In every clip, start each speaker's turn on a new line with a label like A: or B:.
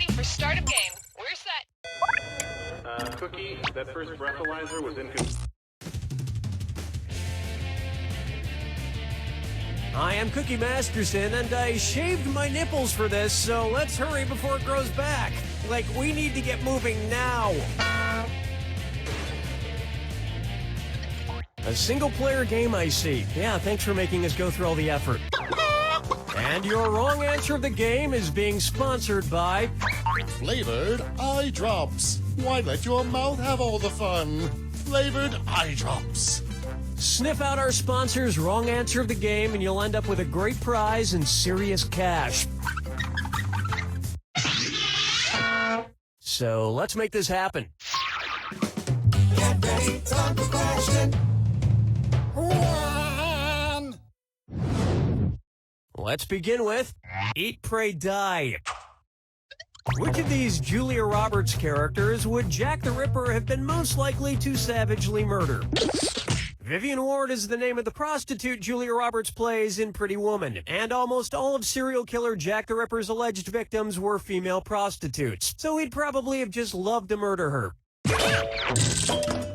A: ready for start of game. We're set.
B: Cookie, that first breathalyzer was
C: I am Cookie Masterson, and I shaved my nipples for this, so let's hurry before it grows back. Like, we need to get moving now. A single-player game, I see. Yeah, thanks for making us go through all the effort. And your wrong answer of the game is being sponsored by...
D: Flavored eye drops. Why let your mouth have all the fun? Flavored eye drops.
C: Sniff out our sponsor's wrong answer of the game, and you'll end up with a great prize and serious cash. So let's make this happen.
E: Get ready, time for question 1.
C: Let's begin with Eat, Pray, Die. Which of these Julia Roberts characters would Jack the Ripper have been most likely to savagely murder? Vivian Ward is the name of the prostitute Julia Roberts plays in Pretty Woman, and almost all of serial killer Jack the Ripper's alleged victims were female prostitutes, so he'd probably have just loved to murder her.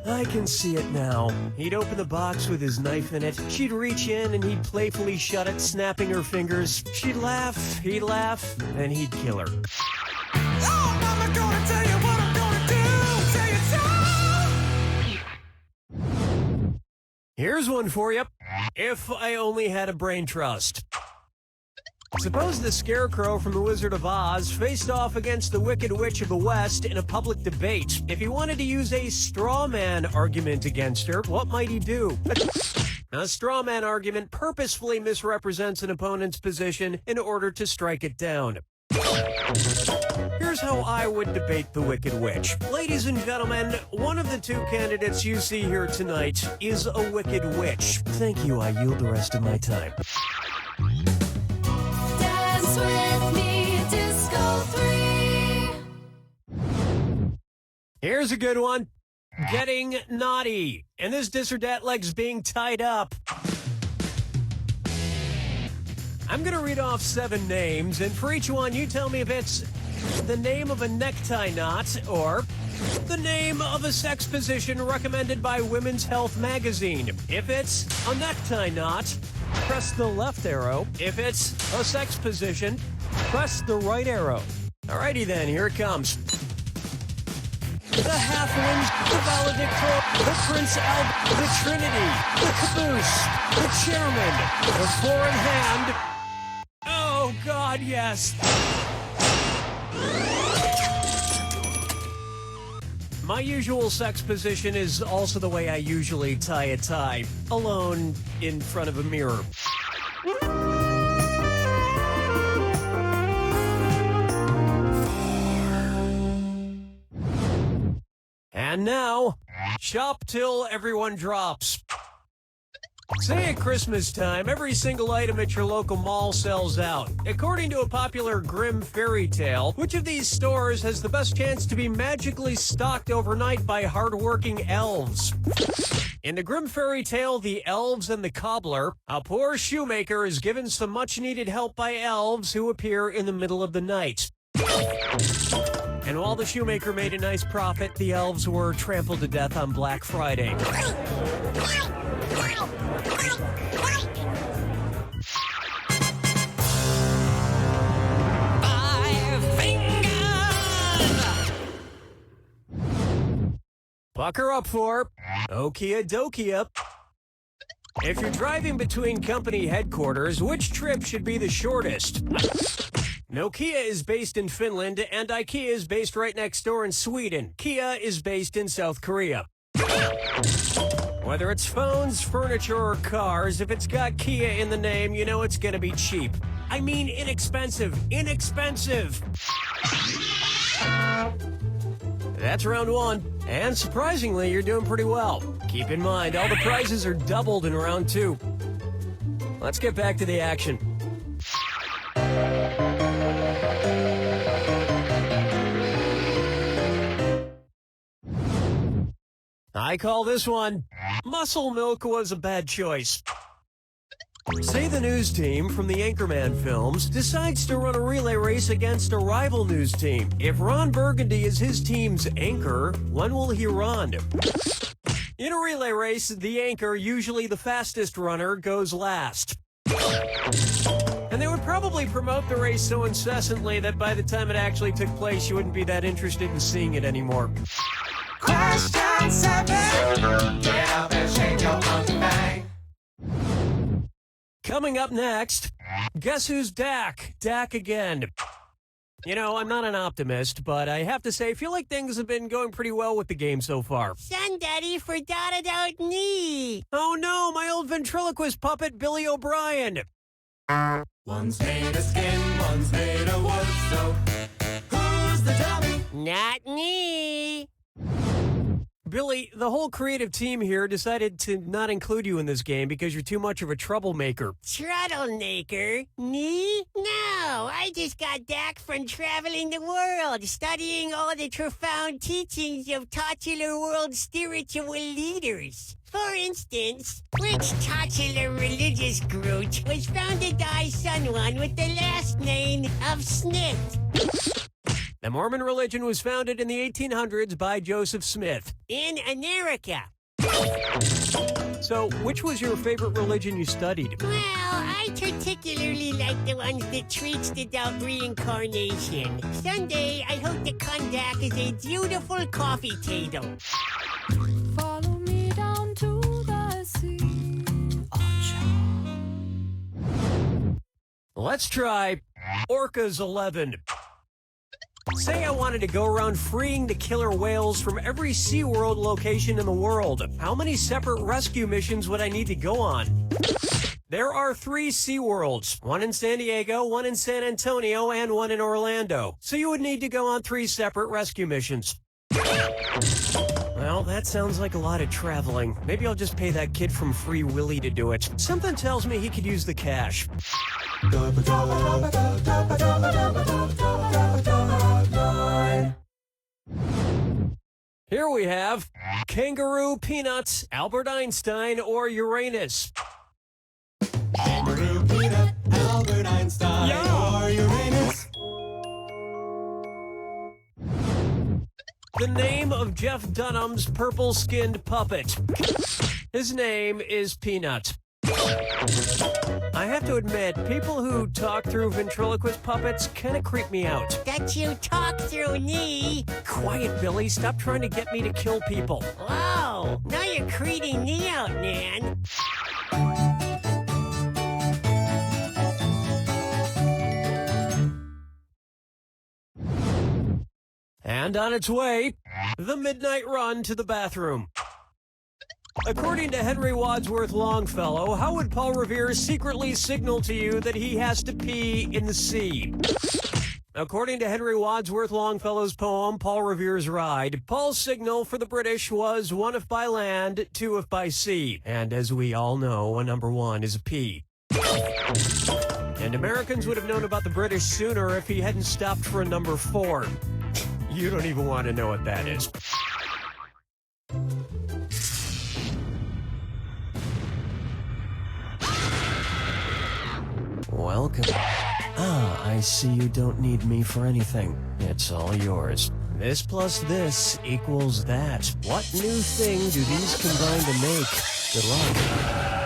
C: I can see it now. He'd open the box with his knife in it, she'd reach in and he'd playfully shut it, snapping her fingers. She'd laugh, he'd laugh, and he'd kill her.
E: Oh, Mama, gonna tell you what I'm gonna do. Say it so.
C: Here's one for you. If I only had a brain trust. Suppose the Scarecrow from The Wizard of Oz faced off against the Wicked Witch of the West in a public debate. If he wanted to use a straw man argument against her, what might he do? A straw man argument purposefully misrepresents an opponent's position in order to strike it down. Here's how I would debate the Wicked Witch. Ladies and gentlemen, one of the two candidates you see here tonight is a Wicked Witch. Thank you, I yield the rest of my time.
F: Dance with me, Disco 3.
C: Here's a good one. Getting naughty. And this dis or dat leg's being tied up. I'm going to read off 7 names, and for each one, you tell me if it's the name of a necktie knot or the name of a sex position recommended by Women's Health magazine. If it's a necktie knot, press the left arrow. If it's a sex position, press the right arrow. Alrighty then, here it comes. The Halflings, the Valedictorian, the Prince Albert, the Trinity, the Caboose, the Chairman, the Four in Hand. Oh, God, yes. My usual sex position is also the way I usually tie a tie, alone in front of a mirror. And now, shop till everyone drops. Say at Christmas time, every single item at your local mall sells out. According to a popular grim fairy tale, which of these stores has the best chance to be magically stocked overnight by hardworking elves? In the grim fairy tale, The Elves and the Cobbler, a poor shoemaker is given some much-needed help by elves who appear in the middle of the night. And while the shoemaker made a nice profit, the elves were trampled to death on Black Friday. Bucker up for Okia Dokia. If you're driving between company headquarters, which trip should be the shortest? Nokia is based in Finland, and IKEA is based right next door in Sweden. Kia is based in South Korea. Whether it's phones, furniture, or cars, if it's got Kia in the name, you know it's gonna be cheap. I mean inexpensive. Inexpensive! That's round 1. And surprisingly, you're doing pretty well. Keep in mind, all the prizes are doubled in round 2. Let's get back to the action. I call this one, Muscle Milk was a bad choice. Say the news team from the Anchorman films decides to run a relay race against a rival news team. If Ron Burgundy is his team's anchor, when will he run? In a relay race, the anchor, usually the fastest runner, goes last. And they would probably promote the race so incessantly that by the time it actually took place, you wouldn't be that interested in seeing it anymore.
E: Question 7. Get up and shake your monkey bang.
C: Coming up next, guess who's Dak? Dak again. You know, I'm not an optimist, but I have to say, I feel like things have been going pretty well with the game so far.
G: Son, Daddy forgot about me.
C: Oh no, my old ventriloquist puppet, Billy O'Brien.
E: One's made of skin, one's made of wood, so who's the dummy?
G: Not me.
C: Billy, the whole creative team here decided to not include you in this game because you're too much of a troublemaker.
G: Troublemaker? Me? No, I just got back from traveling the world, studying all the profound teachings of titular world spiritual leaders. For instance, which titular religious group was founded by someone with the last name of Smith?
C: The Mormon religion was founded in the 1800s by Joseph Smith.
G: In America.
C: So, which was your favorite religion you studied?
G: Well, I particularly like the ones that preach about reincarnation. Someday, I hope to come back as a beautiful coffee table.
F: Follow me down to the sea.
C: Let's try Orcas 11. Say I wanted to go around freeing the killer whales from every SeaWorld location in the world. How many separate rescue missions would I need to go on? There are 3 SeaWorlds, one in San Diego, one in San Antonio, and one in Orlando. So you would need to go on 3 separate rescue missions. Well, that sounds like a lot of traveling. Maybe I'll just pay that kid from Free Willy to do it. Something tells me he could use the cash. Here we have Kangaroo, Peanuts, Albert Einstein, or Uranus.
E: Kangaroo, peanut, Albert Einstein, or Uranus.
C: The name of Jeff Dunham's purple-skinned puppet. His name is Peanut. I have to admit, people who talk through ventriloquist puppets kind of creep me out.
G: That you talk through me.
C: Quiet, Billy. Stop trying to get me to kill people.
G: Wow, now you're creeping me out, man.
C: And on its way, the midnight run to the bathroom. According to Henry Wadsworth Longfellow, how would Paul Revere secretly signal to you that he has to pee in the sea? According to Henry Wadsworth Longfellow's poem, Paul Revere's Ride, Paul's signal for the British was 1 if by land, 2 if by sea. And as we all know, a number 1 is a P. And Americans would have known about the British sooner if he hadn't stopped for a number 4. You don't even want to know what that is. Welcome. I see you don't need me for anything. It's all yours. This plus this equals that. What new thing do these combine to make? Good luck.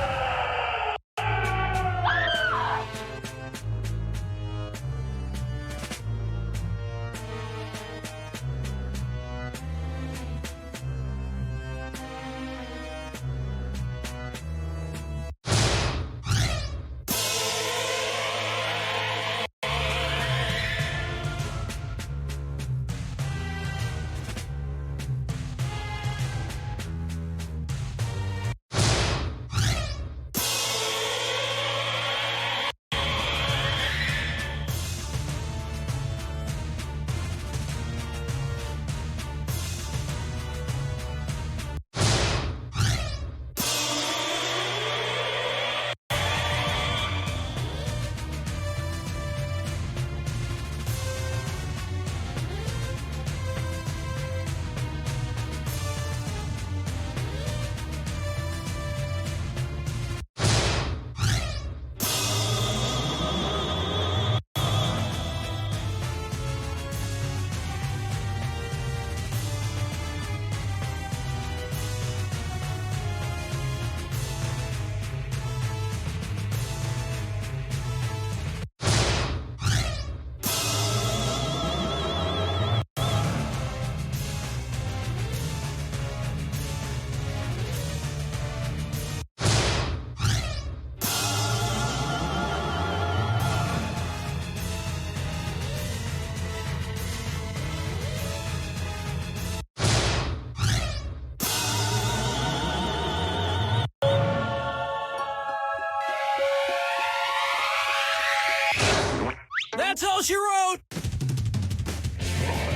C: That's all she wrote!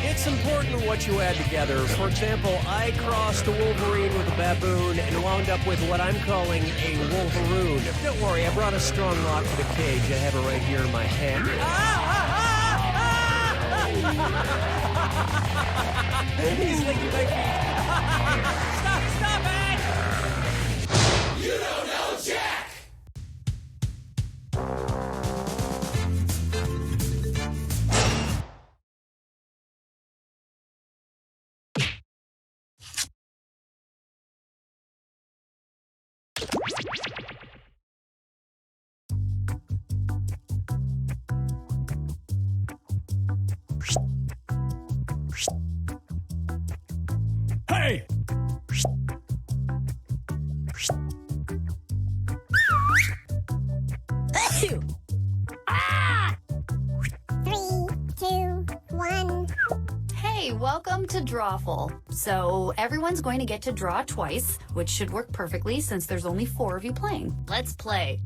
C: It's important what you add together. For example, I crossed a Wolverine with a baboon and wound up with what I'm calling a Wolveroon. Don't worry, I brought a strong lock to the cage. I have it right here in my hand. He's licking my feet. Stop it!
E: You don't know Jack!
C: Hey!
H: Hey, welcome to Drawful. So everyone's going to get to draw twice, which should work perfectly since there's only 4 of you playing. Let's play.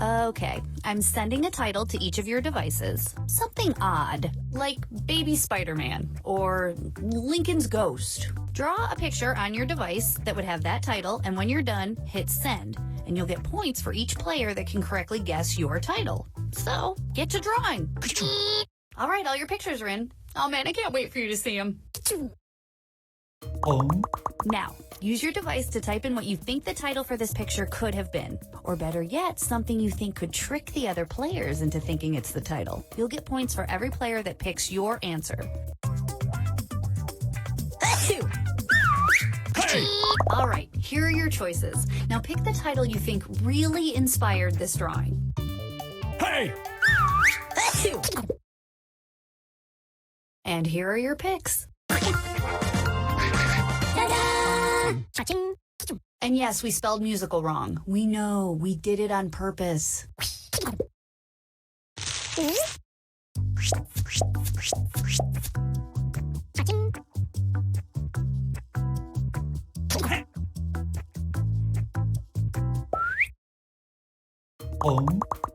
H: Okay, I'm sending a title to each of your devices. Something odd, like Baby Spider-Man or Lincoln's Ghost. Draw a picture on your device that would have that title, and when you're done, hit send, and you'll get points for each player that can correctly guess your title. So, get to drawing. All right, all your pictures are in. Oh man, I can't wait for you to see them. Now, use your device to type in what you think the title for this picture could have been. Or better yet, something you think could trick the other players into thinking it's the title. You'll get points for every player that picks your answer.
C: Hey!
H: All right, here are your choices. Now pick the title you think really inspired this drawing.
C: Hey!
H: And here are your picks. And yes, we spelled musical wrong. We know, we did it on purpose.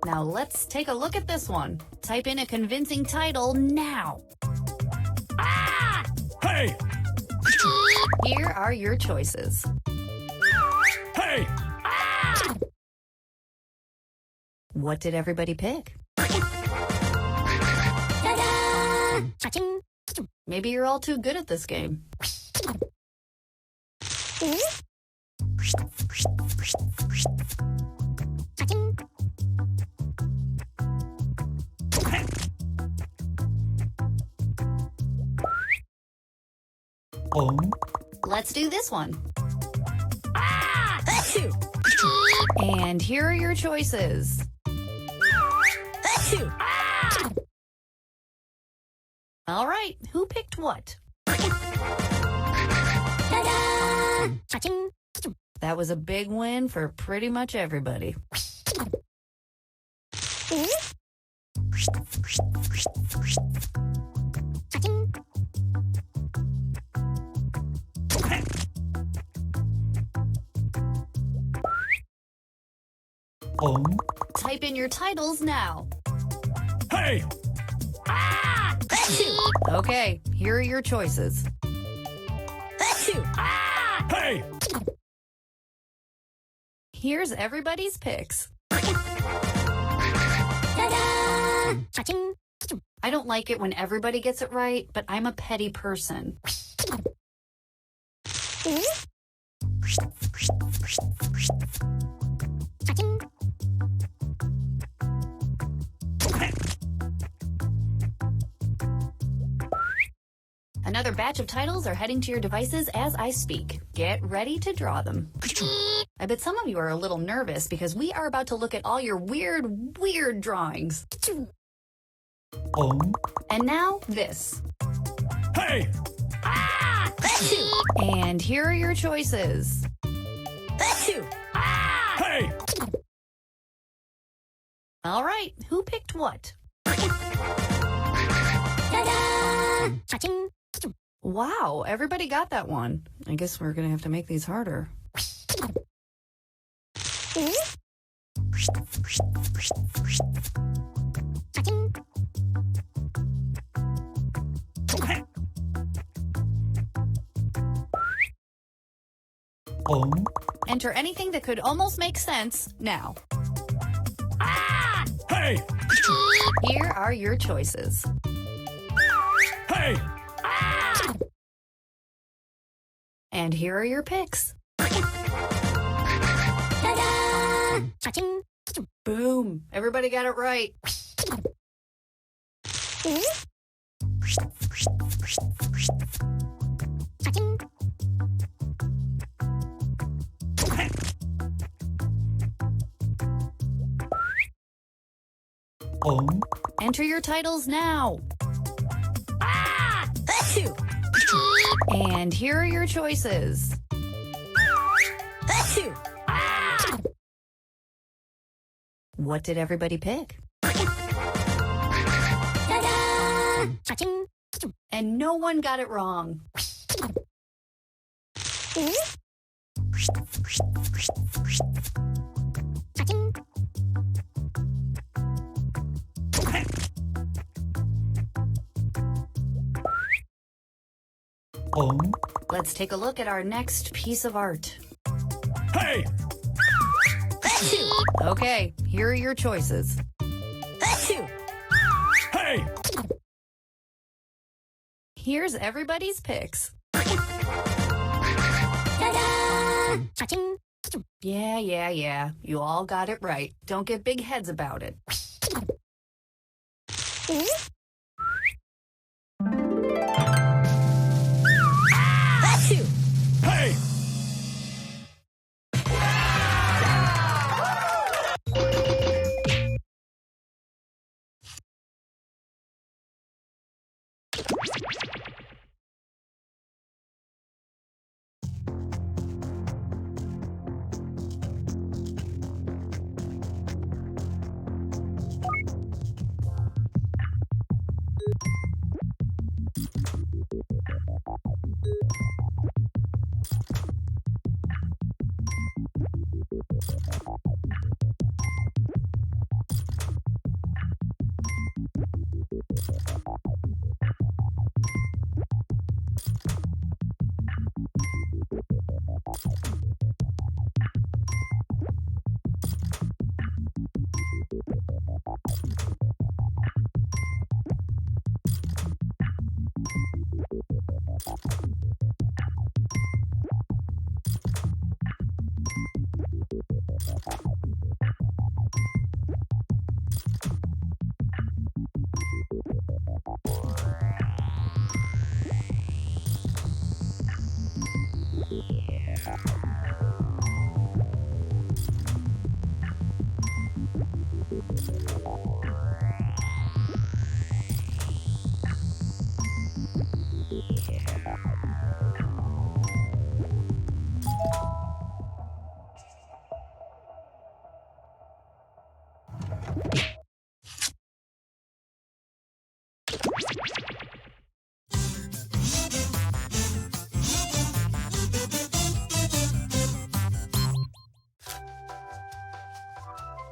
H: Now let's take a look at this one. Type in a convincing title now.
C: Hey!
H: Here are your choices.
C: Hey!
H: What did everybody pick? Maybe you're all too good at this game. Let's do this one. And here are your choices. All right, who picked what? That was a big win for pretty much everybody. Type in your titles now.
C: Hey!
H: Okay, here are your choices.
C: Hey!
H: Here's everybody's picks. I don't like it when everybody gets it right, but I'm a petty person. Another batch of titles are heading to your devices as I speak. Get ready to draw them. I bet some of you are a little nervous because we are about to look at all your weird drawings. And now, this.
C: Hey!
H: And here are your choices.
C: Hey!
H: All right, who picked what? Wow, everybody got that one. I guess we're gonna have to make these harder. Enter anything that could almost make sense now.
C: Hey!
H: Here are your choices.
C: Hey!
H: And here are your picks. Boom. Everybody got it right. Enter your titles now. And here are your choices. What did everybody pick? And no one got it wrong. Let's take a look at our next piece of art.
C: Hey!
H: Okay, here are your choices.
C: Hey!
H: Here's everybody's picks. Yeah. You all got it right. Don't get big heads about it.
C: Hey!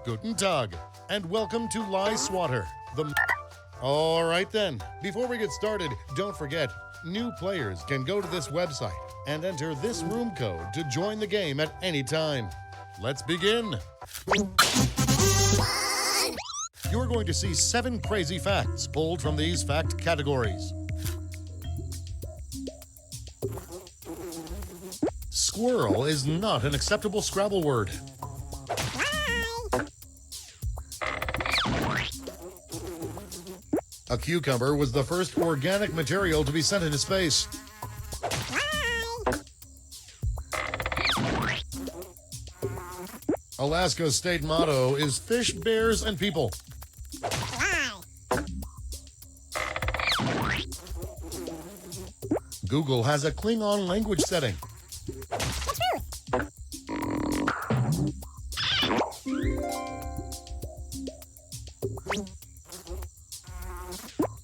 D: Guten Tag, and welcome to Swatter. All right then, before we get started, don't forget, new players can go to this website and enter this room code to join the game at any time. Let's begin. You're going to see 7 crazy facts pulled from these fact categories. Squirrel is not an acceptable Scrabble word. A cucumber was the first organic material to be sent into space. Alaska's state motto is fish, bears, and people. Google has a Klingon language setting.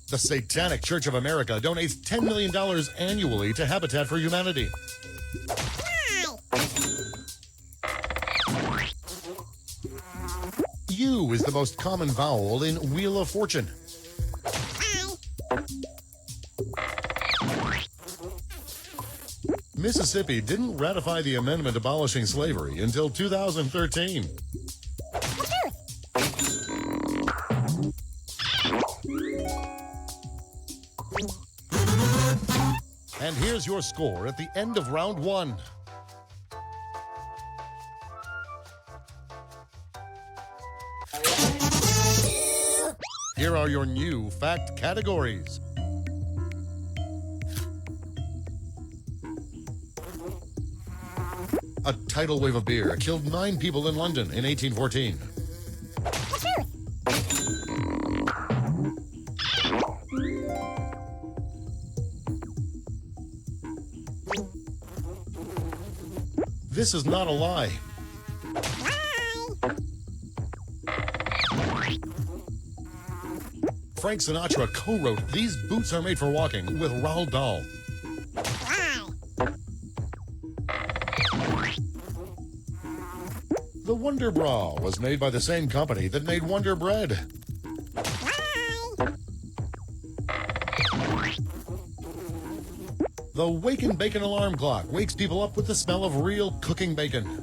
D: The Satanic Church of America donates $10 million annually to Habitat for Humanity. U is the most common vowel in Wheel of Fortune. Mississippi didn't ratify the amendment abolishing slavery until 2013. And here's your score at the end of round 1. Here are your new fact categories. A tidal wave of beer killed 9 people in London in 1814. This is not a lie. Frank Sinatra co-wrote These Boots Are Made for Walking with Roald Dahl. The Wonder Bra was made by the same company that made Wonder Bread. The Wake and Bacon alarm clock wakes people up with the smell of real cooking bacon.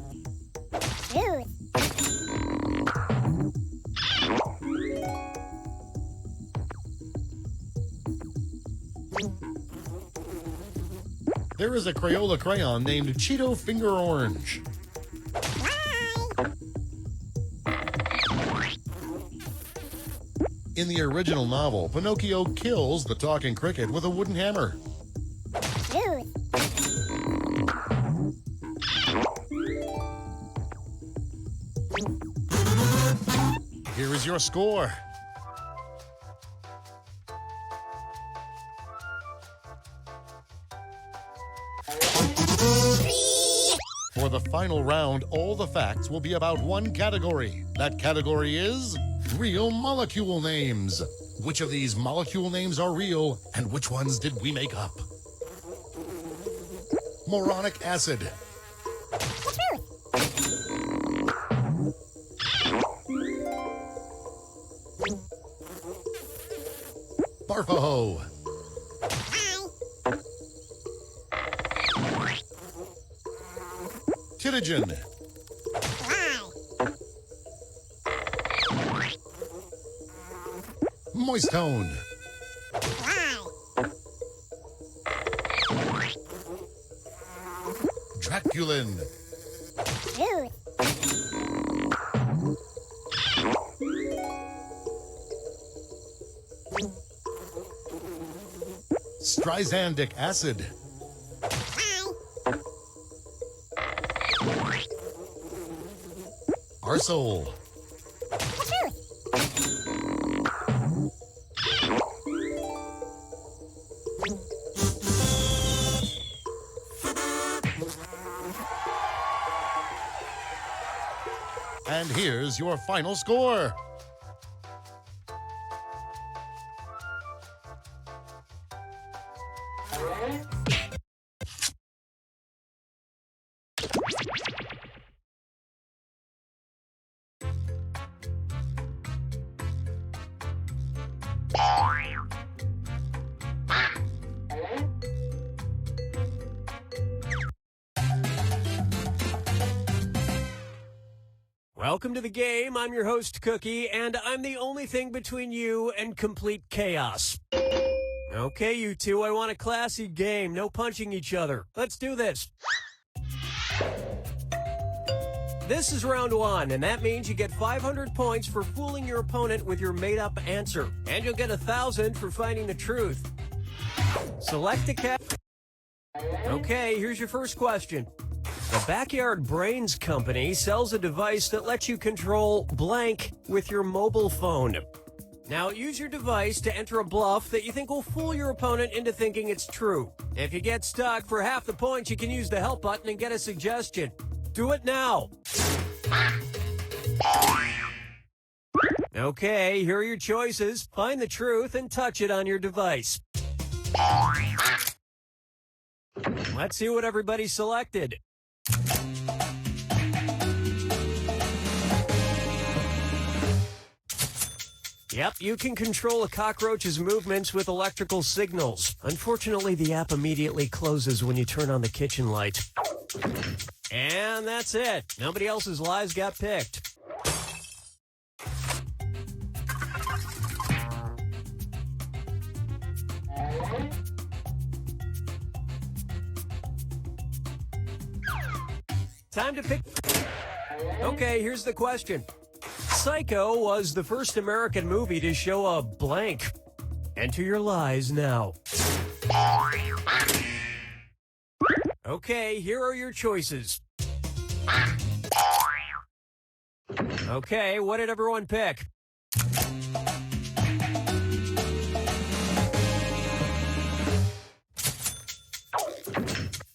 D: There is a Crayola crayon named Cheeto Finger Orange. In the original novel, Pinocchio kills the talking cricket with a wooden hammer. Here is your score. For the final round, all the facts will be about one category. That category is real molecule names. Which of these molecule names are real, and which ones did we make up? Moronic acid. Barfaho. Kitagen. Moistone. Draculin. Strizandic acid. Arsole. And here's your final score.
C: Welcome to the game. I'm your host, Cookie, and I'm the only thing between you and complete chaos. Okay, you two, I want a classy game. No punching each other. Let's do this. This is round 1, and that means you get 500 points for fooling your opponent with your made-up answer. And you'll get 1,000 for finding the truth. Select a cat. Okay, here's your first question. The Backyard Brains Company sells a device that lets you control blank with your mobile phone. Now, use your device to enter a bluff that you think will fool your opponent into thinking it's true. If you get stuck, for half the points, you can use the help button and get a suggestion. Do it now. Okay, here are your choices. Find the truth and touch it on your device. Let's see what everybody selected. Yep, you can control a cockroach's movements with electrical signals. Unfortunately, the app immediately closes when you turn on the kitchen light. And that's it. Nobody else's lies got picked. Time to pick. Okay, here's the question. Psycho was the first American movie to show a blank. Enter your lies now. Okay, here are your choices. Okay, what did everyone pick?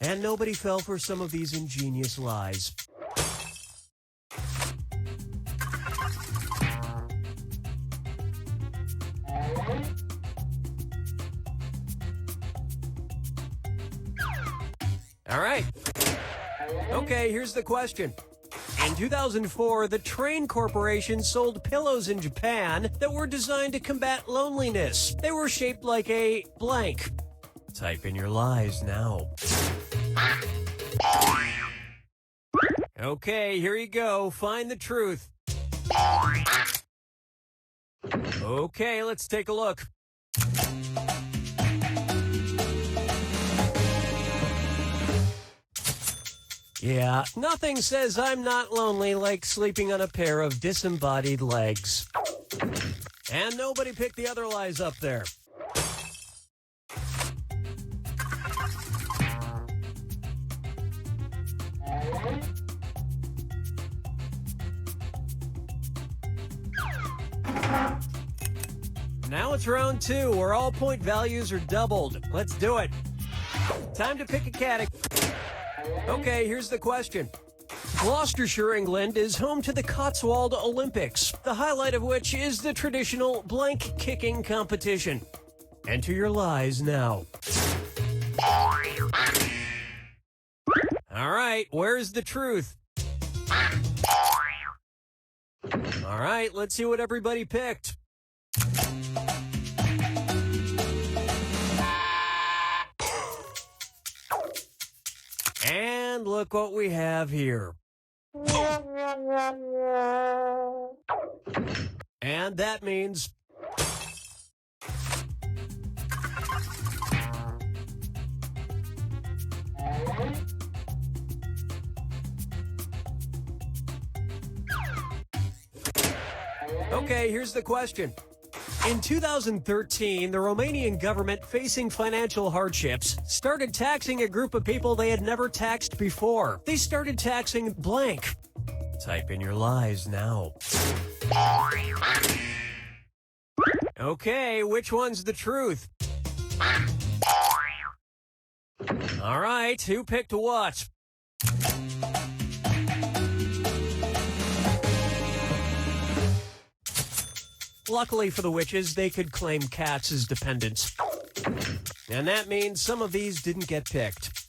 C: And nobody fell for some of these ingenious lies. All right. Okay, here's the question. In 2004, the Train Corporation sold pillows in Japan that were designed to combat loneliness. They were shaped like a blank. Type in your lies now. Okay, here you go. Find the truth. Okay, let's take a look. Yeah, nothing says I'm not lonely like sleeping on a pair of disembodied legs. And nobody picked the other lies up there. Now it's round 2, where all point values are doubled. Let's do it. Time to pick a category. Okay, here's the question. Gloucestershire, England, is home to the Cotswold Olympics, the highlight of which is the traditional blank kicking competition. Enter your lies now. All right, where's the truth? All right, let's see what everybody picked. And look what we have here. And that means... Okay, here's the question. In 2013, the Romanian government, facing financial hardships, started taxing a group of people they had never taxed before. They started taxing blank. Type in your lies now. Okay, which one's the truth? All right, who picked what? Luckily for the witches, they could claim cats as dependents. And that means some of these didn't get picked.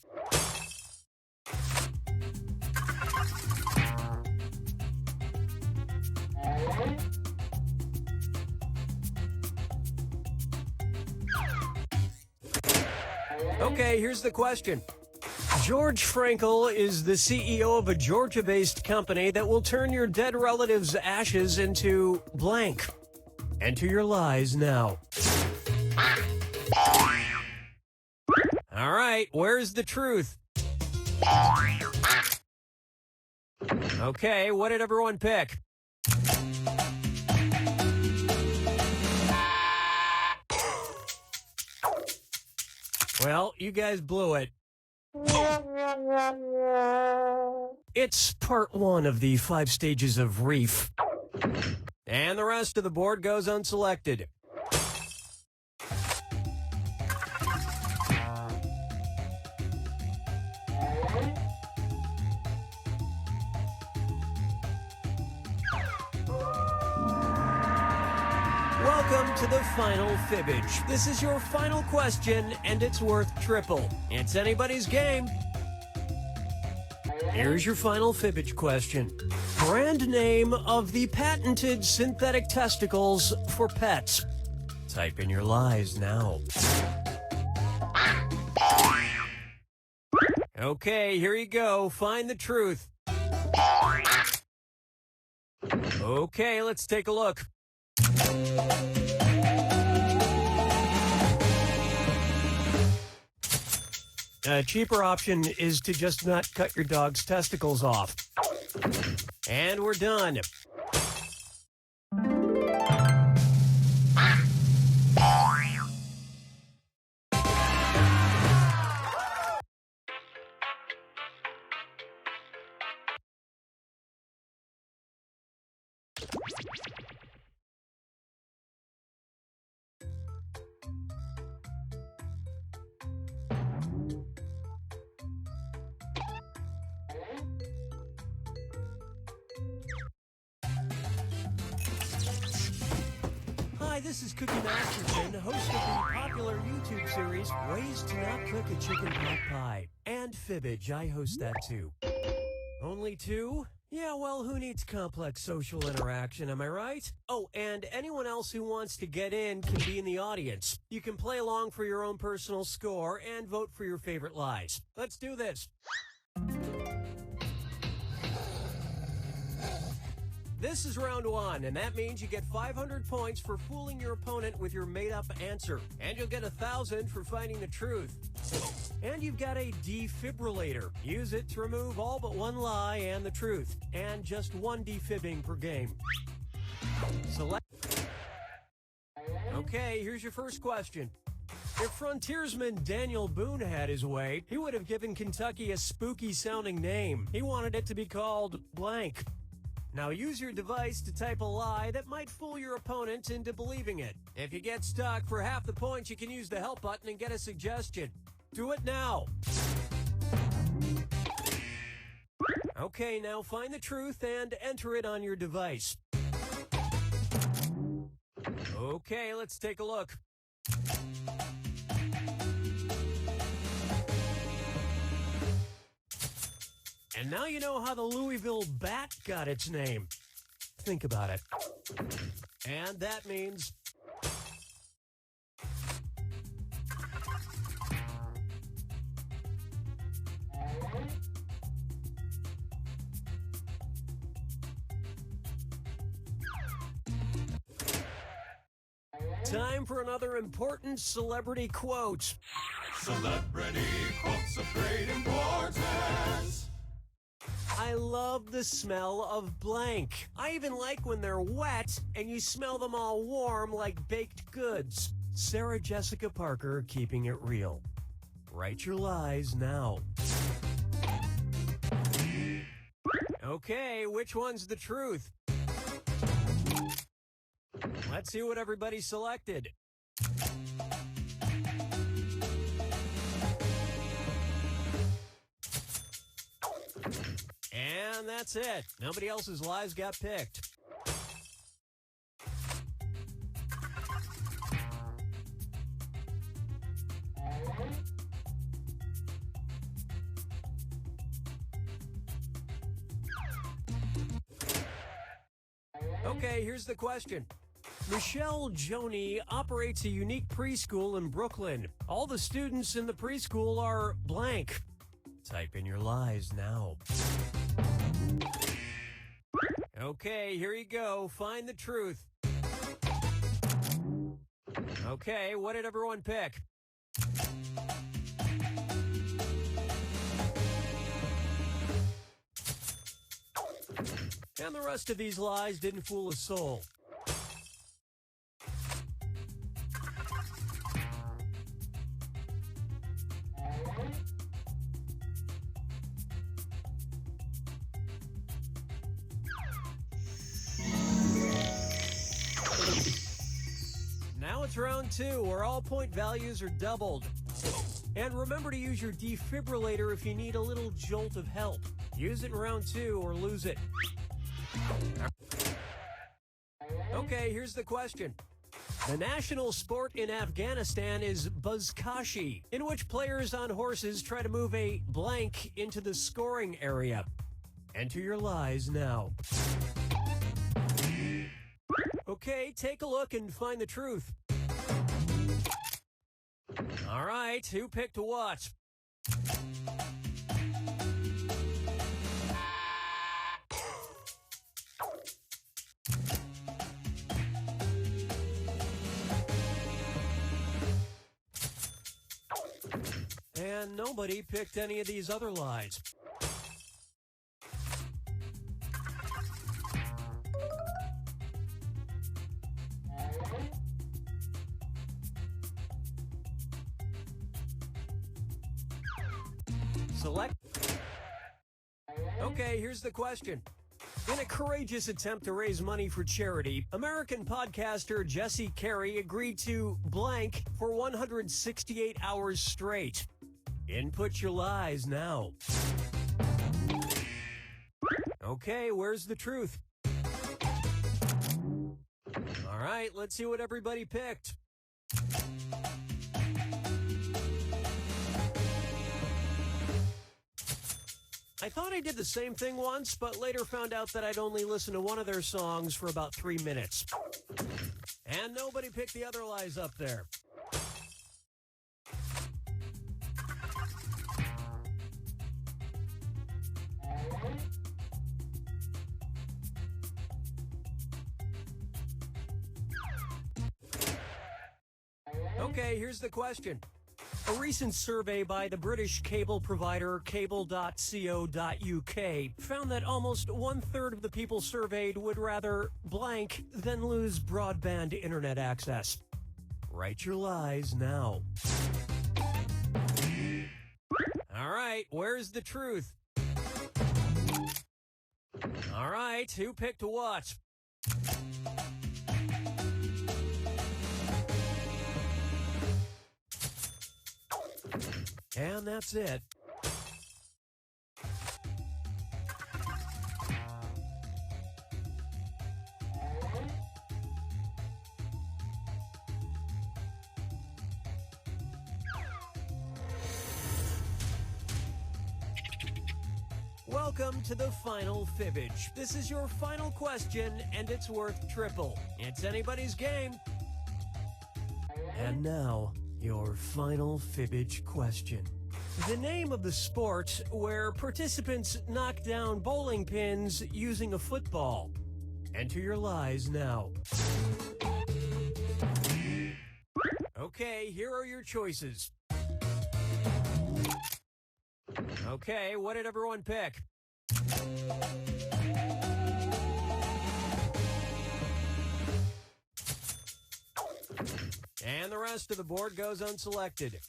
C: Okay, here's the question. George Frankel is the CEO of a Georgia-based company that will turn your dead relative's ashes into blank. Enter your lies now. All right, where's the truth? Okay, what did everyone pick? Well, you guys blew it. It's part 1 of the 5 stages of Reef. And the rest of the board goes unselected. Welcome to the final Fibbage. This is your final question, and it's worth triple. It's anybody's game. Here's your final Fibbage question. brand name of the patented synthetic testicles for pets. Type in your lies now. Okay, here you go. Find the truth. Okay, let's take a look. A cheaper option is to just not cut your dog's testicles off. And we're done. Hi, this is Cookie Masterson, host of the popular YouTube series Ways to Not Cook a Chicken Pot Pie. And Fibbage, I host that too. Only two? Yeah, well, who needs complex social interaction, am I right? Oh, and anyone else who wants to get in can be in the audience. You can play along for your own personal score and vote for your favorite lies. Let's do this. This is round one, and that means you get 500 points for fooling your opponent with your made-up answer. And you'll get 1,000 for finding the truth. And you've got a defibrillator. Use it to remove all but one lie and the truth. And just one defibbing per game. Select. Okay, here's your first question. If frontiersman Daniel Boone had his way, he would have given Kentucky a spooky-sounding name. He wanted it to be called blank. Now use your device to type a lie that might fool your opponent into believing it. If you get stuck, for half the points you can use the help button and get a suggestion. Do it now. Okay, now find the truth and enter it on your device. Okay, let's take a look. And now you know how the Louisville Bat got its name. Think about it. And that means... Time for another important celebrity quote.
E: Celebrity quotes of great importance.
C: I love the smell of blank. I even like when they're wet and you smell them all warm like baked goods. Sarah Jessica Parker, keeping it real. Write your lies now. Okay, which one's the truth? Let's see what everybody selected. And that's it. Nobody else's lies got picked. Okay, here's the question. Michelle Joni operates a unique preschool in Brooklyn. All the students in the preschool are blank. Type in your lies now. Okay, here you go. Find the truth. Okay, what did everyone pick? And the rest of these lies didn't fool a soul. Now it's round two, where all point values are doubled. And remember to use your defibrillator if you need a little jolt of help. Use it in round two or lose it. Okay, here's the question. The national sport in Afghanistan is buzkashi, in which players on horses try to move a blank into the scoring area. Enter your lies now. Okay, take a look and find the truth. All right, who picked what? And nobody picked any of these other lies. Select. Okay, here's the question. In a courageous attempt to raise money for charity, American podcaster Jesse Carey agreed to blank for 168 hours straight. Input your lies now. Okay, where's the truth? All right, let's see what everybody picked. I thought I did the same thing once, but later found out that I'd only listen to one of their songs for about 3 minutes. And nobody picked the other lies up there. Okay, here's the question. A recent survey by the British cable provider cable.co.uk found that almost 1/3 of the people surveyed would rather blank than lose broadband internet access. Write your lies now. All right, where's the truth? All right, who picked what? And that's it. Welcome to the final Fibbage. This is your final question, and it's worth triple. It's anybody's game. And now, your final Fibbage question. The name of the sport where participants knock down bowling pins using a football. Enter your lies now. Okay, here are your choices. Okay, what did everyone pick? And the rest of the board goes unselected.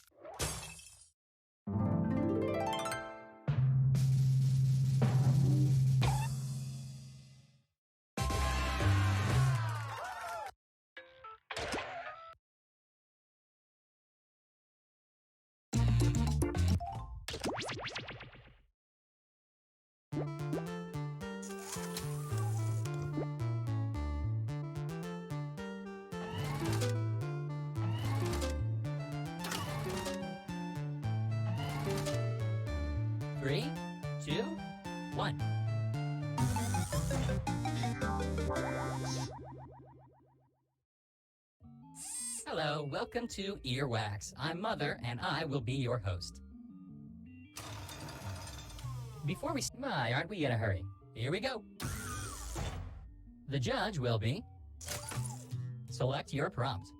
I: Three, two, one. Hello, welcome to Earwax. I'm Mother, and I will be your host. Before we... My, aren't we in a hurry? Here we go. The judge will be... Select your prompt.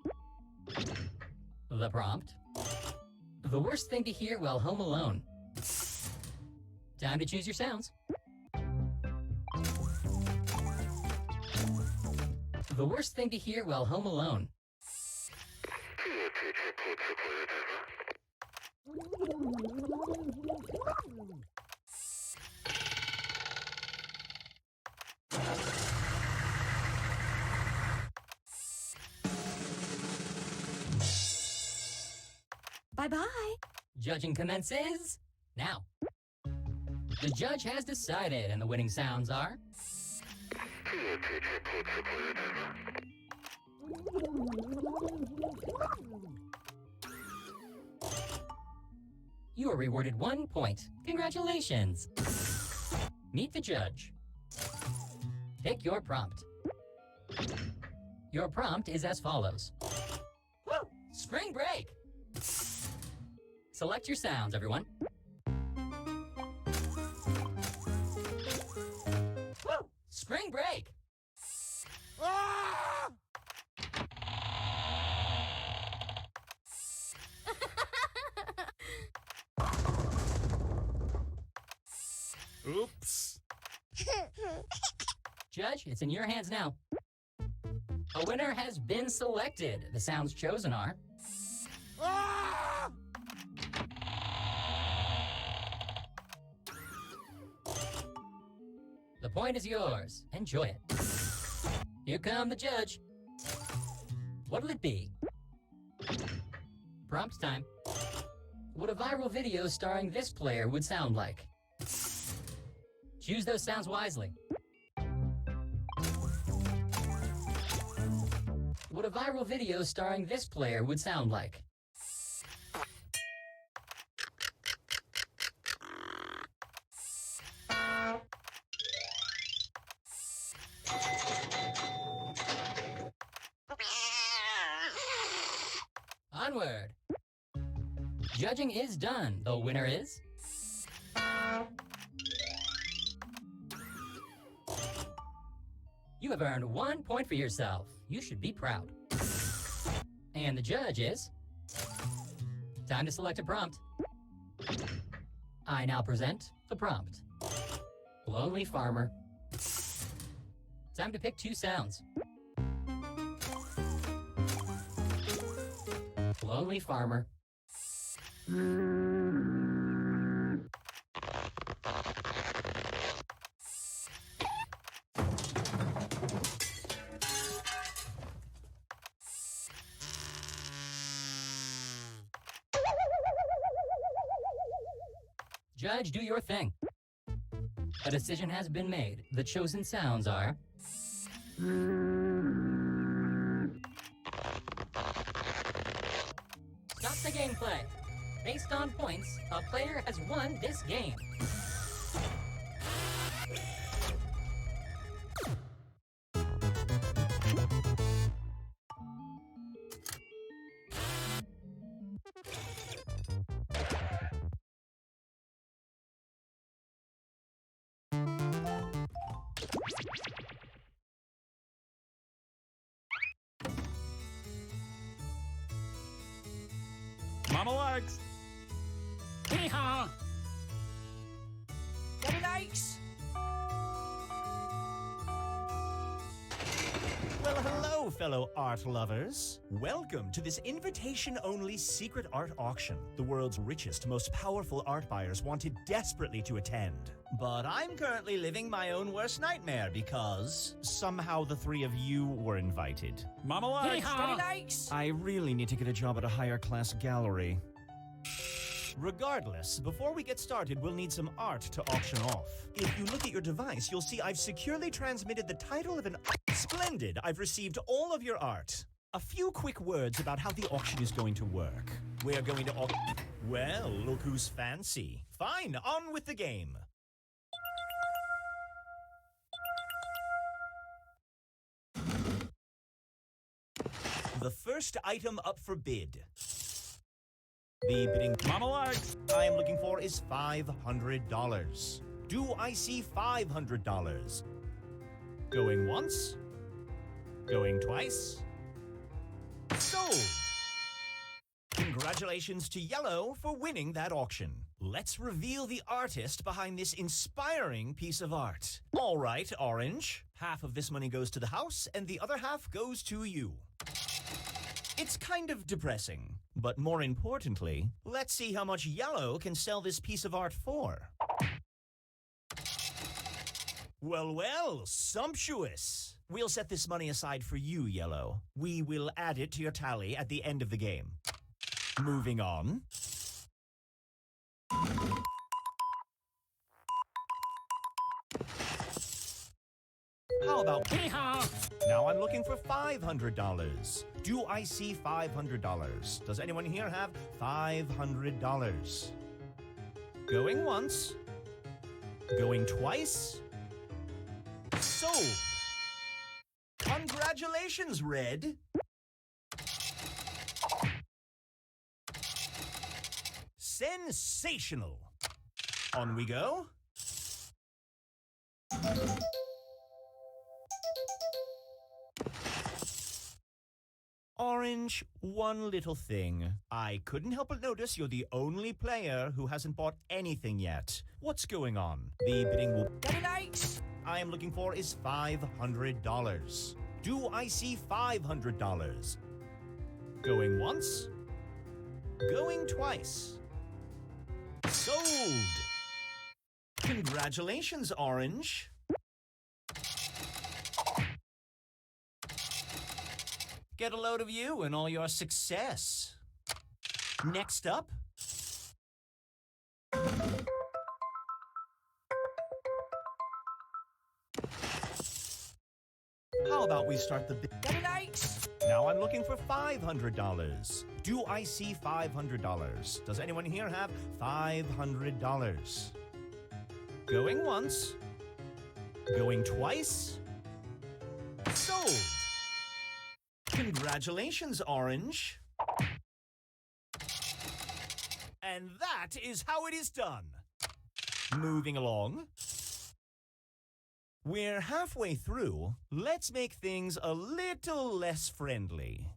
I: The prompt. The worst thing to hear while home alone. Time to choose your sounds. The worst thing to hear while home alone.
F: Bye-bye.
I: Judging commences now. The judge has decided, and the winning sounds are... You are rewarded 1 point. Congratulations. Meet the judge. Pick your prompt. Your prompt is as follows. Woo! Spring break! Select your sounds, everyone. Woo! Spring break!
E: Ah!
J: Oops.
I: Judge, it's in your hands now. A winner has been selected. The sounds chosen are...
E: Ah!
I: The point is yours. Enjoy it. Here come the judge. What'll it be? Prompt time. What a viral video starring this player would sound like. Choose those sounds wisely. What a viral video starring this player would sound like. Onward. Judging is done. The winner is... You have earned 1 point for yourself. You should be proud. And the judge is... Time to select a prompt. I now present the prompt. Lonely Farmer. Time to pick 2 sounds. Lonely Farmer. Judge, do your thing. A decision has been made. The chosen sounds are... Stop the gameplay. Based on points, a player has won this game.
J: Mama Legs.
E: Hee-haw! Daddy likes!
K: Well, hello, fellow art lovers. Welcome to this invitation-only secret art auction. The world's richest, most powerful art buyers wanted desperately to attend. But I'm currently living my own worst nightmare because somehow the 3 of you were invited.
J: Mama Legs.
E: Daddy likes!
K: I really need to get a job at a higher class gallery. Regardless, before we get started, we'll need some art to auction off. If you look at your device, you'll see I've securely transmitted the title of an... Splendid! I've received all of your art. A few quick words about how the auction is going to work. We're going to Well, look who's fancy. Fine, on with the game. The first item up for bid. The bidding
J: Mama Legs.
K: I am looking for is $500. Do I see $500? Going once? Going twice? Sold! Congratulations to Yellow for winning that auction. Let's reveal the artist behind this inspiring piece of art. All right, Orange. Half of this money goes to the house, and the other half goes to you. It's kind of depressing, but more importantly, let's see how much Yellow can sell this piece of art for. Well, well, sumptuous. We'll set this money aside for you, Yellow. We will add it to your tally at the end of the game. Moving on. How about hee-haw? Now I'm looking for $500. Do I see $500? Does anyone here have $500? Going once. Going twice. Sold. Congratulations, Red. Sensational. On we go. Orange, one little thing. I couldn't help but notice you're the only player who hasn't bought anything yet. What's going on? The bidding will... Very nice! I am looking for is $500. Do I see $500? Going once. Going twice. Sold! Congratulations, Orange. Get a load of you and all your success. Next up. How about we start the bid? Very nice! Now I'm looking for $500. Do I see $500? Does anyone here have $500? Going once. Going twice. Sold! Congratulations, Orange. And that is how it is done. Moving along. We're halfway through. Let's make things a little less friendly.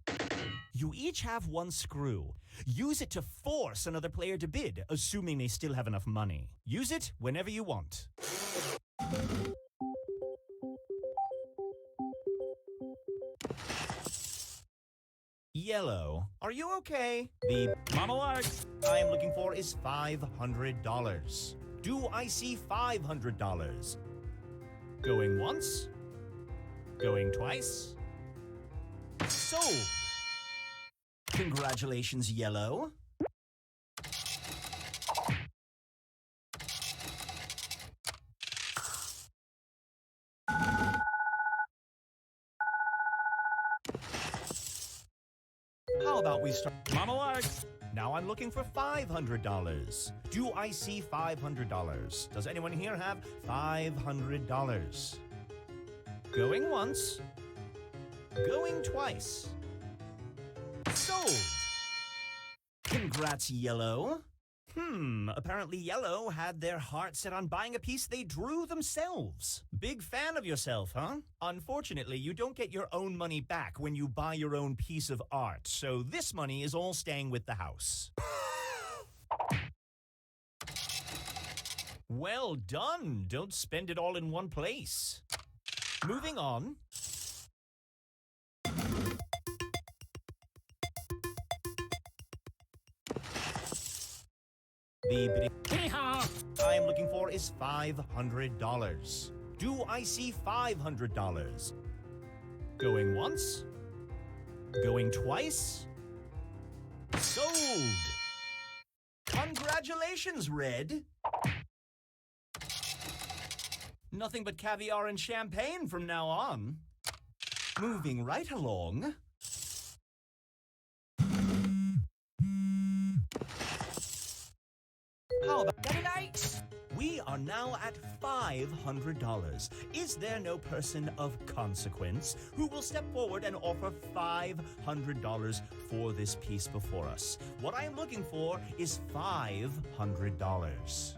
K: You each have one screw. Use it to force another player to bid, assuming they still have enough money. Use it whenever you want. Yellow, are you okay? The
J: Monologues.
K: I am looking for is $500. Do I see $500? Going once. Going twice. Sold. Congratulations, Yellow. How about we start?
J: Monologues.
K: Now I'm looking for $500. Do I see $500? Does anyone here have $500? Going once. Going twice. Sold. Congrats, Yellow. Apparently Yellow had their heart set on buying a piece they drew themselves. Big fan of yourself, huh? Unfortunately, you don't get your own money back when you buy your own piece of art, so this money is all staying with the house. Well done. Don't spend it all in one place. Moving on. The bidding I am looking for is $500. Do I see $500? Going once. Going twice. Sold. Congratulations, Red. Nothing but caviar and champagne from now on. Moving right along. How about very nice? We are now at $500. Is there no person of consequence who will step forward and offer $500 for this piece before us? What I am looking for is $500.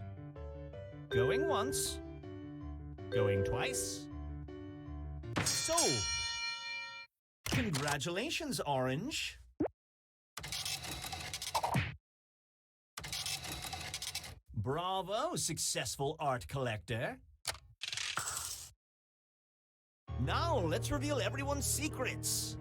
K: Going once. Going twice. Sold. Congratulations, Orange. Bravo, successful art collector. Now, let's reveal everyone's secrets.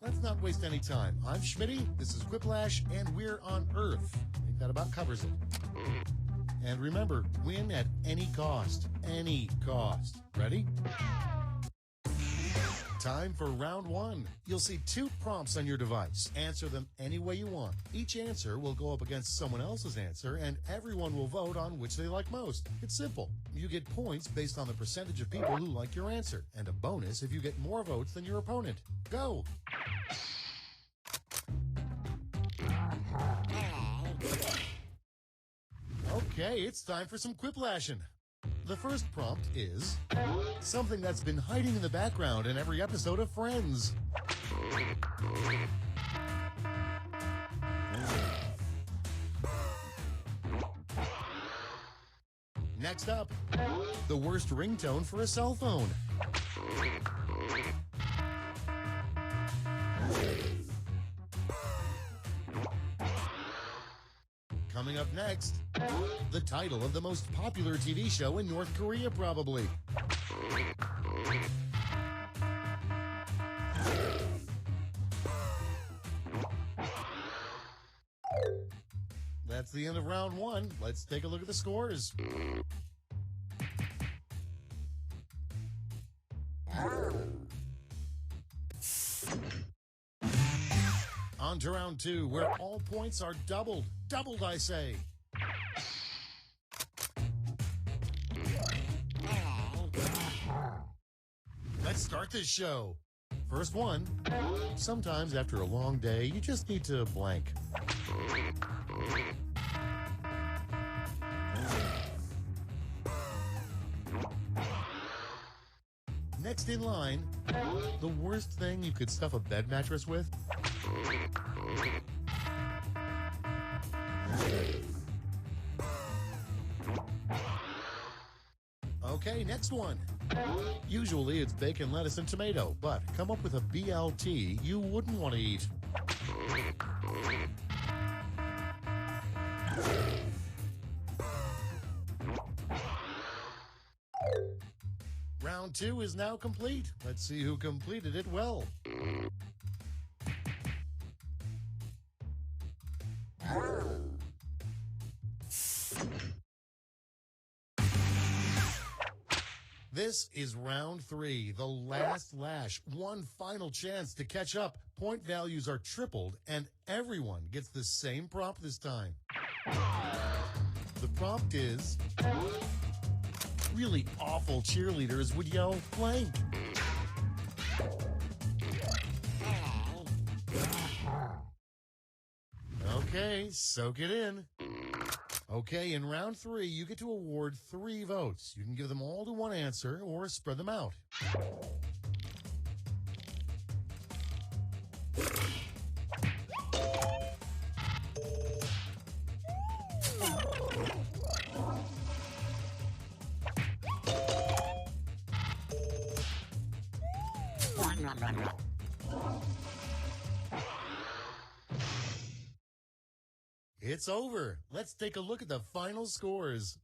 D: Let's not waste any time. I'm Schmitty, this is Quiplash, and we're on Earth. I think that about covers it. And remember, win at any cost. Any cost. Ready? Time for round one. You'll see 2 prompts on your device. Answer them any way you want. Each answer will go up against someone else's answer, and everyone will vote on which they like most. It's simple. You get points based on the percentage of people who like your answer, and a bonus if you get more votes than your opponent. Go! Okay, it's time for some quiplashing. The first prompt is something that's been hiding in the background in every episode of Friends. Next up, the worst ringtone for a cell phone. Coming up next, the title of the most popular TV show in North Korea, probably. That's the end of round one. Let's take a look at the scores. On to round two, where all points are doubled. Doubled, I say. Let's start this show. First one. Sometimes after a long day, you just need to blank. Next in line, the worst thing you could stuff a bed mattress with. Okay, next one. Usually it's bacon, lettuce, and tomato, but come up with a BLT you wouldn't want to eat. Round two is now complete. Let's see who completed it well. This is round three, the last lash. One final chance to catch up. Point values are tripled, and everyone gets the same prompt this time. The prompt is, really awful cheerleaders would yell blank. Okay, soak it in. Okay, in round three, you get to award 3 votes. You can give them all to one answer or spread them out. It's over. Let's take a look at the final scores.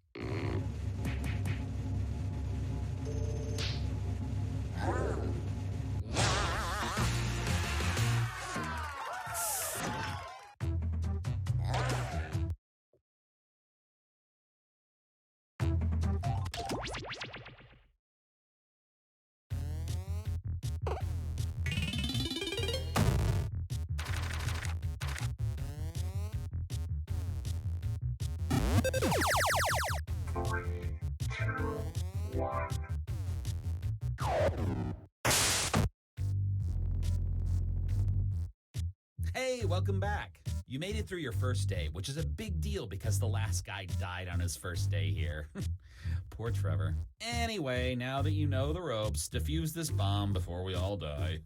L: Hey, welcome back. You made it through your first day, which is a big deal because the last guy died on his first day here. Poor Trevor. Anyway, now that you know the ropes, defuse this bomb before we all die.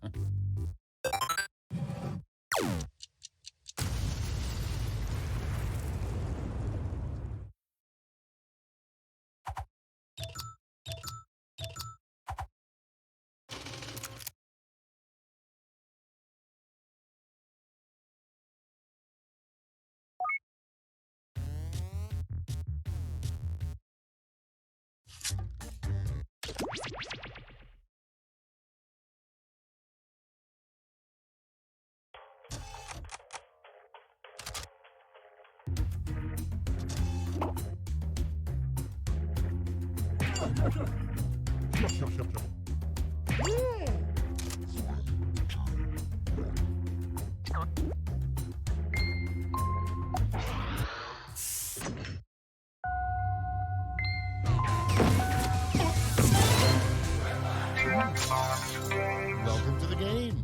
D: Welcome to the game.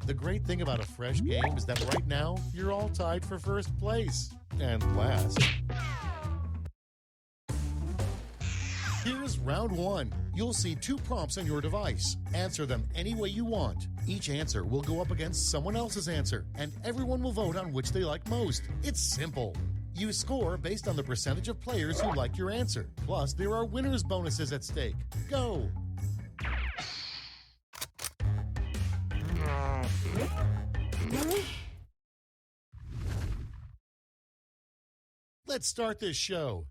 D: The great thing about a fresh game is that right now, you're all tied for first place. And last. Here's round one. You'll see 2 prompts on your device. Answer them any way you want. Each answer will go up against someone else's answer, and everyone will vote on which they like most. It's simple. You score based on the percentage of players who like your answer. Plus, there are winners' bonuses at stake. Go! Let's start this show.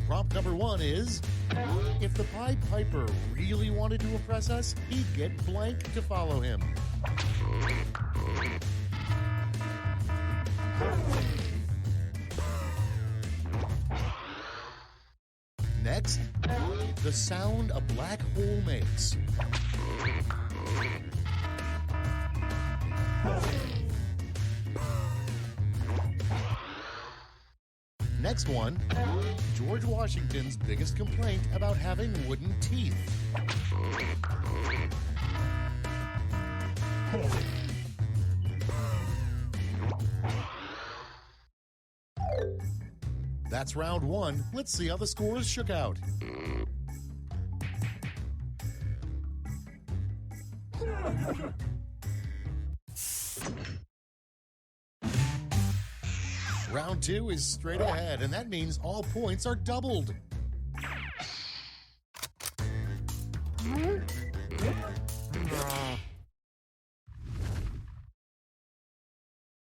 D: Prompt number 1 is, if the Pied Piper really wanted to oppress us, he'd get blank to follow him. Next, the sound a black hole makes. Next one, George Washington's biggest complaint about having wooden teeth. That's round 1. Let's see how the scores shook out. Round 2 is straight ahead, and that means all points are doubled.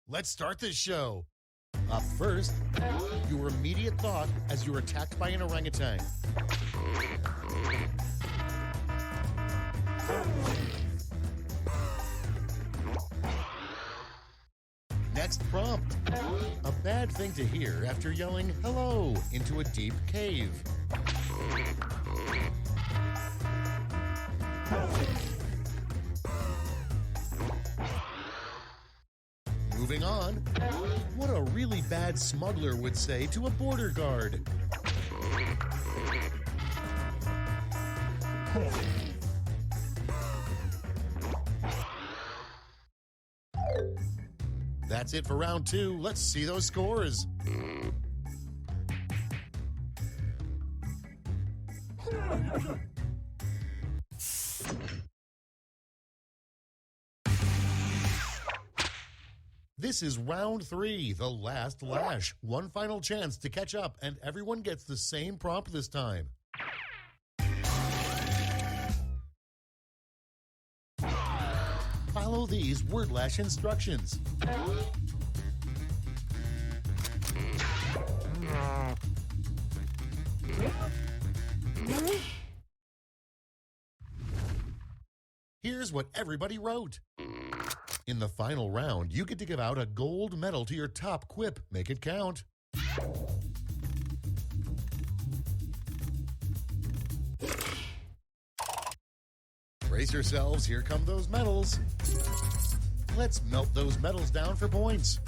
D: Let's start this show. Up first, your immediate thought as you're attacked by an orangutan. Next prompt. A bad thing to hear after yelling hello into a deep cave. Moving on. What a really bad smuggler would say to a border guard. That's it for round 2. Let's see those scores. This is round 3, the last lash. One final chance to catch up, and everyone gets the same prompt this time. Follow these word lash instructions. Here's what everybody wrote. In the final round, you get to give out a gold medal to your top quip. Make it count. Brace yourselves, here come those medals. Let's melt those medals down for points.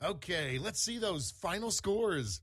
D: Okay, let's see those final scores.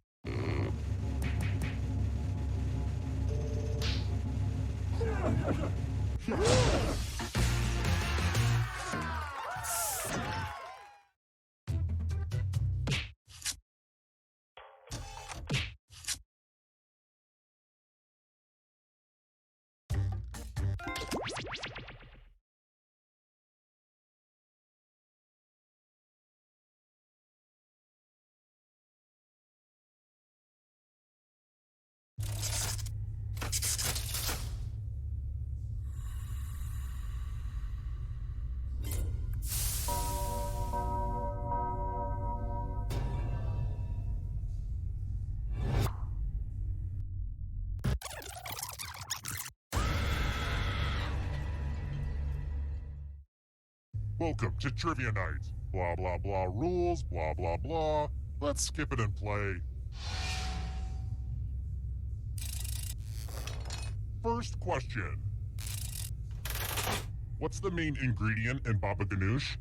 M: Welcome to Trivia Night. Blah, blah, blah rules, blah, blah, blah. Let's skip it and play. First question. What's the main ingredient in baba ganoush?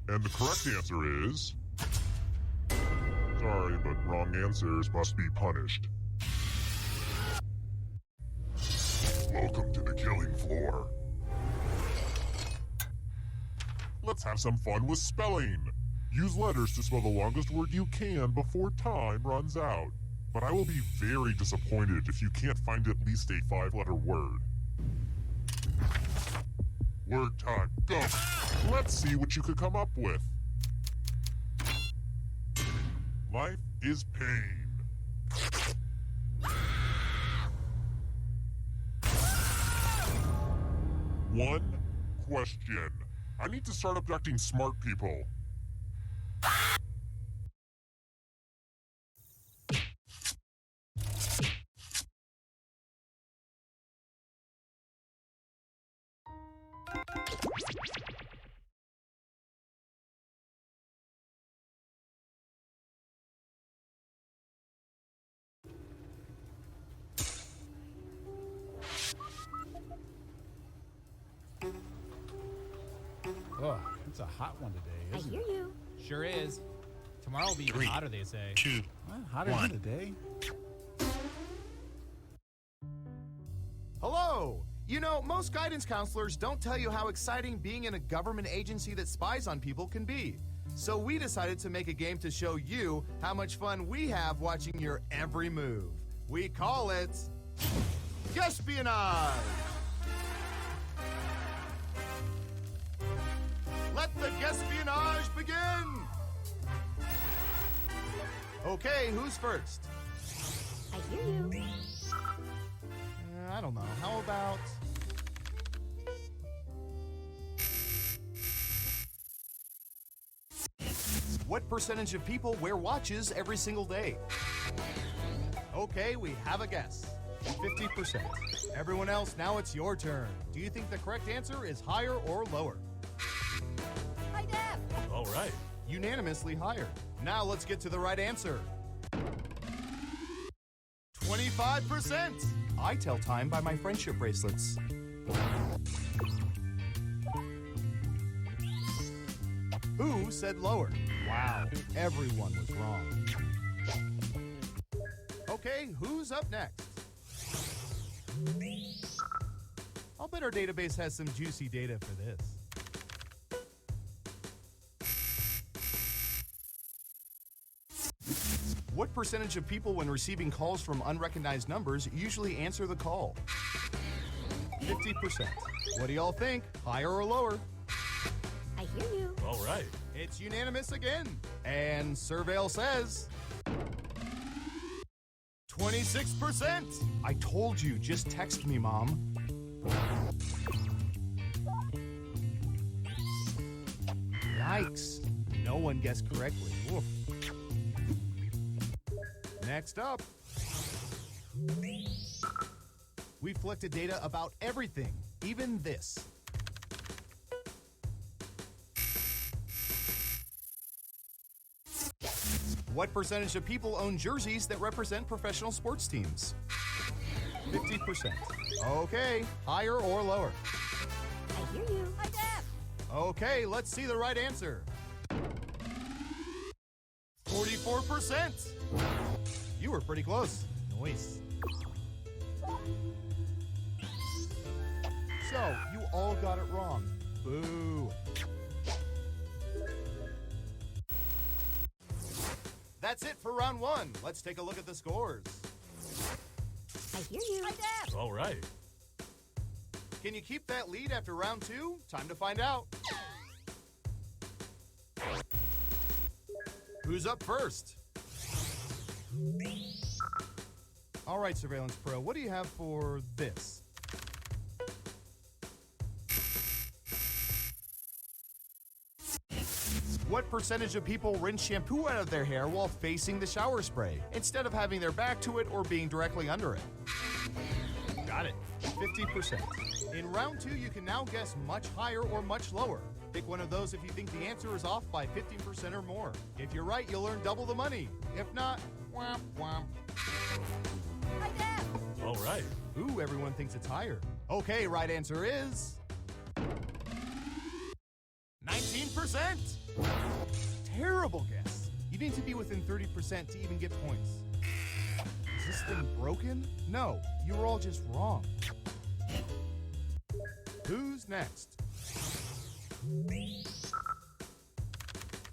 M: And the correct answer is... Sorry, but wrong answers must be punished. Welcome to the killing floor. Let's have some fun with spelling. Use letters to spell the longest word you can before time runs out. But I will be very disappointed if you can't find at least a 5-letter word. Word time, go! Let's see what you could come up with. Life is pain. One question. I need to start abducting smart people.
J: Oh, it's a hot one today, isn't it?
N: you.
J: Sure is. Tomorrow will be even hotter, they say.
M: 2,
J: Well, hotter than today.
O: Hello! You know, most guidance counselors don't tell you how exciting being in a government agency that spies on people can be. So we decided to make a game to show you how much fun we have watching your every move. We call it... Guesspionage! Let the Guesspionage begin! Okay, who's first?
N: I hear you.
O: I don't know. How about... What percentage of people wear watches every single day? Okay, we have a guess. 50%. Everyone else, now it's your turn. Do you think the correct answer is higher or lower?
N: Hi, Dad.
O: All right. Unanimously higher. Now let's get to the right answer. 25%. I tell time by my friendship bracelets. Who said lower? Wow, everyone was wrong. Okay, who's up next? I'll bet our database has some juicy data for this. What percentage of people when receiving calls from unrecognized numbers usually answer the call? 50%. What do y'all think? Higher or lower?
N: I hear you.
O: All right. It's unanimous again. And Surveil says... 26%. I told you, just text me, Mom. Yikes. No one guessed correctly. Woof. Next up, we've collected data about everything, even this. What percentage of people own jerseys that represent professional sports teams? 50%. Okay, higher or lower?
N: I hear you. Hi, Dad.
O: Okay, let's see the right answer. 44%. You were pretty close. Nice. So, you all got it wrong. Boo. That's it for round one. Let's take a look at the scores.
N: I hear you. Hi, Dad.
O: All right. Can you keep that lead after round two? Time to find out. Who's up first? All right, Surveillance Pro, what do you have for this? What percentage of people rinse shampoo out of their hair while facing the shower spray, instead of having their back to it or being directly under it? Got it. 50%. In round 2, you can now guess much higher or much lower. Pick one of those if you think the answer is off by 15% or more. If you're right, you'll earn double the money. If not, womp womp.
N: Hi, Dad.
D: All right.
O: Ooh, everyone thinks it's higher. Okay, right answer is 19%. Terrible guess. You need to be within 30% to even get points. Is this thing broken? No, you were all just wrong. Who's next? Did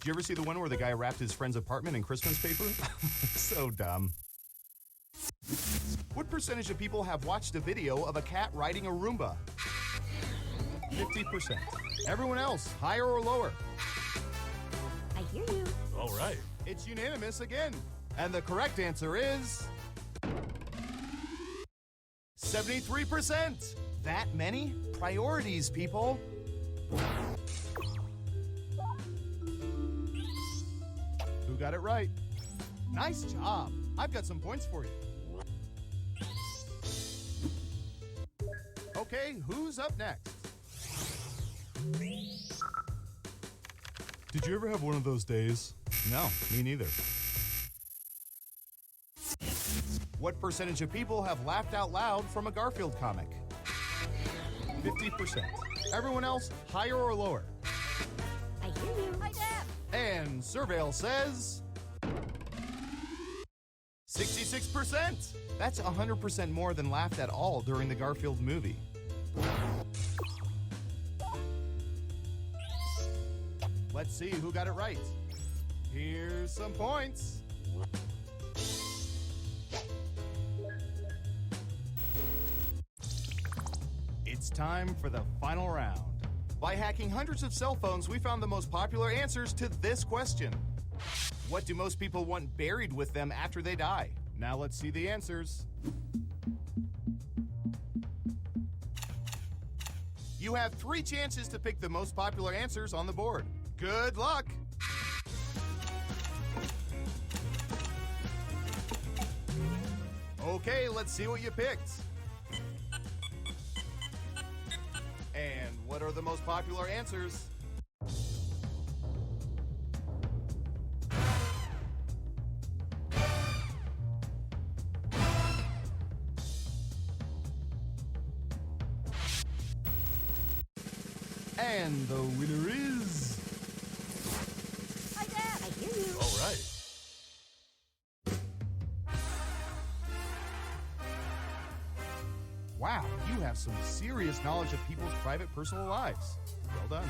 O: you ever see the one where the guy wrapped his friend's apartment in Christmas paper? So dumb. What percentage of people have watched a video of a cat riding a Roomba? 50%. Everyone else, higher or lower?
N: I hear you.
D: All right.
O: It's unanimous again. And the correct answer is 73%. That many? Priorities, people. Who got it right? Nice job. I've got some points for you. Okay, who's up next? Did you ever have one of those days? No, me neither. What percentage of people have laughed out loud from a Garfield comic? 50%. Everyone else, higher or lower?
N: I hear you. Hi, Dad.
O: And Surveil says 66%. That's 100% more than laughed at all during the Garfield movie. Let's see who got it right. Here's some points. It's time for the final round. By hacking hundreds of cell phones, we found the most popular answers to this question. What do most people want buried with them after they die? Now let's see the answers. You have 3 chances to pick the most popular answers on the board. Good luck! Okay, let's see what you picked. And what are the most popular answers? And the winner is...
N: Hi, Dad. I hear you.
D: All right.
O: Wow, you have some serious knowledge of people's private personal lives. Well done.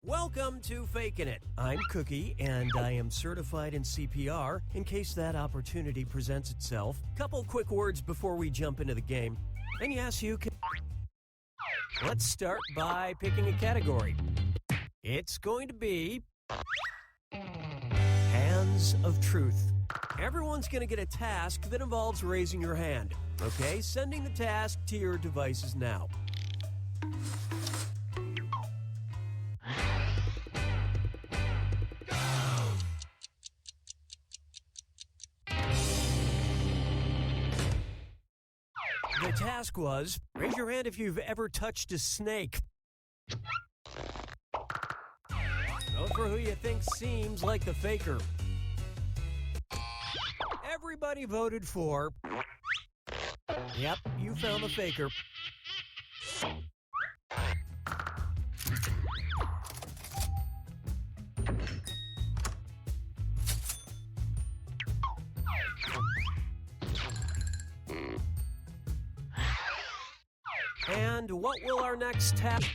C: Welcome to Fakin It. I'm Cookie, and I am certified in CPR in case that opportunity presents itself. Couple quick words before we jump into the game. And yes, you can... Let's start by picking a category. It's going to be... Hands of Truth. Everyone's going to get a task that involves raising your hand. Okay, sending the task to your devices now. The task was, raise your hand if you've ever touched a snake. Vote for who you think seems like the faker. Everybody voted for... Yep, you found the faker. And what will our next task...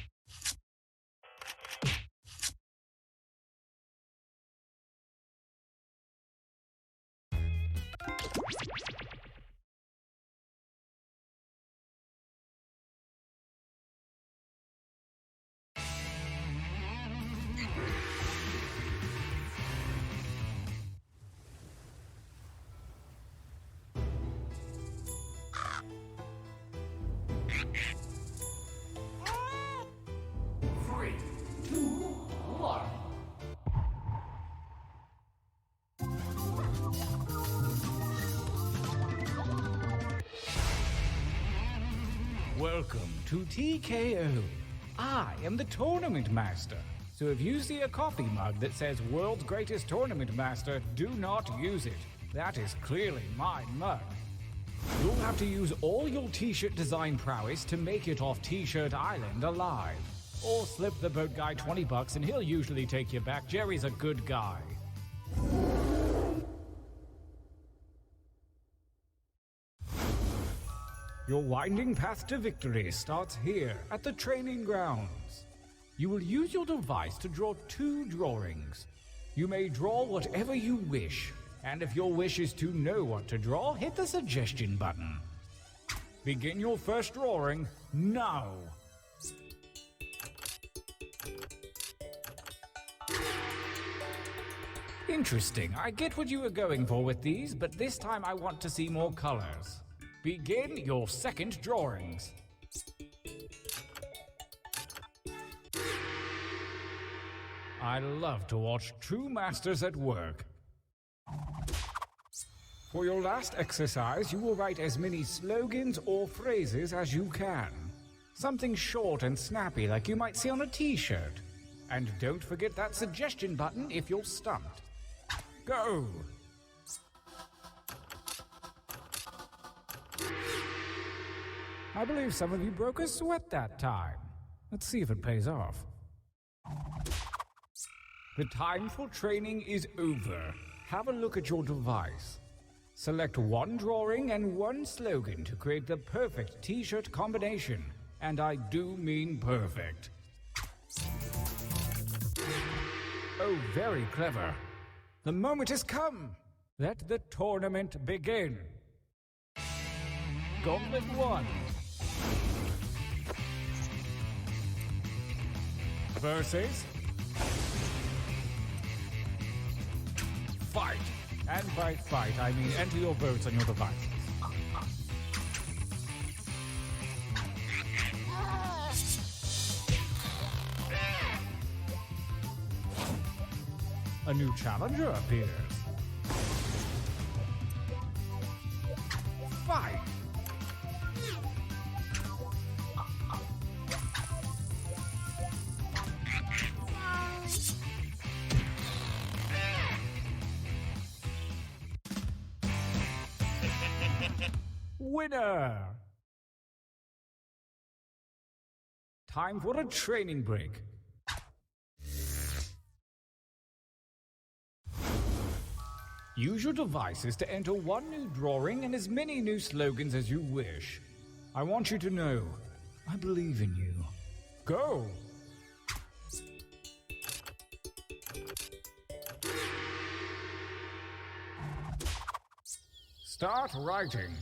P: Welcome to TKO. I am the Tournament Master. So if you see a coffee mug that says World's Greatest Tournament Master, do not use it. That is clearly my mug. You'll have to use all your t-shirt design prowess to make it off T-Shirt Island alive. Or slip the boat guy $20 and he'll usually take you back. Jerry's a good guy. Your winding path to victory starts here at the training grounds. You will use your device to draw 2 drawings. You may draw whatever you wish, and if your wish is to know what to draw, hit the suggestion button. Begin your first drawing now. Interesting. I get what you were going for with these, but this time I want to see more colors. Begin your second drawings. I love to watch true masters at work. For your last exercise, you will write as many slogans or phrases as you can. Something short and snappy like you might see on a t-shirt. And don't forget that suggestion button if you're stumped. Go! I believe some of you broke a sweat that time. Let's see if it pays off. The time for training is over. Have a look at your device. Select 1 drawing and 1 slogan to create the perfect t-shirt combination. And I do mean perfect. Oh, very clever. The moment has come. Let the tournament begin. Gauntlet 1. Versus fight. And by fight, I mean enter your votes on your devices. A new challenger appears. Fight. Winner! Time for a training break. Use your devices to enter 1 new drawing and as many new slogans as you wish. I want you to know, I believe in you. Go! Start writing.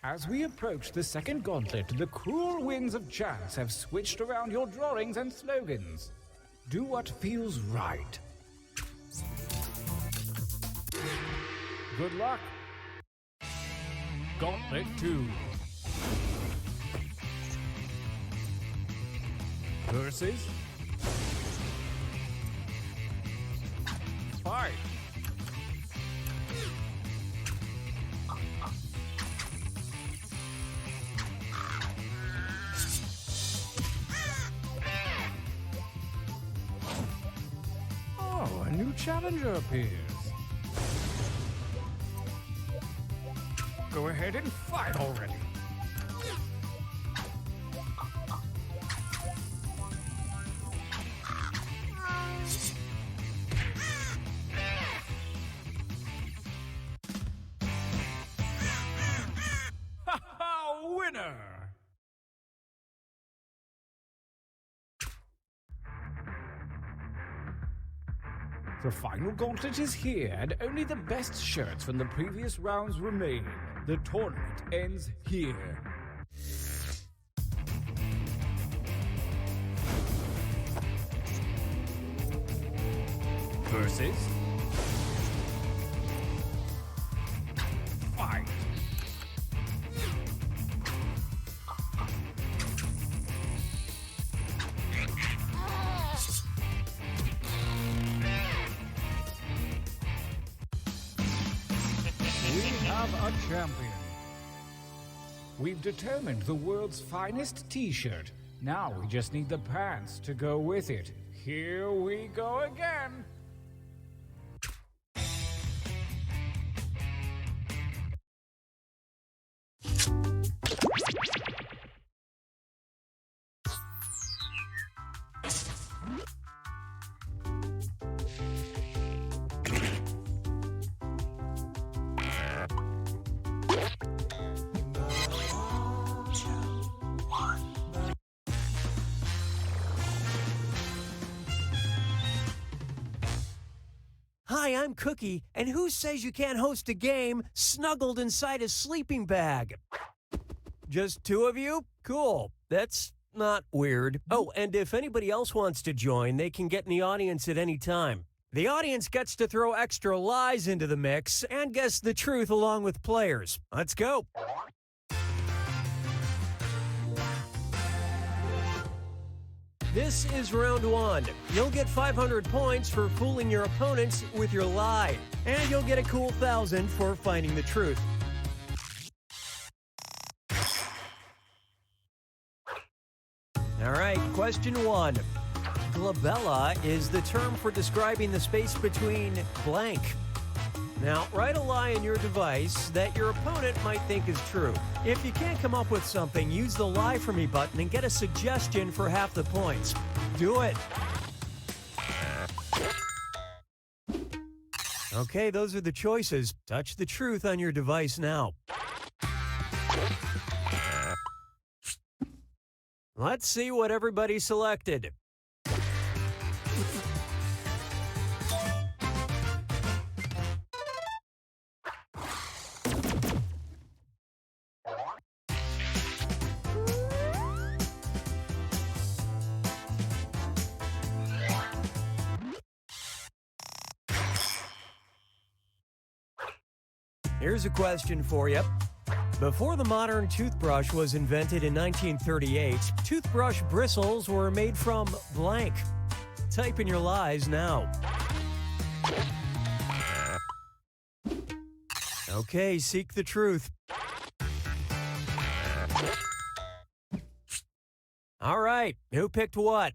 P: As we approach the second gauntlet, the cruel winds of chance have switched around your drawings and slogans. Do what feels right. Good luck. Gauntlet 2. Versus fight. Oh, a new challenger appears. Go ahead and fight already. Winner! The final gauntlet is here, and only the best shirts from the previous rounds remain. The tournament ends here. Versus fight. have a champion. We've determined the world's finest t-shirt. Now we just need the pants to go with it. Here we go again.
C: Hi, I'm Cookie, and who says you can't host a game snuggled inside a sleeping bag? Just two of you? Cool. That's not weird. Oh, and if anybody else wants to join, they can get in the audience at any time. The audience gets to throw extra lies into the mix and guess the truth along with players. Let's go. This is round one. You'll get 500 points for fooling your opponents with your lie. And you'll get a cool 1,000 for finding the truth. All right, question one. Glabella is the term for describing the space between blank. Now, write a lie in your device that your opponent might think is true. If you can't come up with something, use the Lie For Me button and get a suggestion for half the points. Do it! Okay, those are the choices. Touch the truth on your device now. Let's see what everybody selected. Here's a question for you. Before the modern toothbrush was invented in 1938, toothbrush bristles were made from blank. Type in your lies now. Okay, seek the truth. All right, who picked what?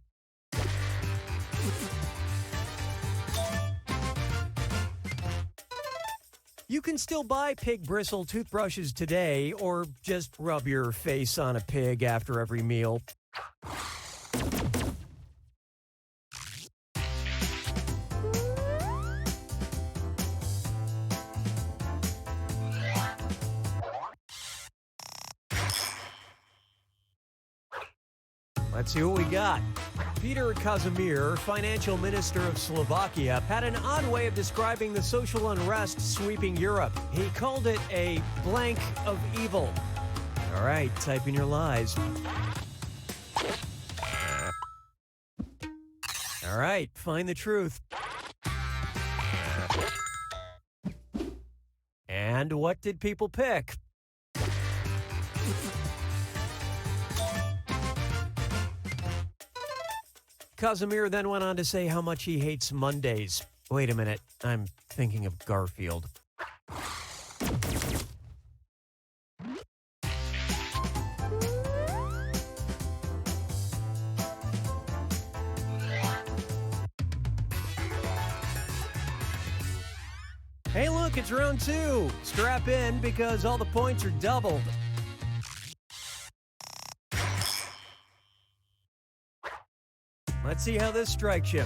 C: You can still buy pig bristle toothbrushes today, or just rub your face on a pig after every meal. Let's see what we got. Peter Kazimir, financial minister of Slovakia, had an odd way of describing the social unrest sweeping Europe. He called it a blank of evil. All right, type in your lies. All right, find the truth. And what did people pick? Casimir then went on to say how much he hates Mondays. Wait a minute, I'm thinking of Garfield. Hey look, it's round two. Strap in because all the points are doubled. Let's see how this strikes you.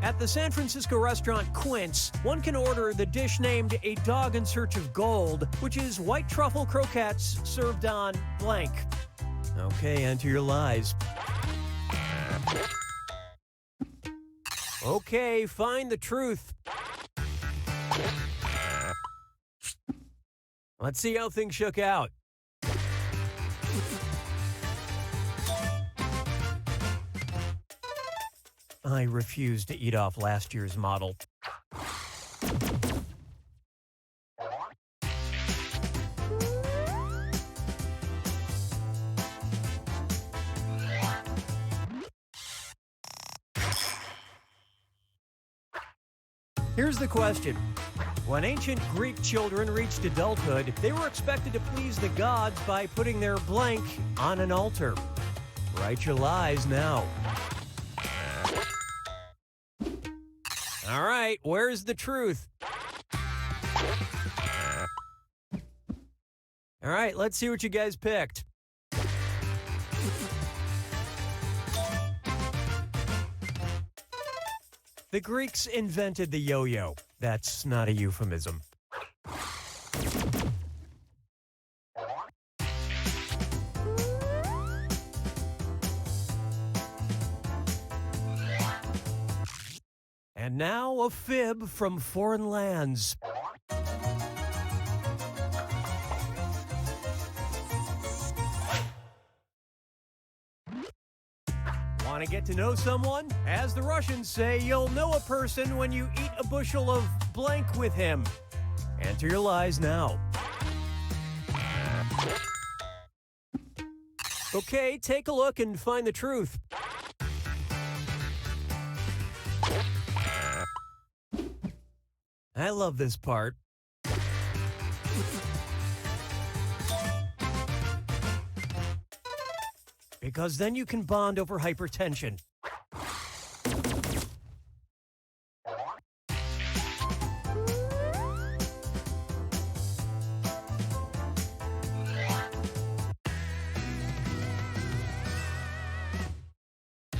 C: At the San Francisco restaurant Quince, one can order the dish named A Dog in Search of Gold, which is white truffle croquettes served on blank. Okay, enter your lies. Okay, find the truth. Let's see how things shook out. I refuse to eat off last year's model. Here's the question. When ancient Greek children reached adulthood, they were expected to please the gods by putting their blank on an altar. Write your lies now. All right, where's the truth? All right, let's see what you guys picked. The Greeks invented the yo-yo. That's not a euphemism. And now a fib from foreign lands. Want to get to know someone? As the Russians say, you'll know a person when you eat a bushel of blank with him. Enter your lies now. Okay, take a look and find the truth. I love this part. Because then you can bond over hypertension.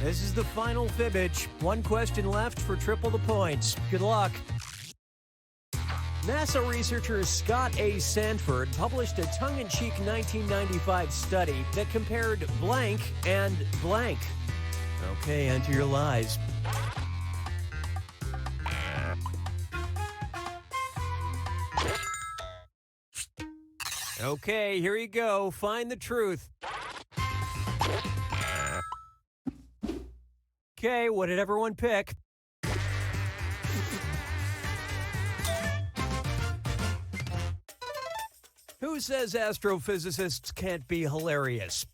C: This is the final Fibbage. One question left for triple the points. Good luck. NASA researcher Scott A. Sanford published a tongue-in-cheek 1995 study that compared blank and blank. Okay, enter your lies. Okay, here you go. Find the truth. Okay, what did everyone pick? Who says astrophysicists can't be hilarious?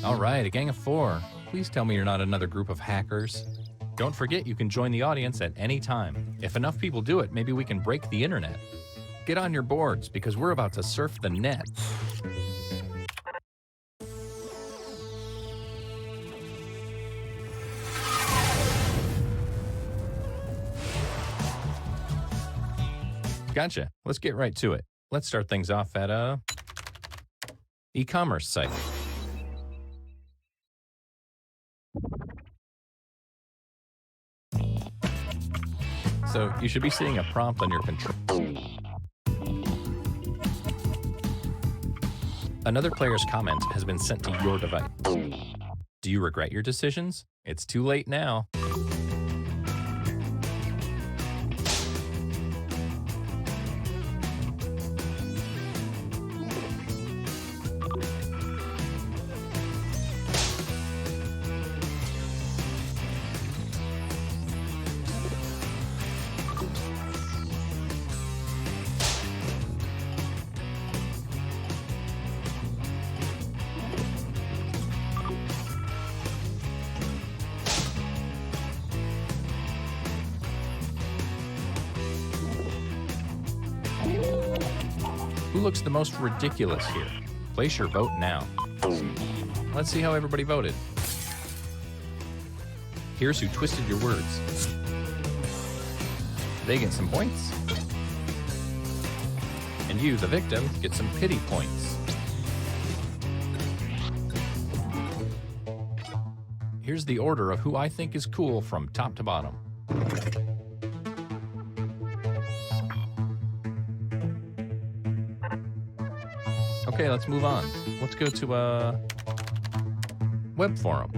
Q: All right, a gang of 4. Please tell me you're not another group of hackers. Don't forget you can join the audience at any time. If enough people do it, maybe we can break the internet. Get on your boards because we're about to surf the net. Gotcha. Let's get right to it. Let's start things off at a e-commerce site. So you should be seeing a prompt on your control. Another player's comment has been sent to your device. Do you regret your decisions? It's too late now. Who looks the most ridiculous here? Place your vote now. Let's see how everybody voted. Here's who twisted your words. They get some points. And you, the victim, get some pity points. Here's the order of who I think is cool from top to bottom. Okay, let's move on. Let's go to a web forum.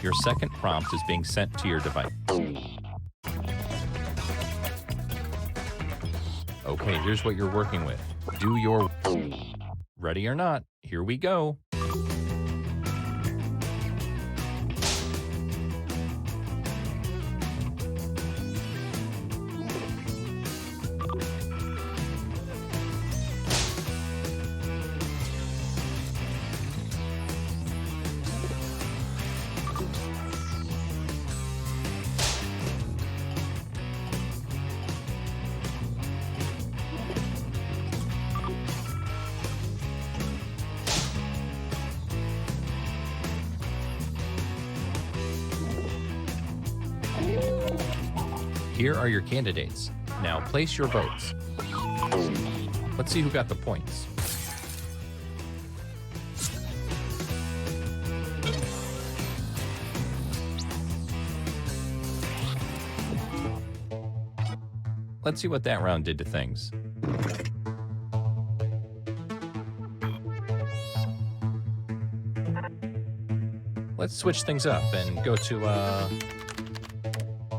Q: Your second prompt is being sent to your device. Okay, here's what you're working with. Do your... Ready or not, here we go. Here are your candidates. Now place your votes. Let's see who got the points. Let's see what that round did to things. Let's switch things up and go to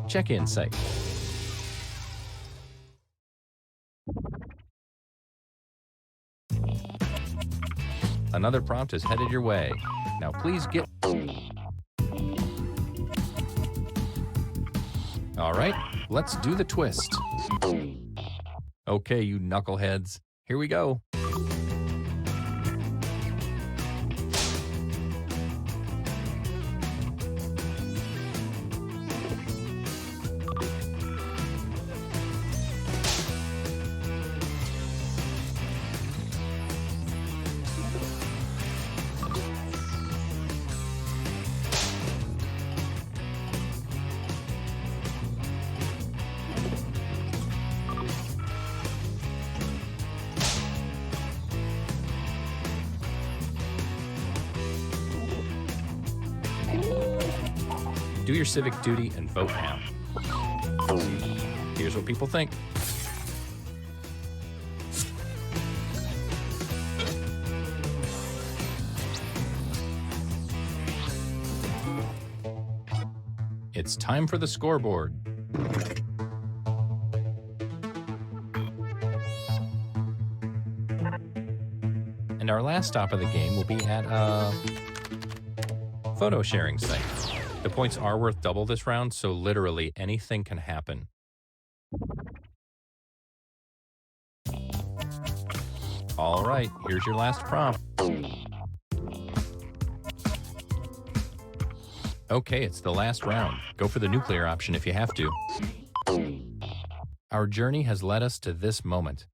Q: check-in site. Another prompt is headed your way. Now please get... All right, let's do the twist. Okay, you knuckleheads, here we go. Do your civic duty and vote now. Here's what people think. It's time for the scoreboard. And our last stop of the game will be at a photo sharing site. The points are worth double this round, so literally anything can happen. All right, here's your last prompt. Okay, it's the last round. Go for the nuclear option if you have to. Our journey has led us to this moment.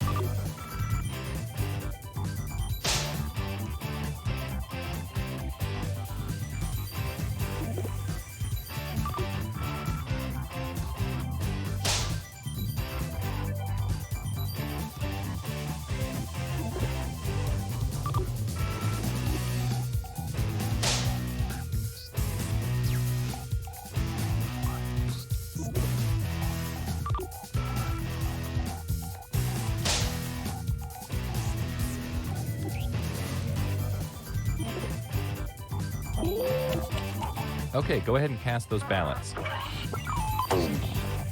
Q: Okay, go ahead and cast those ballots.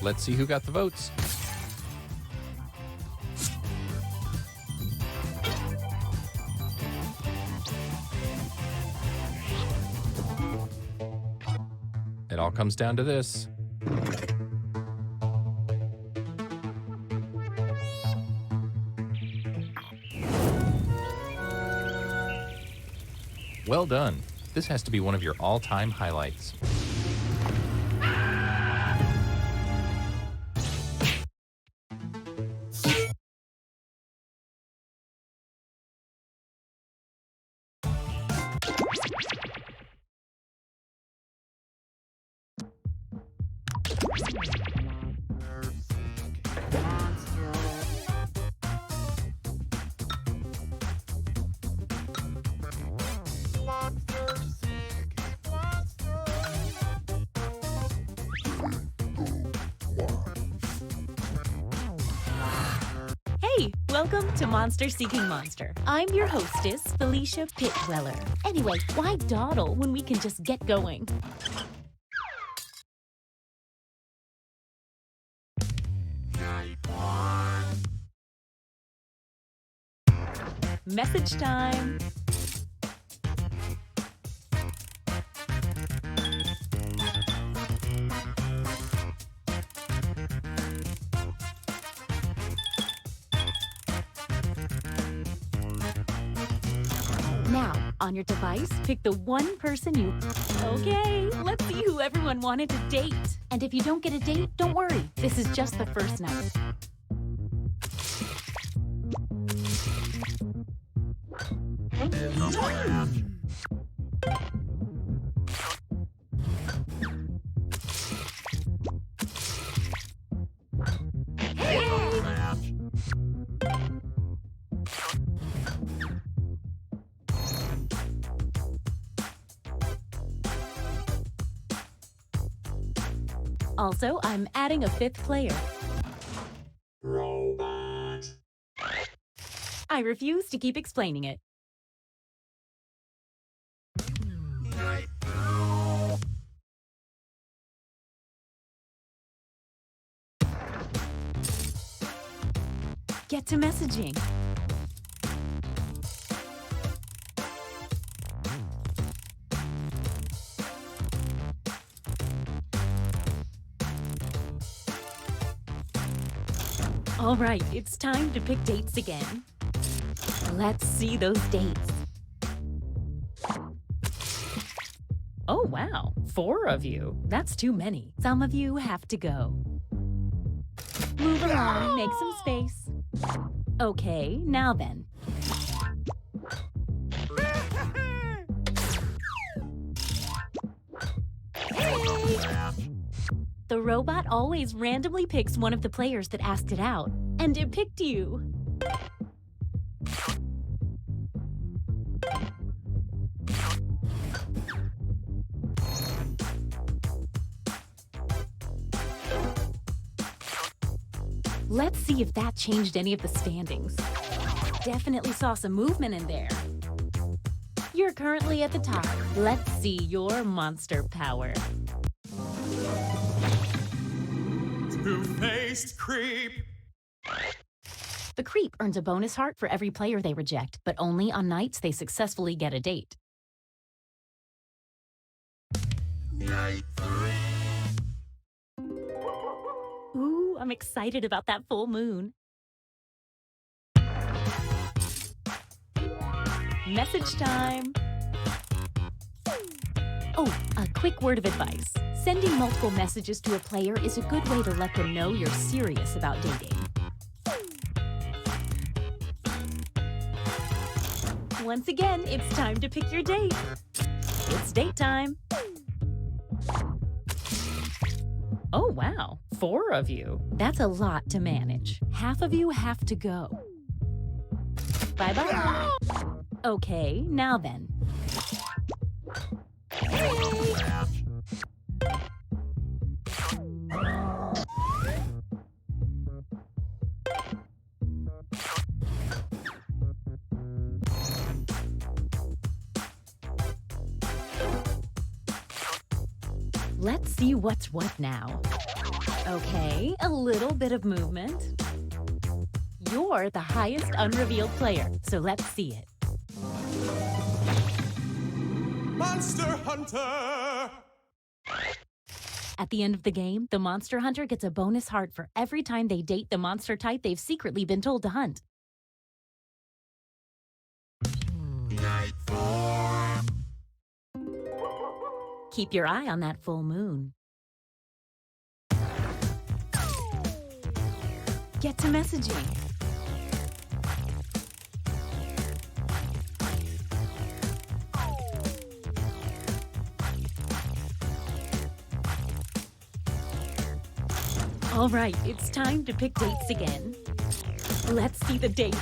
Q: Let's see who got the votes. It all comes down to this. Well done. This has to be one of your all-time highlights.
R: Hey, welcome to Monster Seeking Monster. I'm your hostess, Felicia Pitdweller. Anyway, why dawdle when we can just get going? Message time. Now, on your device, pick the one person you... Okay, let's see who everyone wanted to date. And if you don't get a date, don't worry. This is just the first night. Also, I'm adding a 5th player. Robot. I refuse to keep explaining it. Get to messaging. All right, it's time to pick dates again. Let's see those dates. Oh, wow, 4 of you. That's too many. Some of you have to go. Move along, make some space. Okay, now then. The robot always randomly picks one of the players that asked it out, and it picked you. Let's see if that changed any of the standings. Definitely saw some movement in there. You're currently at the top. Let's see your monster power.
E: Two-faced creep.
R: The creep earns a bonus heart for every player they reject, but only on nights they successfully get a date.
E: Night 3.
R: Ooh, I'm excited about that full moon. Message time. Oh, a quick word of advice. Sending multiple messages to a player is a good way to let them know you're serious about dating. Once again, it's time to pick your date. It's date time. Oh, wow. 4 of you. That's a lot to manage. Half of you have to go. Bye-bye. Okay, now then. Let's see what's what now. Okay, a little bit of movement. You're the highest unrevealed player, so let's see it.
E: Monster Hunter!
R: At the end of the game, the Monster Hunter gets a bonus heart for every time they date the monster type they've secretly been told to hunt.
E: Night 4.
R: Keep your eye on that full moon. Get to messaging. All right, it's time to pick dates again. Let's see the dates.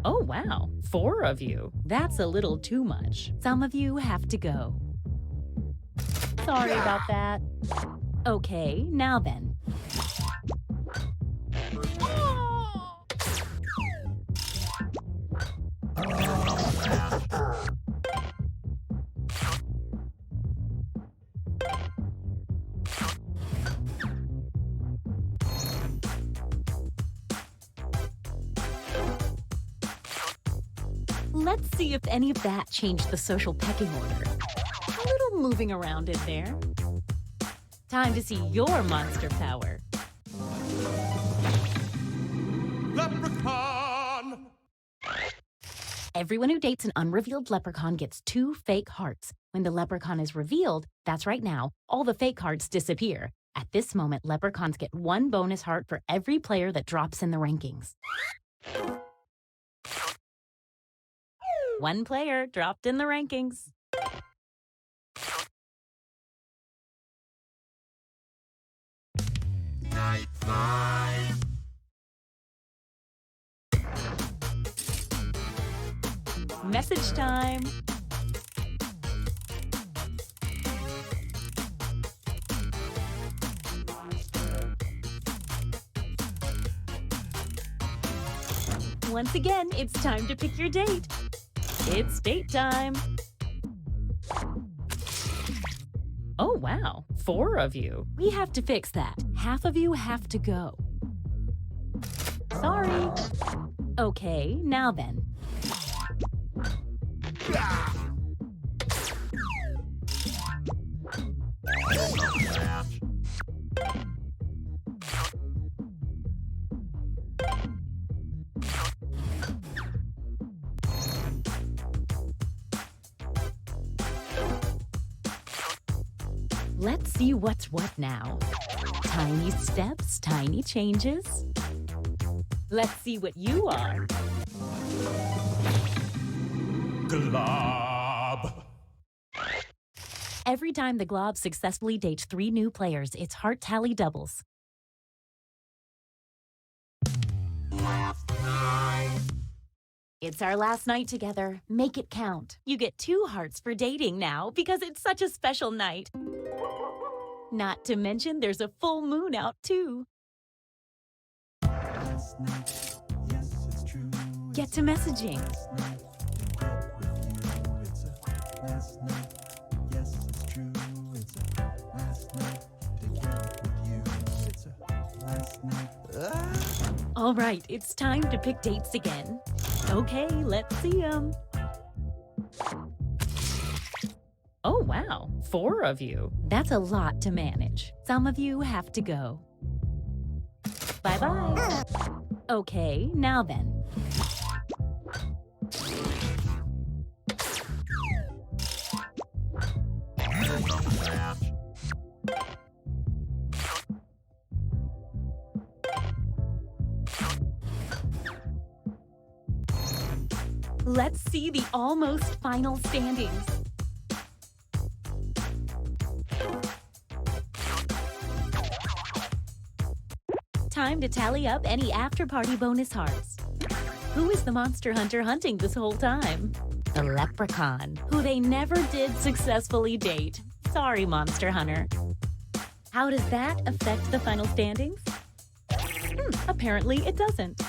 R: Oh, wow. 4 of you. That's a little too much. Some of you have to go. Sorry about that. Okay, now then. see if any of that changed the social pecking order. A little moving around in there. Time to see your monster power.
E: Leprechaun!
R: Everyone who dates an unrevealed leprechaun gets 2 fake hearts. When the leprechaun is revealed, that's right now, all the fake hearts disappear. At this moment, leprechauns get 1 bonus heart for every player that drops in the rankings. 1 player dropped in the rankings.
E: Night 5.
R: Message time. Once again, it's time to pick your date. It's date time. Oh, wow. 4 of you. We have to fix that. Half of you have to go. Sorry. Okay, now then. Let's see what's what now. Tiny steps, tiny changes. Let's see what you are.
E: Glob.
R: Every time the Glob successfully dates 3 new players, its heart tally doubles. It's our last night together. Make it count. You get 2 hearts for dating now because it's such a special night. Not to mention there's a full moon out too. Get to messaging. All right, it's time to pick dates again. Okay, let's see them. Oh, wow. 4 of you. That's a lot to manage. Some of you have to go. Bye-bye. Okay, now then. Let's see the almost final standings. Time to tally up any after-party bonus hearts. Who is the monster hunter hunting this whole time? The leprechaun, who they never did successfully date. Sorry, Monster Hunter. How does that affect the final standings? Apparently it doesn't.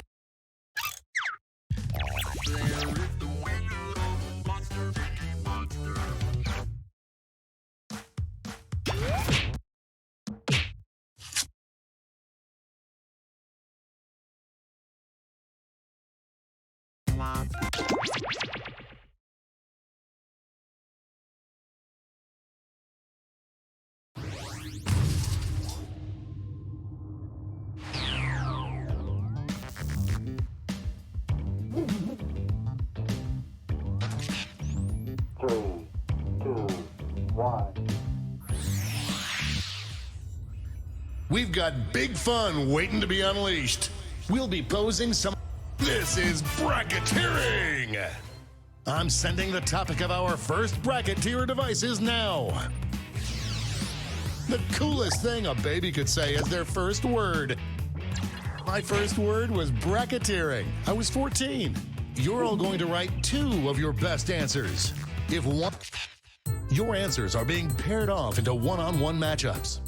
D: We've got big fun waiting to be unleashed. We'll be posing some... This is Bracketeering! I'm sending the topic of our first Bracketeer devices now. The coolest thing a baby could say as their first word. My first word was Bracketeering. I was 14. You're all going to write 2 of your best answers. If one... Your answers are being paired off into one-on-one matchups.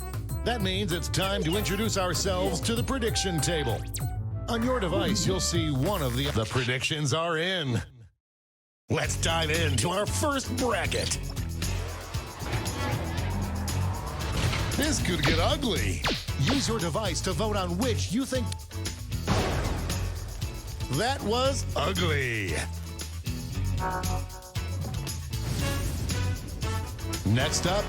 D: That means it's time to introduce ourselves to the prediction table. On your device, you'll see one of the predictions are in. Let's dive into our first bracket. This could get ugly. Use your device to vote on which you think... That was ugly. Next up,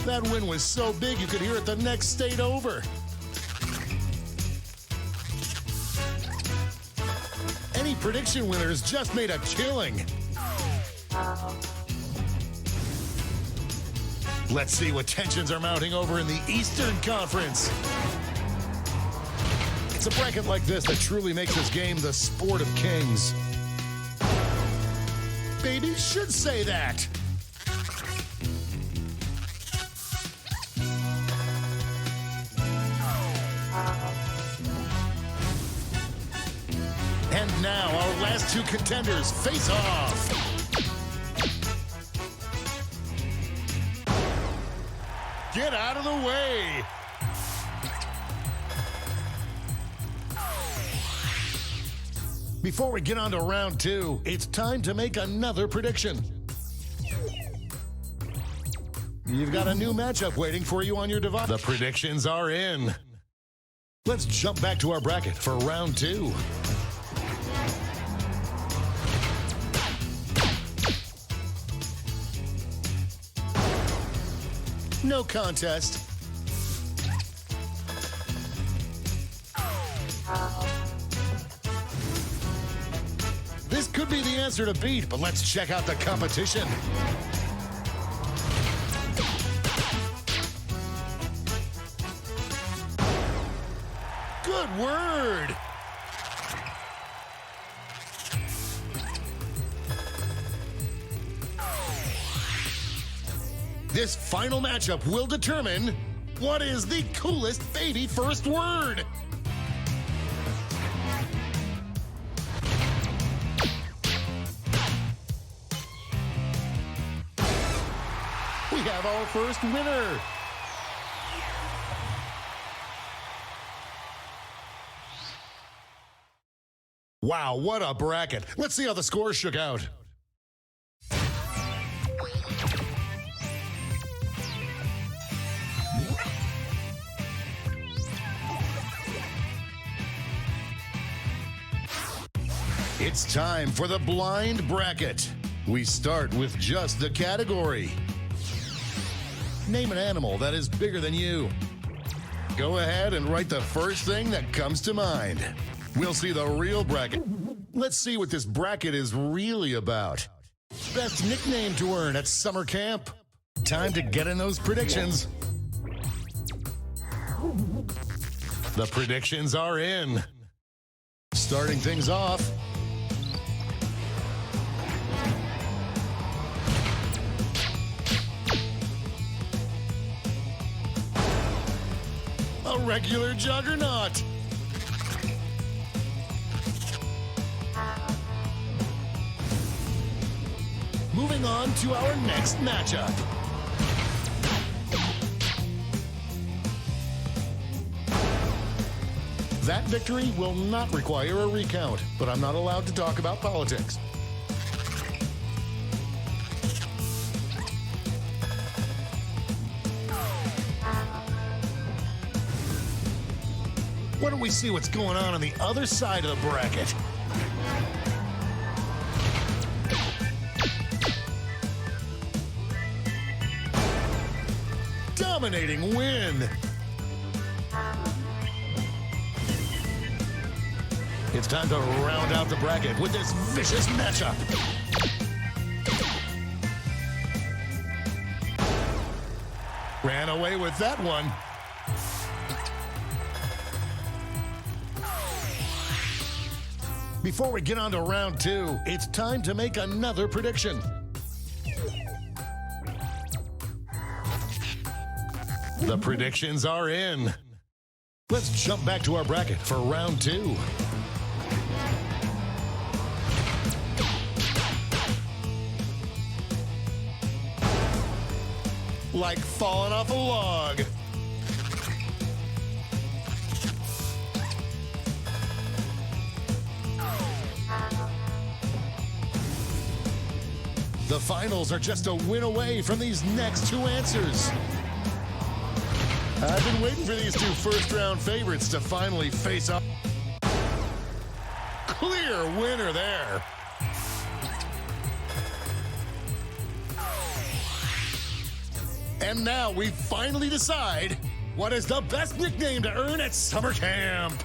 D: that win was so big you could hear it the next state over. Any prediction winners just made a killing. Let's see what tensions are mounting over in the Eastern Conference. It's a bracket like this that truly makes this game the sport of kings. Babies should say that. And now our last two contenders face off. Get out of the way. Before we get on to round two, it's time to make another prediction. You've got a new matchup waiting for you on your device. The predictions are in. Let's jump back to our bracket for round two. No contest. This could be the answer to beat, but let's check out the competition. Good word. This final matchup will determine what is the coolest baby first word. We have our first winner. Wow, what a bracket. Let's see how the scores shook out. It's time for the blind bracket. We start with just the category. Name an animal that is bigger than you. Go ahead and write the first thing that comes to mind. We'll see the real bracket. Let's see what this bracket is really about. Best nickname to earn at summer camp. Time to get in those predictions. The predictions are in. Starting things off, a regular juggernaut. Moving on to our next matchup. That victory will not require a recount, but I'm not allowed to talk about politics. Why don't we see what's going on the other side of the bracket? Dominating win. It's time to round out the bracket with this vicious matchup. Ran away with that one. Before we get on to round two, it's time to make another prediction. The predictions are in. Let's jump back to our bracket for round two. Like falling off a log. The finals are just a win away from these next two answers. I've been waiting for these two first-round favorites to finally face up. Clear winner there. And now we finally decide what is the best nickname to earn at summer camp.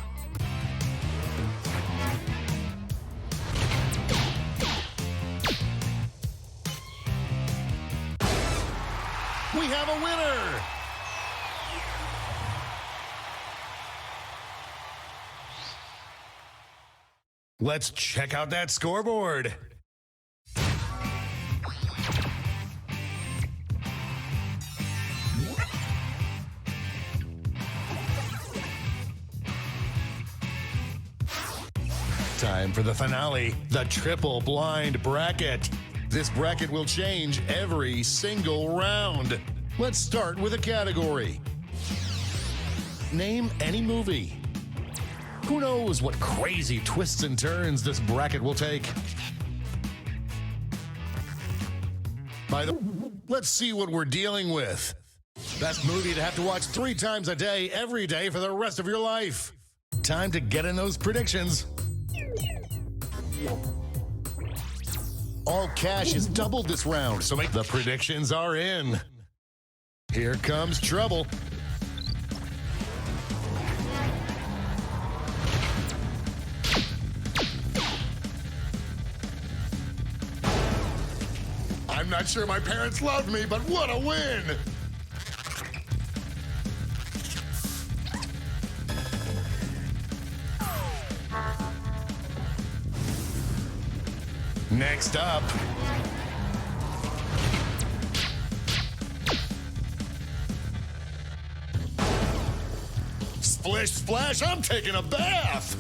D: We have a winner. Let's check out that scoreboard. Time for the finale, the triple blind bracket. This bracket will change every single round. Let's start with a category. Name any movie. Who knows what crazy twists and turns this bracket will take? Let's see what we're dealing with. Best movie to have to watch 3 times a day, every day for the rest of your life. Time to get in those predictions. All cash is doubled this round, so the predictions are in. Here comes trouble. I'm not sure my parents loved me, but what a win! Next up. Splish splash, I'm taking a bath!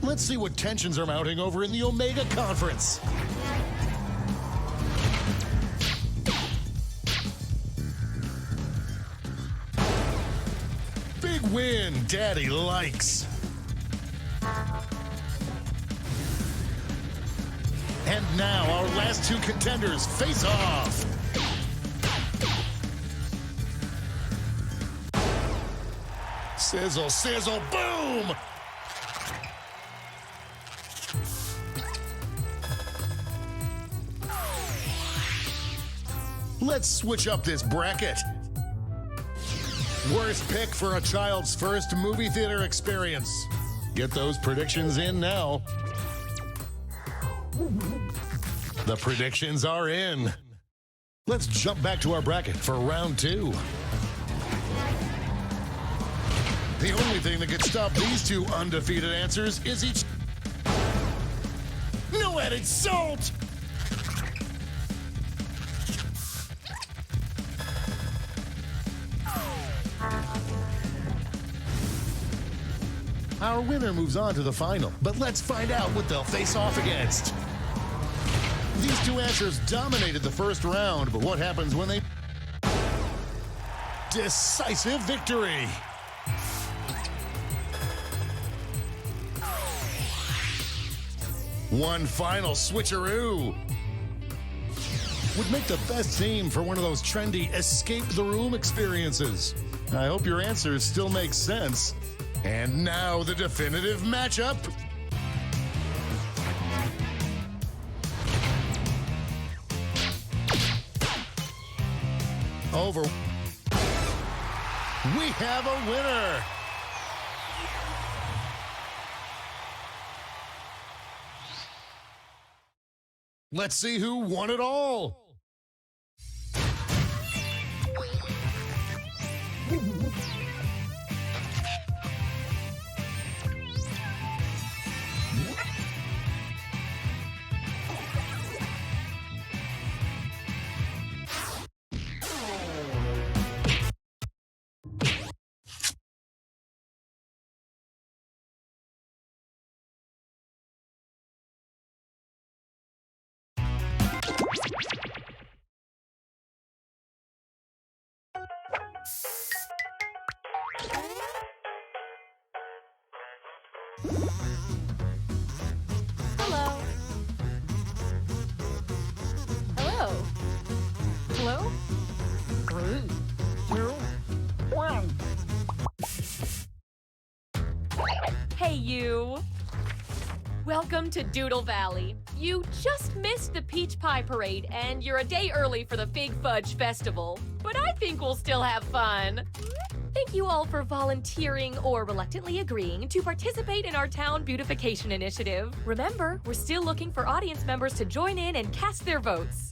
D: Let's see what tensions are mounting over in the Omega Conference. Big win, Daddy likes. And now our last 2 contenders face off. Sizzle, sizzle, boom! Let's switch up this bracket. Worst pick for a child's first movie theater experience. Get those predictions in now. The predictions are in. Let's jump back to our bracket for round 2. The only thing that could stop these 2 undefeated answers is each... No added salt! Our winner moves on to the final, but let's find out what they'll face off against. These 2 answers dominated the first round, but what happens when they... Decisive victory! One final switcheroo would make the best theme for one of those trendy escape the room experiences. I hope your answers still make sense. And now the definitive matchup. Over. We have a winner. Let's see who won it all.
S: Welcome to Doodle Valley. You just missed the Peach Pie Parade, and you're a day early for the Fig Fudge Festival. But I think we'll still have fun. Thank you all for volunteering or reluctantly agreeing to participate in our town beautification initiative. Remember, we're still looking for audience members to join in and cast their votes.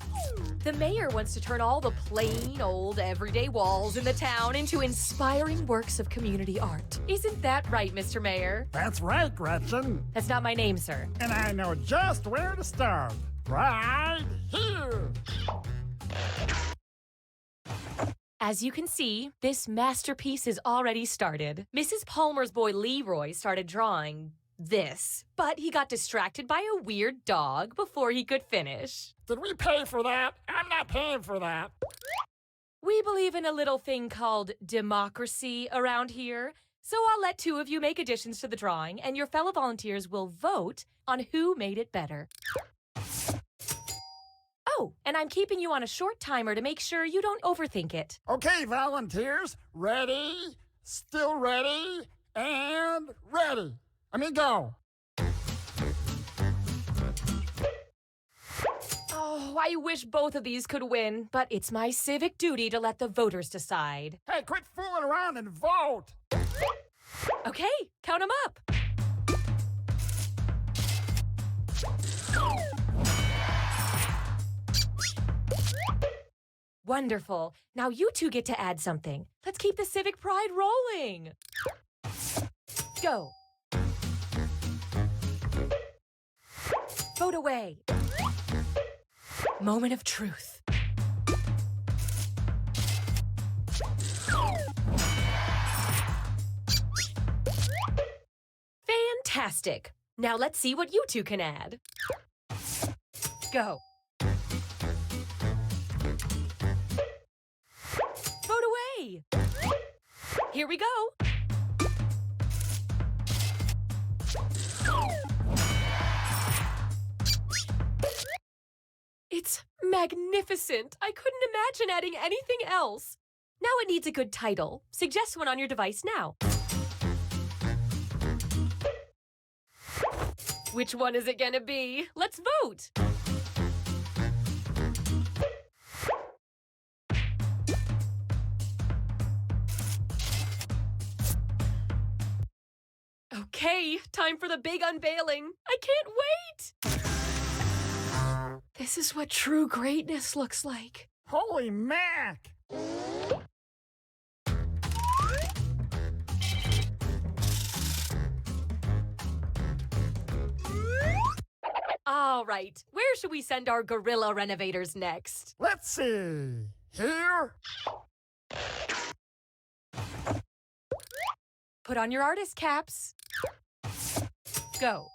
S: The mayor wants to turn all the plain, old, everyday walls in the town into inspiring works of community art. Isn't that right, Mr. Mayor?
T: That's right, Gretchen.
S: That's not my name, sir.
T: And I know just where to start. Right here.
S: As you can see, this masterpiece is already started. Mrs. Palmer's boy Leroy started drawing this, but he got distracted by a weird dog before he could finish.
T: Did we pay for that? I'm not paying for that.
S: We believe in a little thing called democracy around here, so I'll let two of you make additions to the drawing, and your fellow volunteers will vote on who made it better. Oh, and I'm keeping you on a short timer to make sure you don't overthink it.
T: Okay, volunteers, ready, still ready, and ready. Go.
S: Oh, I wish both of these could win, but it's my civic duty to let the voters decide.
T: Hey, quit fooling around and vote.
S: Okay, count them up. Wonderful. Now you two get to add something. Let's keep the civic pride rolling. Go. Vote away. Moment of truth. Fantastic. Now let's see what you two can add. Go. Vote away. Here we go. It's magnificent. I couldn't imagine adding anything else. Now it needs a good title. Suggest one on your device now. Which one is it gonna be? Let's vote. Okay, time for the big unveiling. I can't wait! This is what true greatness looks like.
T: Holy mac!
S: All right, where should we send our gorilla renovators next?
T: Let's see. Here?
S: Put on your artist caps. Go.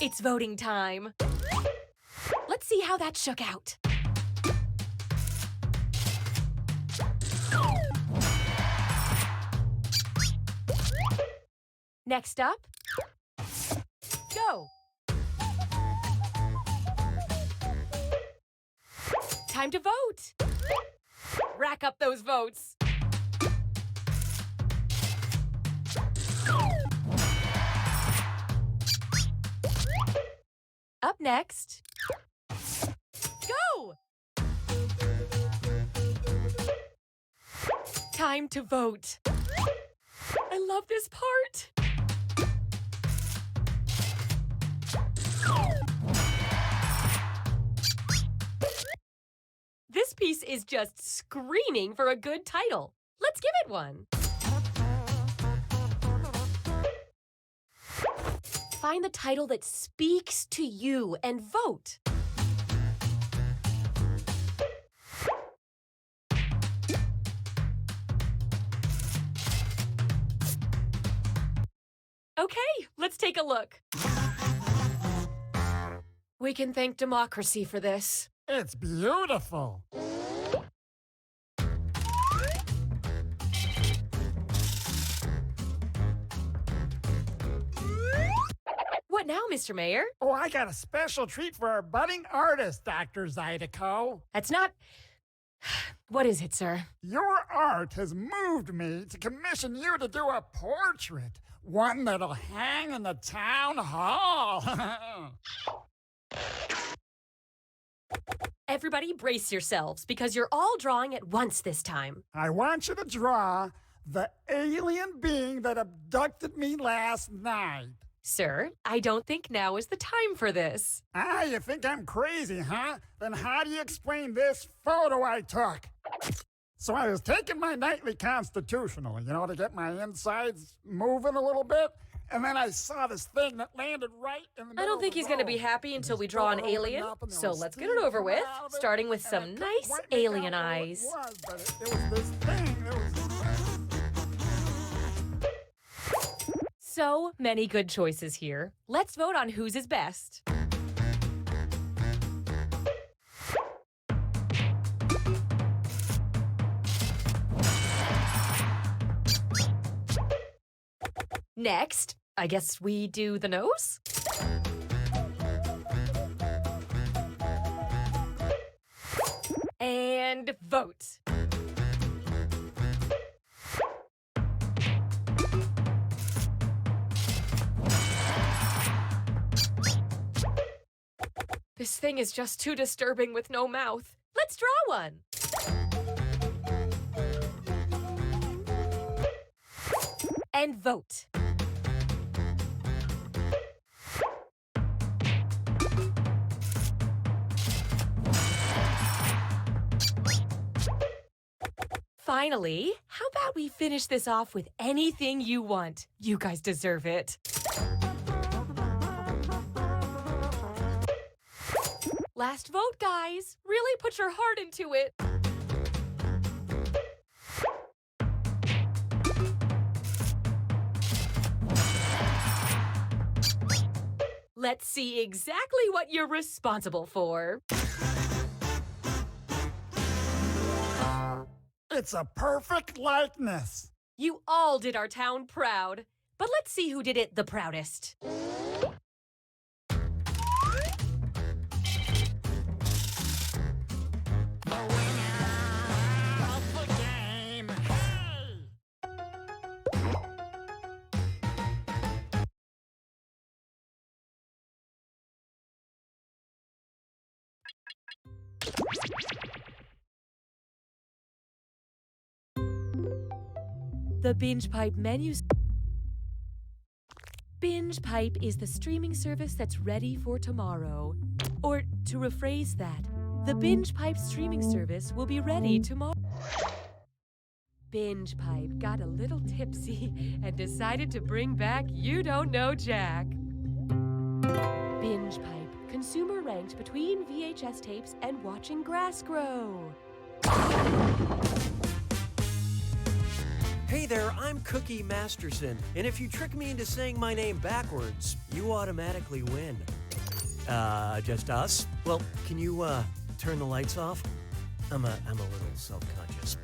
S: It's voting time. Let's see how that shook out. Next up, go. Time to vote. Rack up those votes. Up next, go! Time to vote. I love this part. This piece is just screaming for a good title. Let's give it one. Find the title that speaks to you and vote. Okay, let's take a look. We can thank democracy for this.
T: It's beautiful.
S: What now, Mr. Mayor?
T: Oh, I got a special treat for our budding artist, Dr. Zydeco.
S: That's not... What is it, sir?
T: Your art has moved me to commission you to do a portrait. One that'll hang in the town hall.
S: Everybody brace yourselves, because you're all drawing at once this time.
T: I want you to draw the alien being that abducted me last night.
S: Sir, I don't think now is the time for this.
T: Ah, you think I'm crazy, huh? Then how do you explain this photo I took? So I was taking my nightly constitutional, to get my insides moving a little bit, and then I saw this thing that landed right in the middle.
S: I don't think he's going to be happy until we draw an alien, so let's get it over with, starting with some nice alien eyes.
T: It was this thing that was...
S: So many good choices here. Let's vote on whose is best. Next, I guess we do the nose? And vote. This thing is just too disturbing with no mouth. Let's draw one. And vote. Finally, how about we finish this off with anything you want? You guys deserve it. Last vote, guys. Really put your heart into it. Let's see exactly what you're responsible for.
T: It's a perfect likeness.
S: You all did our town proud. But let's see who did it the proudest. The Binge Pipe menu. Binge Pipe is the streaming service that's ready for tomorrow. Or to rephrase that, the Binge Pipe streaming service will be ready tomorrow. Binge Pipe got a little tipsy and decided to bring back You Don't Know Jack. Binge Pipe, consumer ranked between VHS tapes and watching grass grow.
C: Hey there, I'm Cookie Masterson, and if you trick me into saying my name backwards, you automatically win. Just us? Well, can you, turn the lights off? I'm a little self-conscious.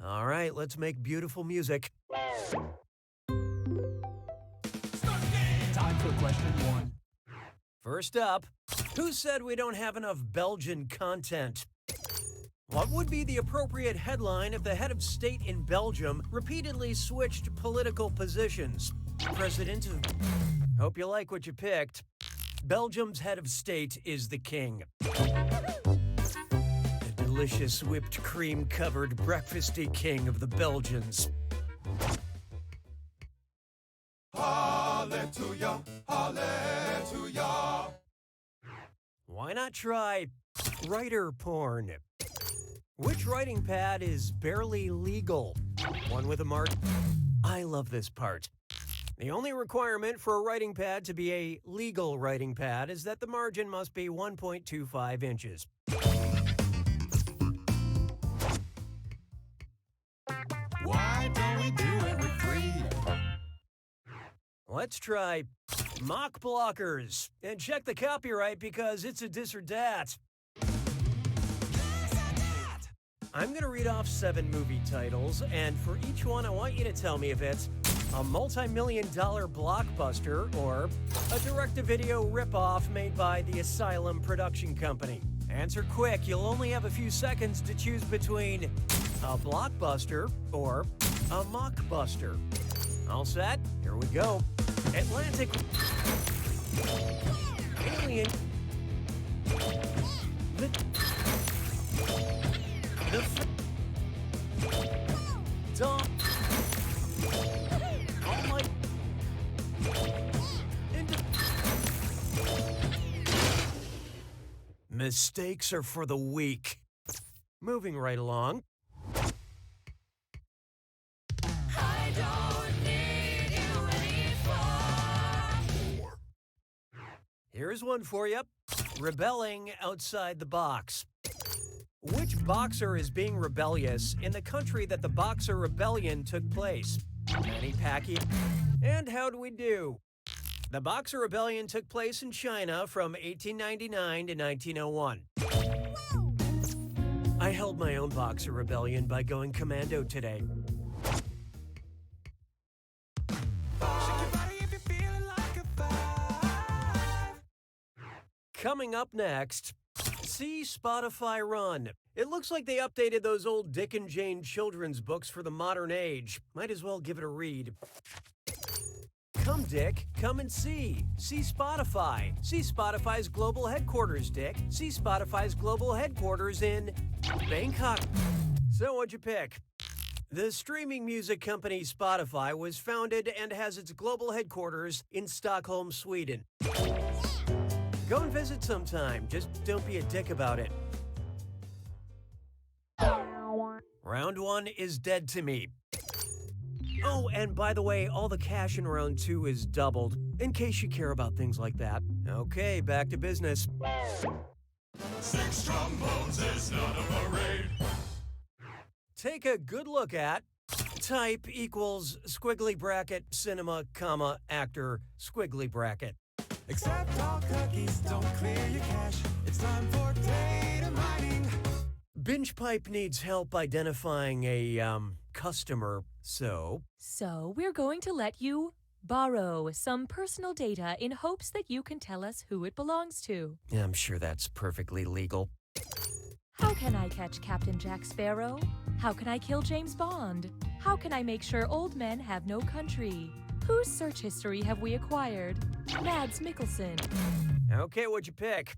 C: All right, let's make beautiful music.
J: Time for question one.
C: First up, who said we don't have enough Belgian content? What would be the appropriate headline if the head of state in Belgium repeatedly switched political positions? President of... Hope you like what you picked. Belgium's head of state is the king. The delicious whipped cream-covered breakfasty king of the Belgians.
E: Hallelujah, hallelujah.
C: Why not try writer porn? Which writing pad is barely legal? One with a mark. I love this part. The only requirement for a writing pad to be a legal writing pad is that the margin must be 1.25 inches.
E: Why don't we do it with free?
C: Let's try mock blockers and check the copyright because it's a dis or dat. I'm going to read off 7 movie titles, and for each one, I want you to tell me if it's a multi-million-dollar blockbuster, or a direct-to-video ripoff made by the Asylum Production Company? Answer quick, you'll only have a few seconds to choose between a blockbuster or a mockbuster. All set? Here we go. Atlantic Alien. Dom. Oh my. Mistakes are for the weak. Moving right along. Here's one for you. Rebelling outside the box. Which boxer is being rebellious in the country that the Boxer Rebellion took place? Manny Pacquiao. And how do we do? The Boxer Rebellion took place in China from 1899 to 1901. I held my own Boxer Rebellion by going commando today. Coming up next, see Spotify Run. It looks like they updated those old Dick and Jane children's books for the modern age. Might as well give it a read. Come, Dick. Come and see. See Spotify. See Spotify's global headquarters, Dick. See Spotify's global headquarters in Bangkok. So what'd you pick? The streaming music company Spotify was founded and has its global headquarters in Stockholm, Sweden. Go and visit sometime. Just don't be a dick about it. Round 1 is dead to me. Oh, and by the way, all the cash in round 2 is doubled, in case you care about things like that. Okay, back to business.
E: 6 trombones is not a parade.
C: Take a good look at type equals squiggly bracket cinema, comma, actor, squiggly bracket.
E: Accept all cookies, don't clear your cache. It's time for data mining.
C: Binge Pipe needs help identifying a, customer, so...
S: So we're going to let you borrow some personal data in hopes that you can tell us who it belongs to.
C: I'm sure that's perfectly legal.
S: How can I catch Captain Jack Sparrow? How can I kill James Bond? How can I make sure old men have no country? Whose search history have we acquired? Mads Mikkelsen.
C: Okay, what'd you pick?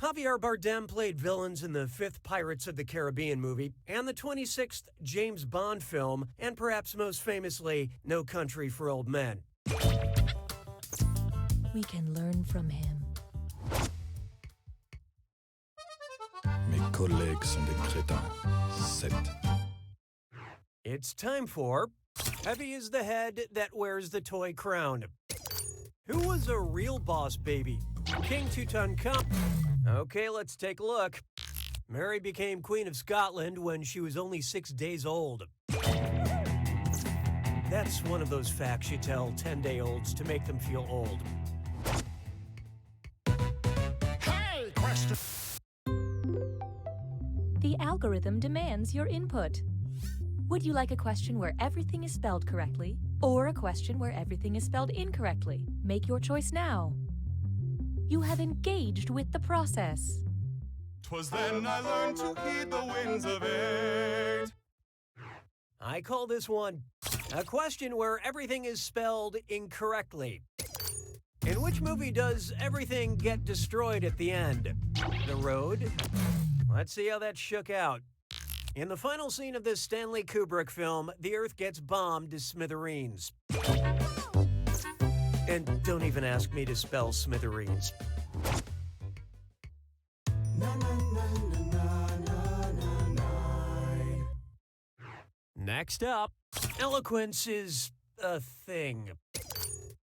C: Javier Bardem played villains in the 5th Pirates of the Caribbean movie and the 26th James Bond film, and perhaps most famously, No Country for Old Men.
S: We can learn from him.
U: Mes collègues sont des crétins. 7.
C: It's time for Heavy is the Head That Wears the Toy Crown. Who was a real boss baby? King Tutankhamun. Okay, let's take a look. Mary became Queen of Scotland when she was only 6 days old. That's one of those facts you tell 10-day-olds to make them feel old.
T: Hey, question.
S: The algorithm demands your input. Would you like a question where everything is spelled correctly, or a question where everything is spelled incorrectly? Make your choice now. You have engaged with the process.
E: 'Twas then I learned to heed the winds of 8.
C: I call this one a question where everything is spelled incorrectly. In which movie does everything get destroyed at the end? The Road? Let's see how that shook out. In the final scene of this Stanley Kubrick film, the Earth gets bombed to smithereens. And don't even ask me to spell smithereens. Next up, eloquence is a thing.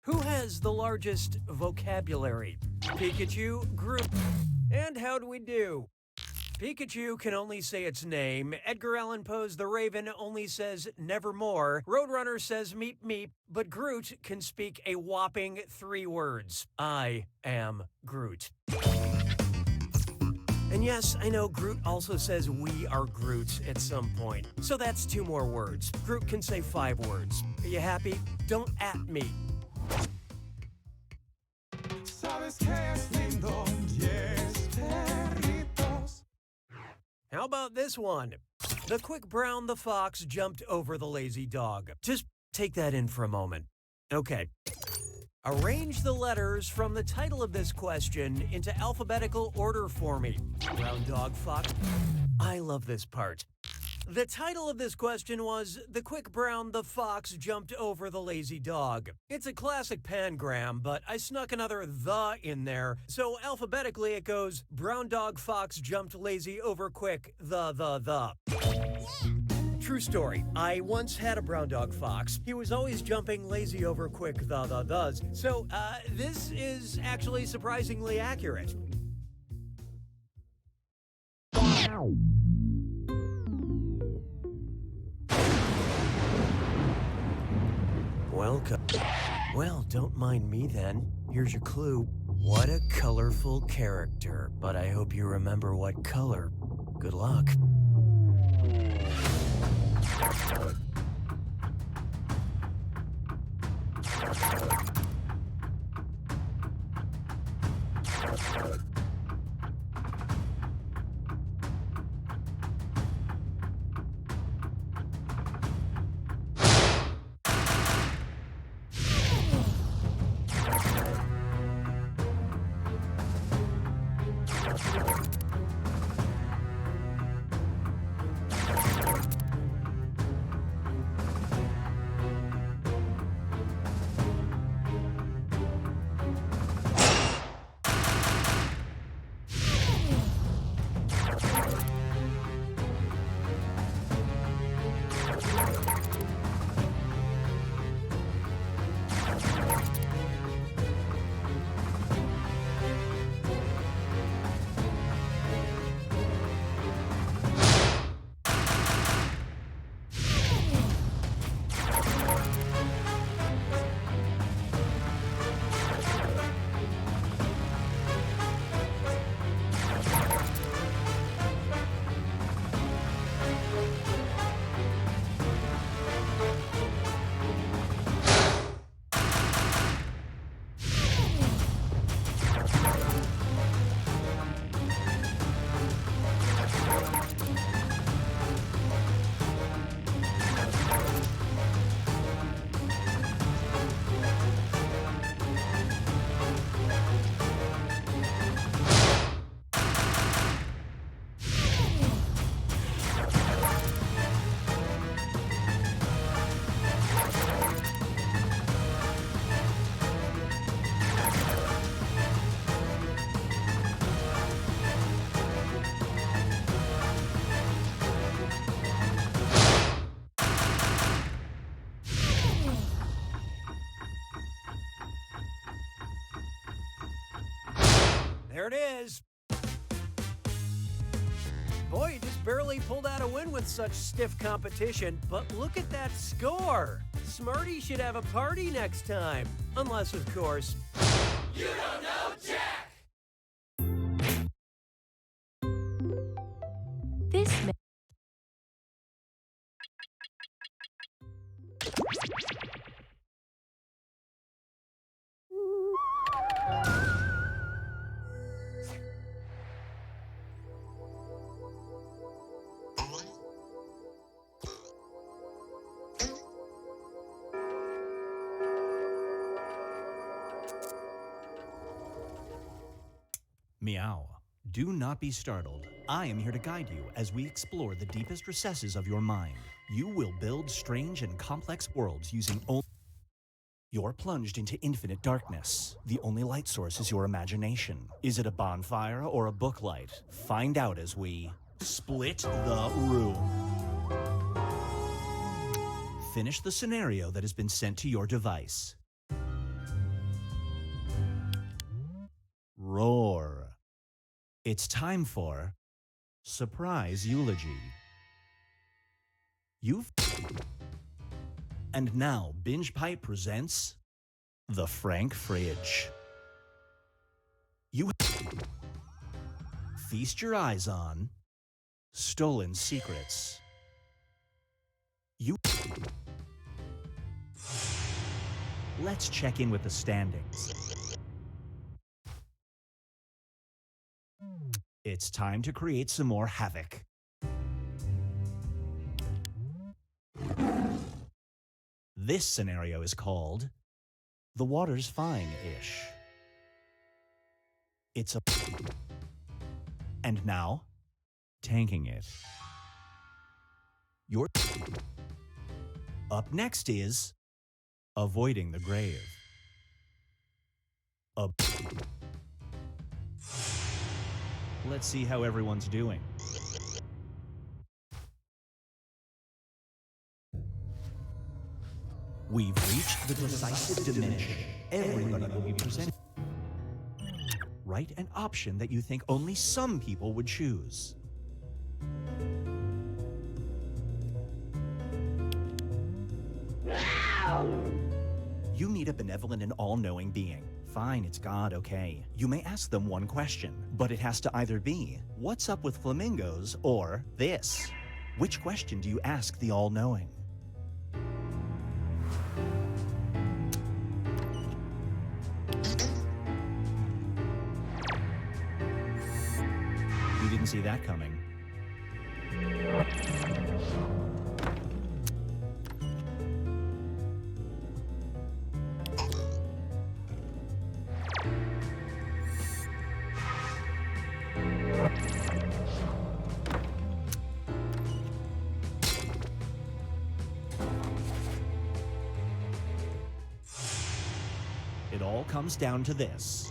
C: Who has the largest vocabulary? Pikachu, Group. And how do we do? Pikachu can only say its name. Edgar Allan Poe's The Raven only says nevermore. Roadrunner says meep meep. But Groot can speak a whopping 3 words. I am Groot. And yes, I know Groot also says we are Groot at some point. So that's 2 more words. Groot can say 5 words. Are you happy? Don't at me. How about this one? The quick brown the fox jumped over the lazy dog. Just take that in for a moment. Okay. Arrange the letters from the title of this question into alphabetical order for me. Brown dog fox. I love this part. The title of this question was The Quick Brown the Fox Jumped Over the Lazy Dog. It's a classic pangram, but I snuck another the in there, so alphabetically it goes Brown dog fox jumped lazy over quick the. True story. I once had a brown dog fox. He was always jumping lazy over quick the. So, this is actually surprisingly accurate. Welcome. Well, don't mind me then. Here's your clue. What a colorful character, but I hope you remember what color. Good luck. There it is. Boy, you just barely pulled out a win with such stiff competition, but look at that score. Smarty should have a party next time. Unless, of course,
E: You don't know Jack!
R: This
K: Meow. Do not be startled. I am here to guide you as we explore the deepest recesses of your mind. You will build strange and complex worlds using only... You're plunged into infinite darkness. The only light source is your imagination. Is it a bonfire or a book light? Find out as we split the room. Finish the scenario that has been sent to your device. Roar. It's time for Surprise Eulogy. And now, Binge Pipe presents The Frank Fridge. Feast your eyes on Stolen Secrets. Let's check in with the standings. It's time to create some more havoc. This scenario is called The Water's Fine-ish. It's a... And now, tanking it. Up next is avoiding the grave. Let's see how everyone's doing. We've reached the decisive dimension. Everybody will be presented. Write an option that you think only some people would choose. You meet a benevolent and all-knowing being. Fine, it's God, okay. You may ask them one question, but it has to either be, what's up with flamingos, or this. Which question do you ask the all-knowing? You didn't see that coming. It all comes down to this.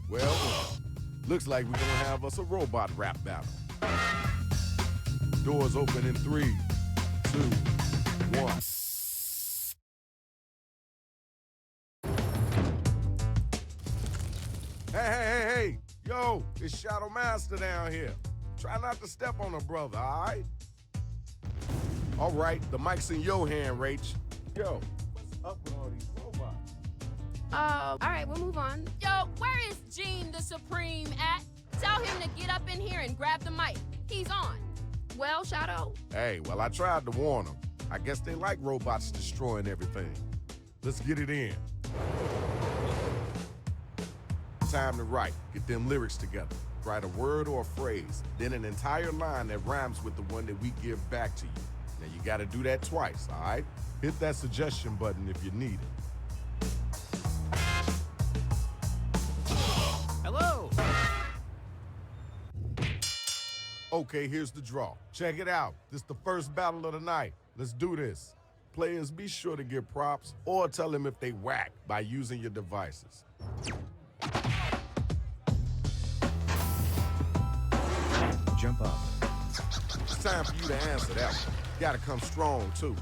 A: Well, looks like we're gonna have us a robot rap battle. Doors open in 3, 2, 1. Hey, yo, it's Shadow Master down here. Try not to step on a brother, all right? All right, the mic's in your hand, Rach. Yo, what's up with all these robots?
V: All right, we'll move on. Yo, where is Gene the Supreme at? Tell him to get up in here and grab the mic. He's on. Well, Shadow?
A: Hey, well, I tried to warn them. I guess they like robots destroying everything. Let's get it in. Time to write. Get them lyrics together. Write a word or a phrase, then an entire line that rhymes with the one that we give back to you. Now, you gotta do that twice, all right? Hit that suggestion button if you need it.
J: Hello!
A: Okay, here's the draw. Check it out. This is the first battle of the night. Let's do this. Players, be sure to give props or tell them if they whack by using your devices.
K: Jump up.
A: It's time for you to answer that one. You gotta come strong, too.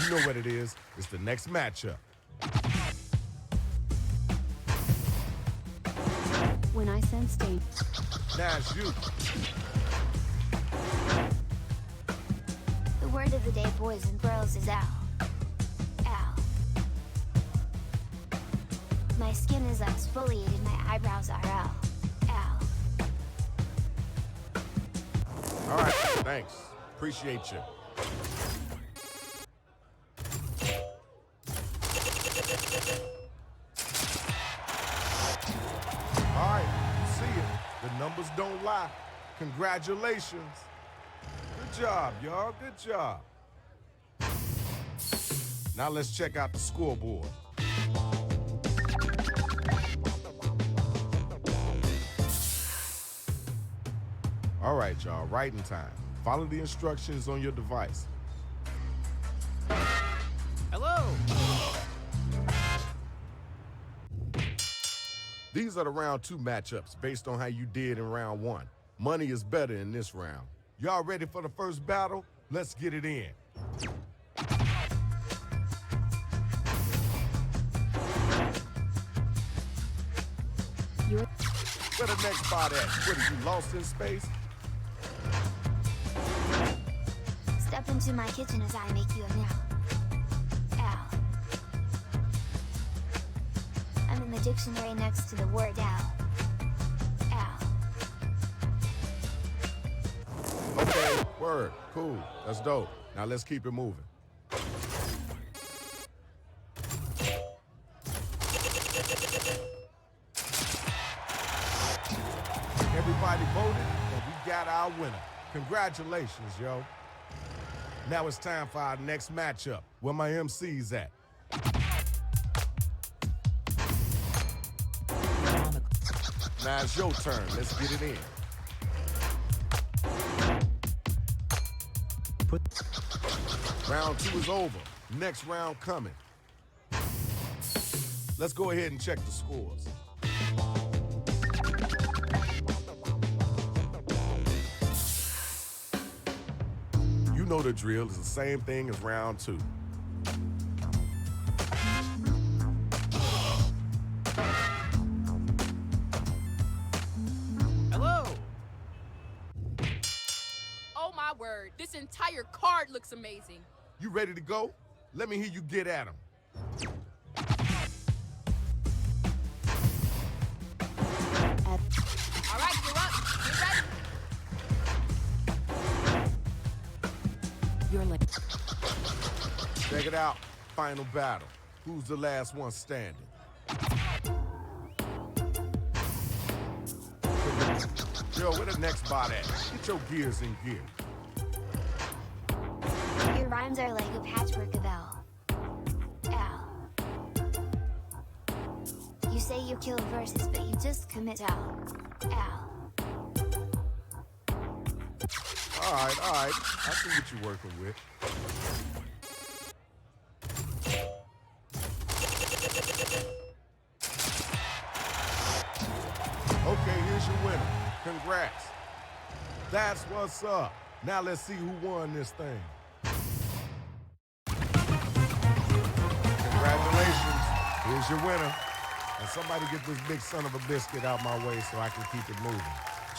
A: You know what it is. It's the next matchup.
F: When I sense danger.
A: Now it's you.
N: The word of the day, boys and girls, is owl. Owl. My skin is exfoliated, my eyebrows are owl. Owl.
A: All right, thanks. Appreciate you. All right, you see it. The numbers don't lie. Congratulations. Good job, y'all. Good job. Now let's check out the scoreboard. All right, y'all, writing time. Follow the instructions on your device.
J: Hello!
A: These are the round 2 matchups based on how you did in round 1. Money is better in this round. Y'all ready for the first battle? Let's get it in. Where the next spot at? What, are you lost in space?
N: Step into my kitchen as I make you a meal. Ow. I'm in the dictionary next to the word ow. Ow.
A: Okay, word, cool, that's dope. Now let's keep it moving. Everybody voted, and we got our winner. Congratulations, yo. Now it's time for our next matchup. Where my MC's at? Now it's your turn. Let's get it in. Round 2 is over. Next round coming. Let's go ahead and check the scores. You know the drill. It's the same thing as round 2.
V: Hello. Oh my word, this entire card looks amazing.
A: You ready to go? Let me hear you get at him.
V: All right, you're up. Get ready.
R: You're like.
A: Check it out. Final battle. Who's the last one standing? Yo, where the next spot at? Get your gears in gear.
N: Your rhymes are like a patchwork of L. Ow. You say you kill verses, but you just commit L. Ow.
A: All right. I see what you're working with. Okay, here's your winner. Congrats. That's what's up. Now let's see who won this thing. Congratulations. Here's your winner. And somebody get this big son of a biscuit out my way so I can keep it moving.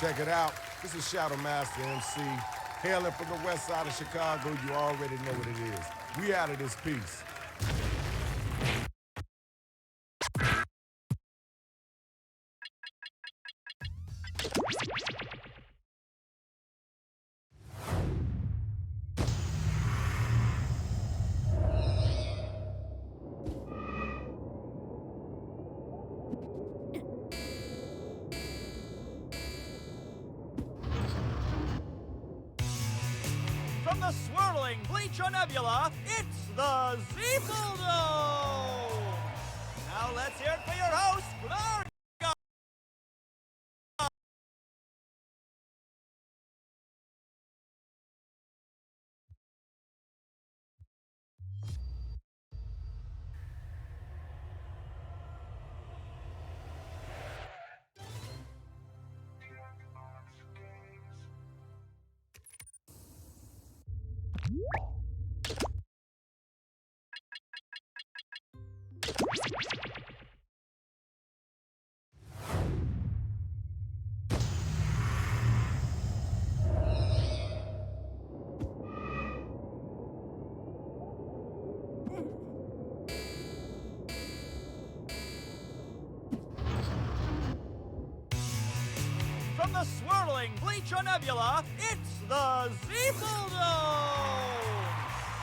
A: Check it out. This is Shadow Master MC. Hailing from the west side of Chicago, you already know what it is. We out of this piece.
K: From the swirling Bleacher Nebula, it's the Zeeple Dome! Now let's hear it for your host, Blather Round. From the swirling Bleacher Nebula, it's the Zeeple Dome!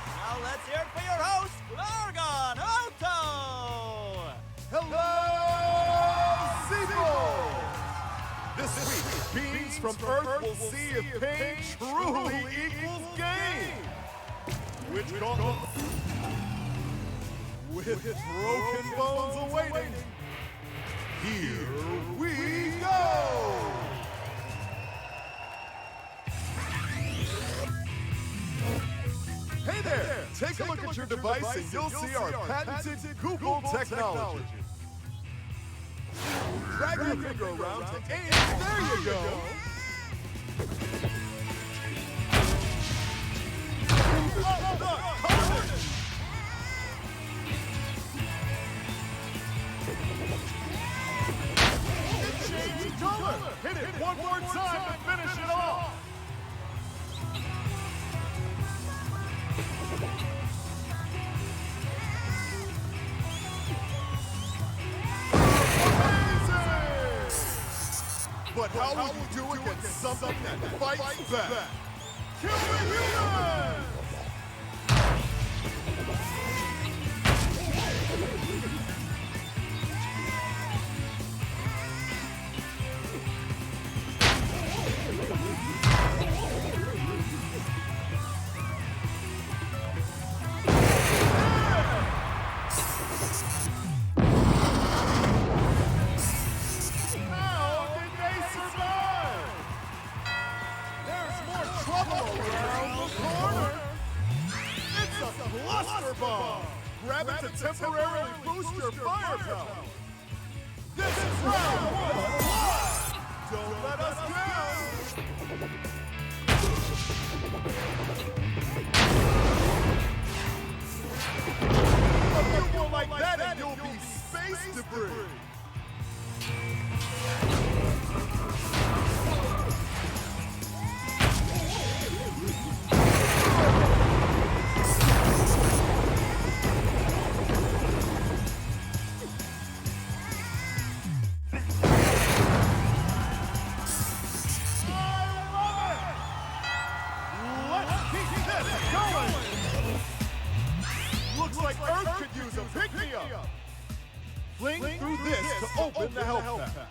K: Now let's hear it for your host, Largon Otto!
A: Hello, Zeeple! This week, beings from Earth will see if pain truly equals gain. With broken bones awaiting, here we go! Hey there! Take a look at your device and you'll see our patented Google technology. Drag your finger around to aim. There you go. Up the colors. It changed color. Hit it one more time to finish it off. But how will you do against something that fights back? Kill the humans! Grab it to temporarily boost your firepower. This is round one. Don't let us down. A few more like that and you'll be space debris. Fling through this to open the health pack.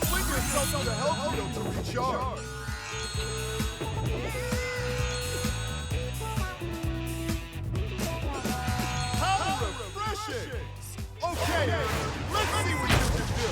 A: Fling yourself to the health field to recharge. How refreshing! Okay, let's see what you can do.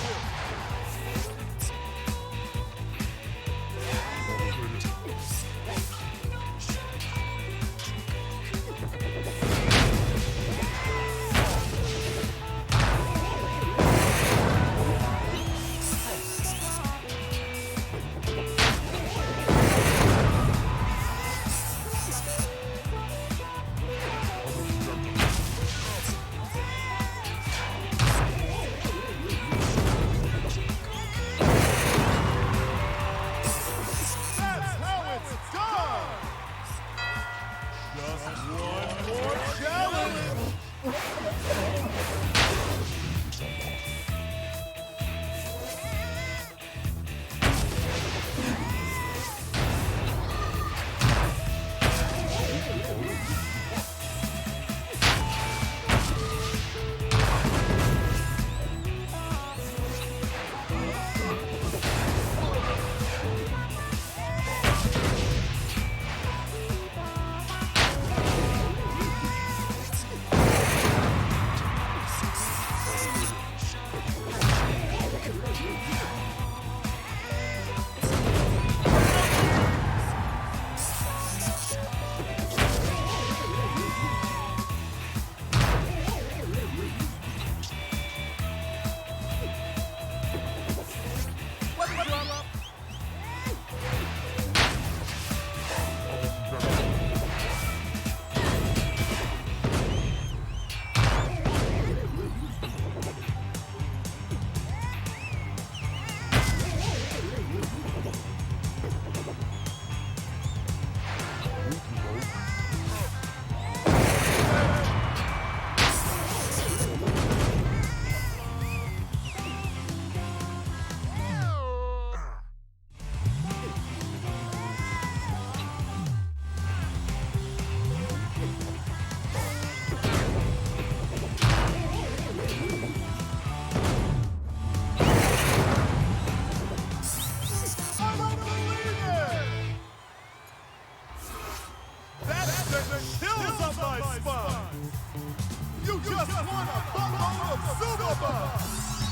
A: You just won a buttload of Super Bucks!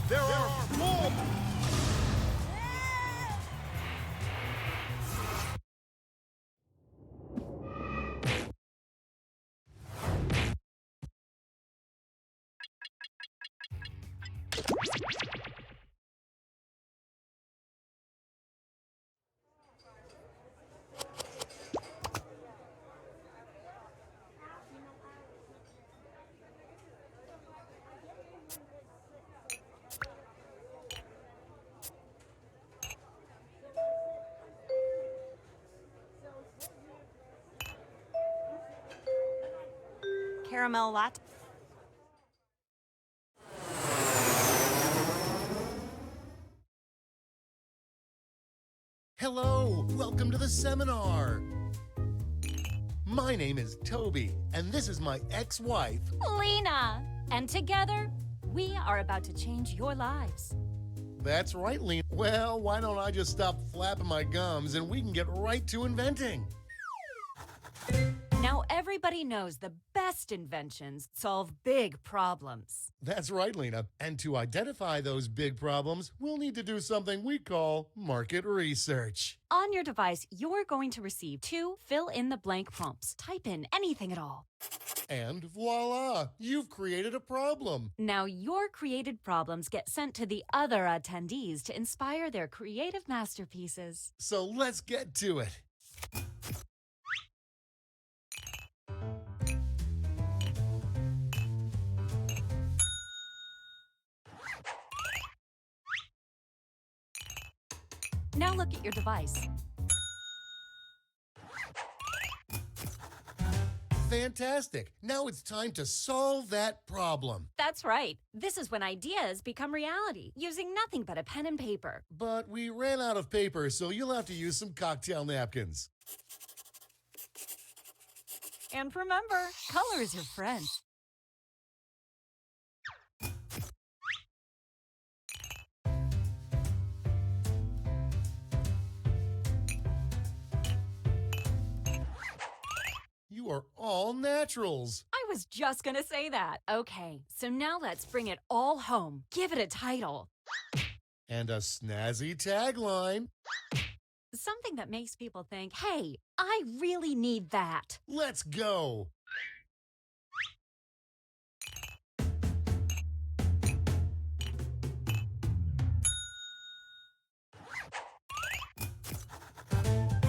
A: There are more.
B: Caramel latte.
D: Hello, welcome to the seminar. My name is Toby, and this is my ex-wife,
R: Lena! And together, we are about to change your lives.
D: That's right, Lena. Well, why don't I just stop flapping my gums and we can get right to inventing?
R: Now everybody knows the best inventions solve big problems.
D: That's right, Lena. And to identify those big problems, we'll need to do something we call market research.
R: On your device, you're going to receive 2 fill-in-the-blank prompts. Type in anything at all.
D: And voila, you've created a problem.
R: Now your created problems get sent to the other attendees to inspire their creative masterpieces.
D: So let's get to it.
R: Now look at your device.
D: Fantastic. Now it's time to solve that problem.
R: That's right. This is when ideas become reality, using nothing but a pen and paper.
D: But we ran out of paper, so you'll have to use some cocktail napkins.
R: And remember, color is your friend.
D: You are all naturals.
R: I was just gonna say that. Okay, so now let's bring it all home. Give it a title.
D: And a snazzy tagline.
R: Something that makes people think, hey, I really need that.
D: Let's go.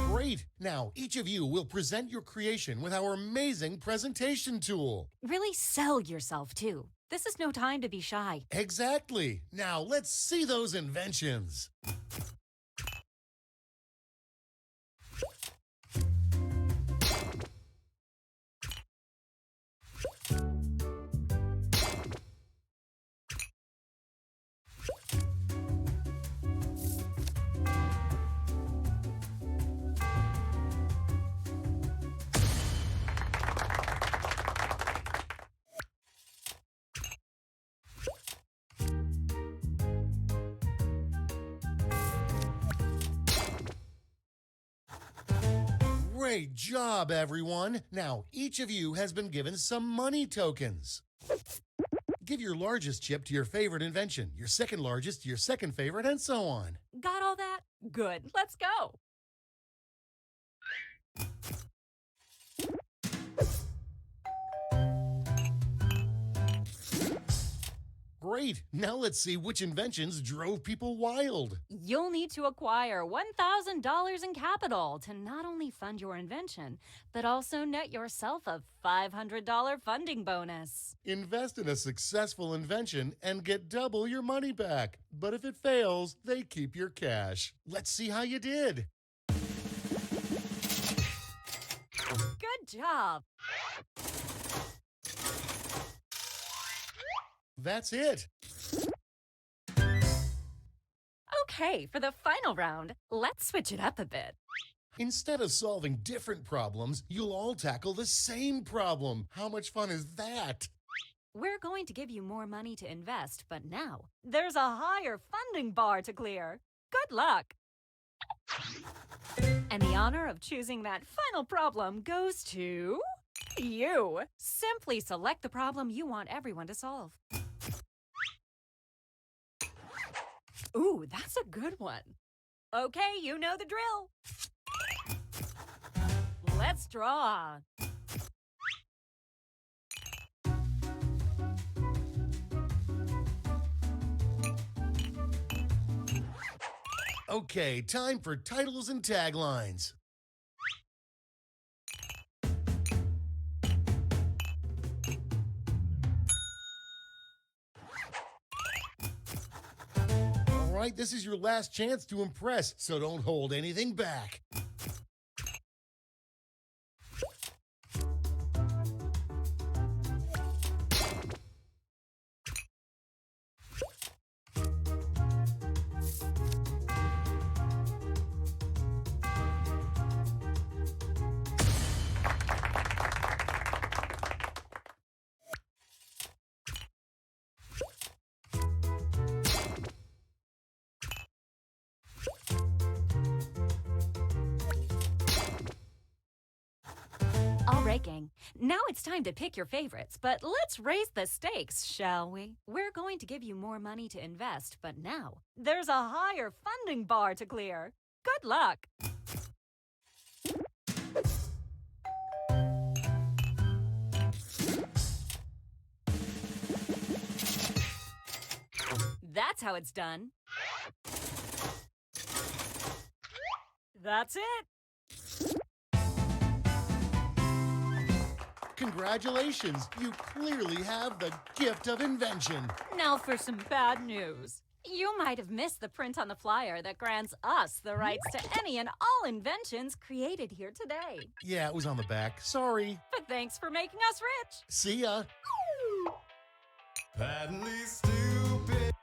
D: Great. Now, each of you will present your creation with our amazing presentation tool.
R: Really sell yourself, too. This is no time to be shy.
D: Exactly. Now, let's see those inventions. Great job, everyone. Now, each of you has been given some money tokens. Give your largest chip to your favorite invention, your second largest to your second favorite, and so on.
R: Got all that? Good. Let's go.
D: Great. Now let's see which inventions drove people wild.
R: You'll need to acquire $1,000 in capital to not only fund your invention, but also net yourself a $500 funding bonus.
D: Invest in a successful invention and get double your money back. But if it fails, they keep your cash. Let's see how you did.
R: Good job.
D: That's it.
R: Okay, for the final round, let's switch it up a bit.
D: Instead of solving different problems, you'll all tackle the same problem. How much fun is that?
R: We're going to give you more money to invest, but now there's a higher funding bar to clear. Good luck. And the honor of choosing that final problem goes to
B: You. Simply select the problem you want everyone to solve. Ooh, that's a good one. Okay, you know the drill. Let's draw.
D: Okay, time for titles and taglines. All right, this is your last chance to impress, so don't hold anything back.
B: All right, gang. Now it's time to pick your favorites, but let's raise the stakes, shall we? We're going to give you more money to invest, but now there's a higher funding bar to clear. Good luck. That's how it's done. That's it.
D: Congratulations, you clearly have the gift of invention.
B: Now for some bad news. You might have missed the print on the flyer that grants us the rights to any and all inventions created here today.
D: Yeah, it was on the back. Sorry.
B: But thanks for making us rich.
D: See ya.
E: Patently stupid.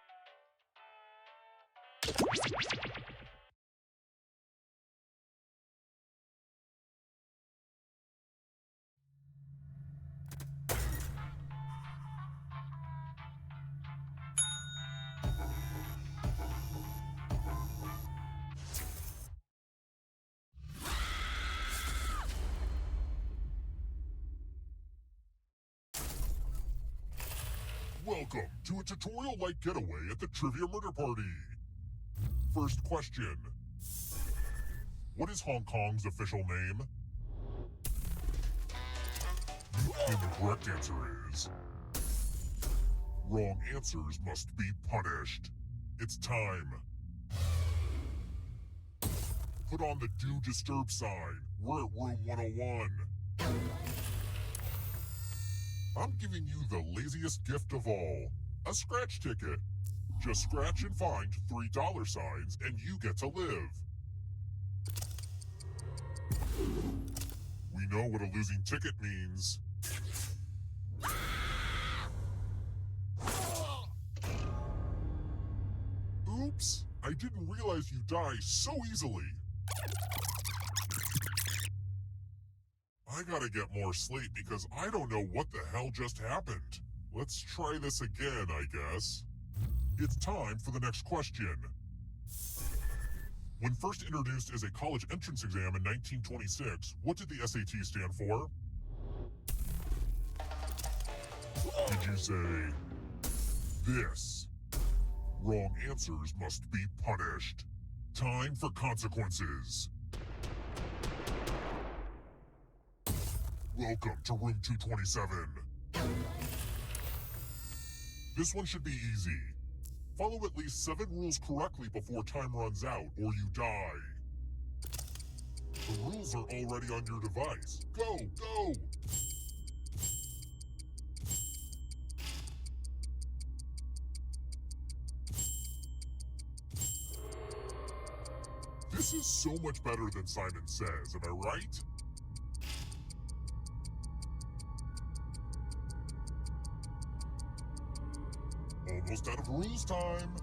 M: Welcome to a tutorial-like getaway at the Trivia Murder Party. First question. What is Hong Kong's official name? And the correct answer is... Wrong answers must be punished. It's time. Put on the Do Disturb sign. We're at room 101. I'm giving you the laziest gift of all, a scratch ticket. Just scratch and find $3 signs and you get to live. We know what a losing ticket means. Oops, I didn't realize you die so easily. I gotta get more sleep because I don't know what the hell just happened. Let's try this again, I guess. It's time for the next question. When first introduced as a college entrance exam in 1926, what did the SAT stand for? Did you say this? Wrong answers must be punished. Time for consequences. Welcome to room 227. This one should be easy. Follow at least 7 rules correctly before time runs out, or you die. The rules are already on your device. Go, go! This is so much better than Simon Says, am I right? Almost out of rules time.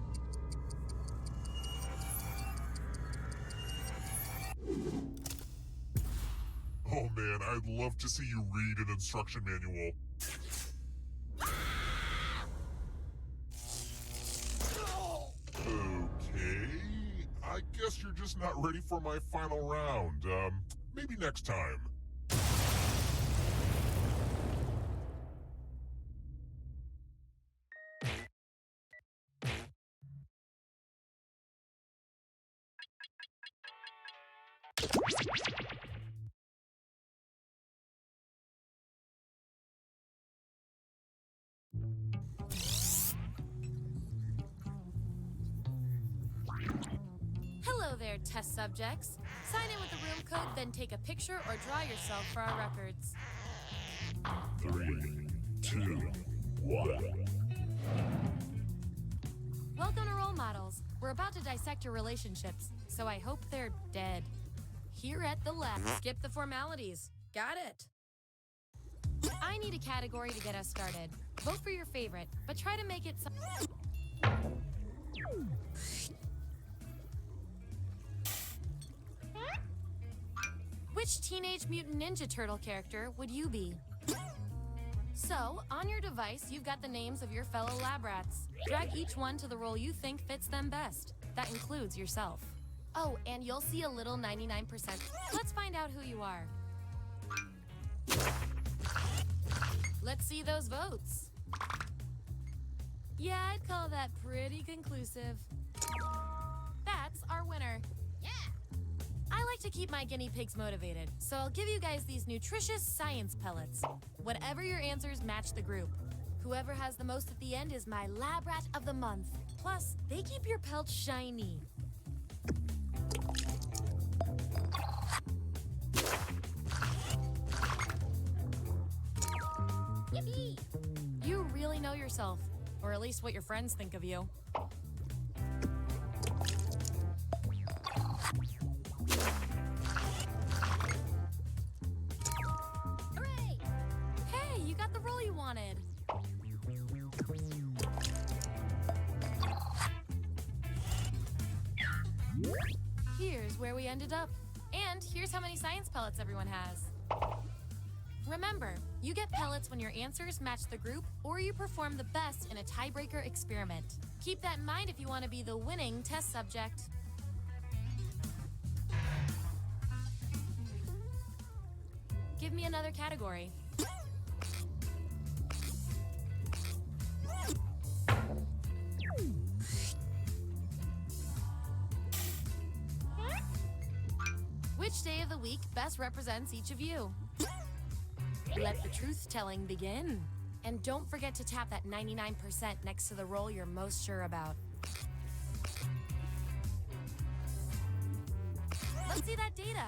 M: Oh man, I'd love to see you read an instruction manual. Okay, I guess you're just not ready for my final round. Maybe next time.
V: Hello there, test subjects. Sign in with the room code, then take a picture or draw yourself for our records.
M: 3, 2, 1.
V: Welcome to Role Models. We're about to dissect your relationships, so I hope they're dead. Here at the lab, skip the formalities. Got it. I need a category to get us started. Vote for your favorite, but try to make it Which Teenage Mutant Ninja Turtle character would you be? So, on your device, you've got the names of your fellow lab rats. Drag each one to the role you think fits them best. That includes yourself. Oh, and you'll see a little 99%. Let's find out who you are. Let's see those votes. Yeah, I'd call that pretty conclusive. That's our winner. Yeah! I like to keep my guinea pigs motivated, so I'll give you guys these nutritious science pellets. Whatever your answers match the group. Whoever has the most at the end is my lab rat of the month. Plus, they keep your pelt shiny. Yippee! You really know yourself, or at least what your friends think of you. Hooray! Hey, you got the role you wanted. Here's where we ended up. And here's how many science pellets everyone has. Remember, you get pellets when your answers match the group or you perform the best in a tiebreaker experiment. Keep that in mind if you want to be the winning test subject. Give me another category. Which day of the week best represents each of you? Let the truth-telling begin. And don't forget to tap that 99% next to the role you're most sure about. Let's see that data.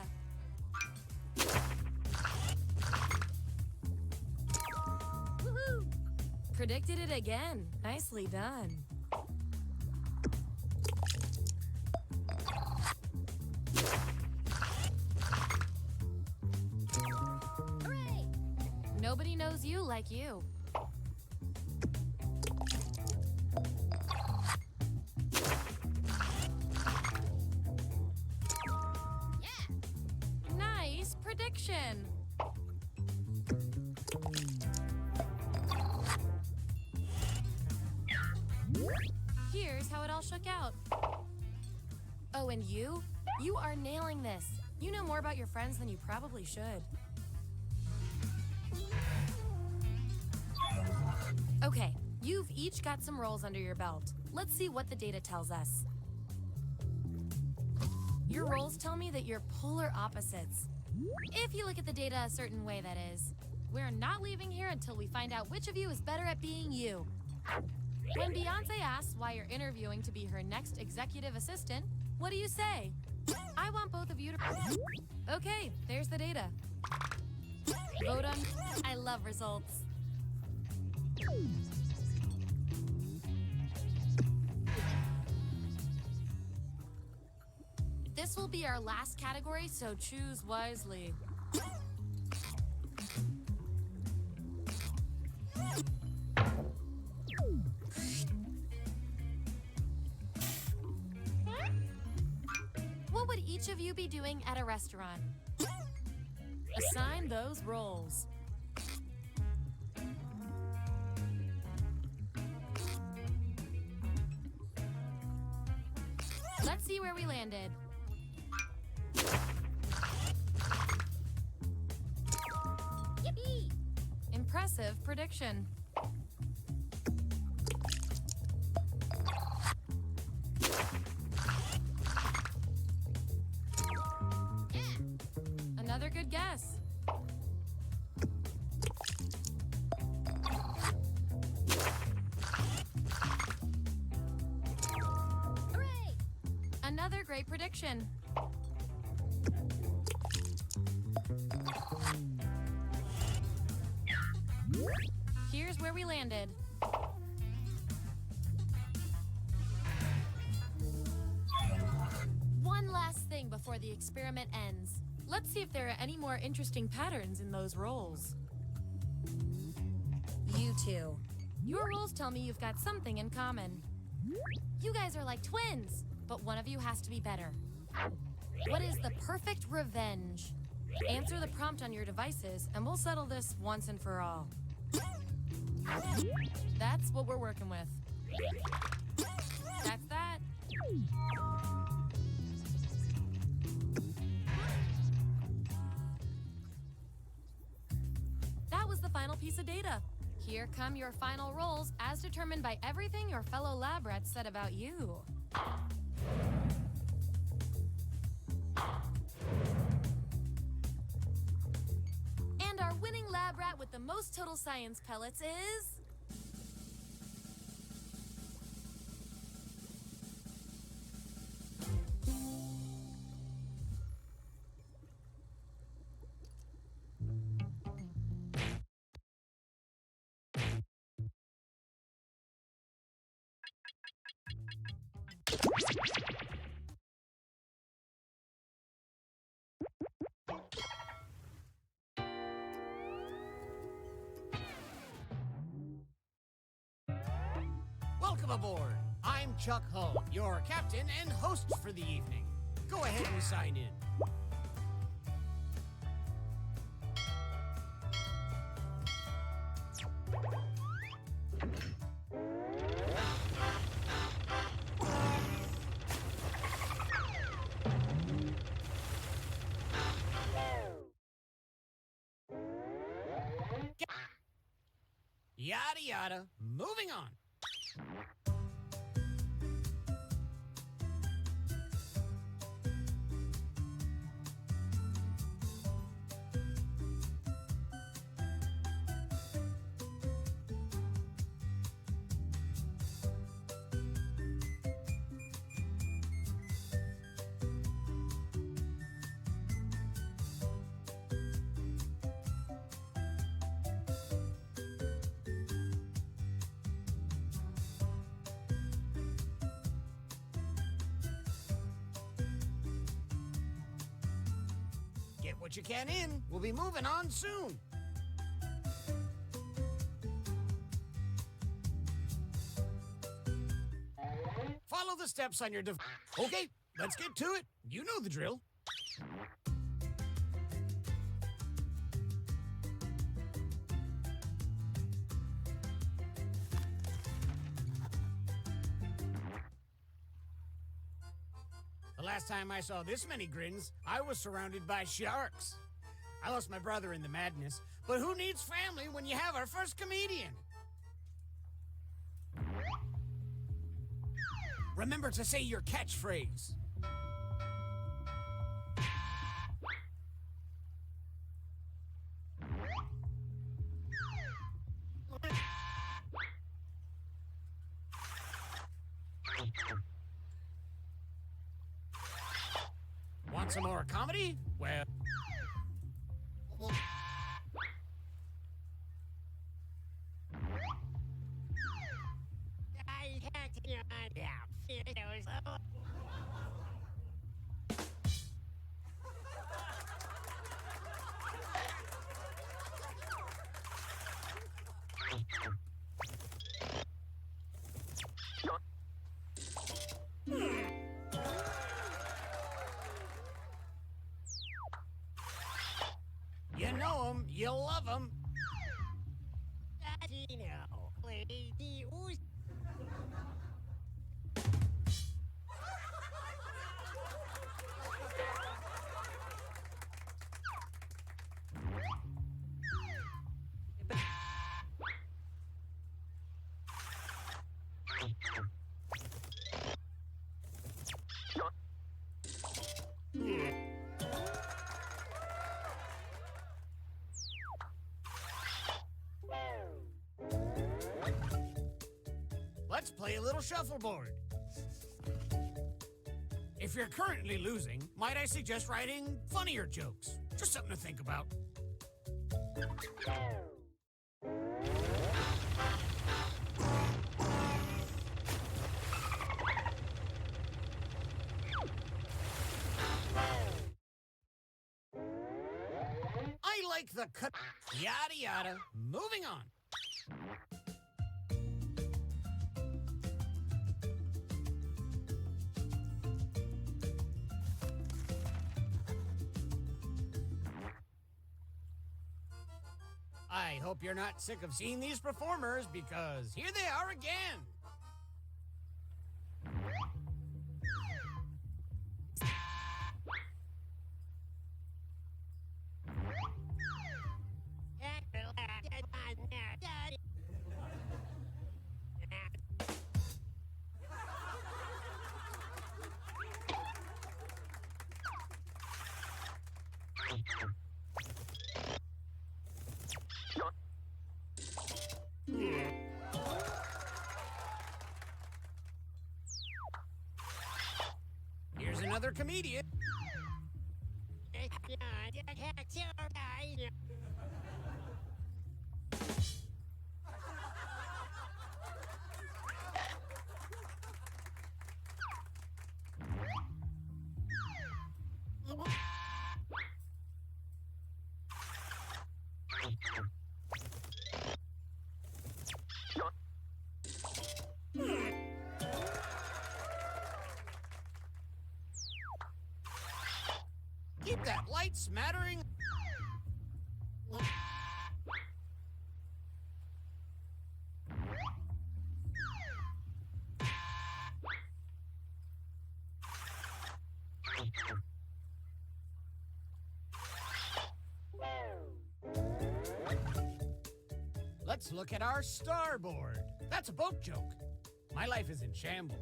V: Woohoo! Predicted it again. Nicely done. Hooray! Nobody knows you like you. Yeah! Nice prediction. Here's how it all shook out. Oh, and you? You are nailing this. You know more about your friends than you probably should. Okay, you've each got some roles under your belt. Let's see what the data tells us. Your roles tell me that you're polar opposites. If you look at the data a certain way, that is. We're not leaving here until we find out which of you is better at being you. When Beyonce asks why you're interviewing to be her next executive assistant, what do you say? I want both of you to... Okay, there's the data. Vote on... I love results. This will be our last category, so choose wisely. What would each of you be doing at a restaurant? Assign those roles. Let's see where we landed. Yippee! Impressive prediction. Yeah! Another good guess. Hooray! Another great prediction. Here's where we landed. One last thing before the experiment ends. Let's see if there are any more interesting patterns in those rolls. You two. Your rolls tell me you've got something in common. You guys are like twins, but one of you has to be better. What is the perfect revenge? Answer the prompt on your devices, and we'll settle this once and for all. That's what we're working with. That's that. That was the final piece of data. Here come your final rolls as determined by everything your fellow lab rats said about you. And our winning lab rat with the most total science pellets is...
G: Welcome aboard. I'm Chuck Hull, your captain and host for the evening. Go ahead and sign in. Yada yada. Moving on. Get what you can in. We'll be moving on soon. Follow the steps on your device. Okay, let's get to it. You know the drill. The last time I saw this many grins, I was surrounded by sharks. I lost my brother in the madness, but who needs family when you have our first comedian? Remember to say your catchphrase. Want some more comedy? Well... You know him, you love him. let's play a little shuffleboard. If you're currently losing, might I suggest writing funnier jokes? Just something to think about. I like the cut. Yada yada. Moving on. I hope you're not sick of seeing these performers, because here they are again. Here's another comedian. Keep that light smattering. Let's look at our starboard. That's a boat joke. My life is in shambles.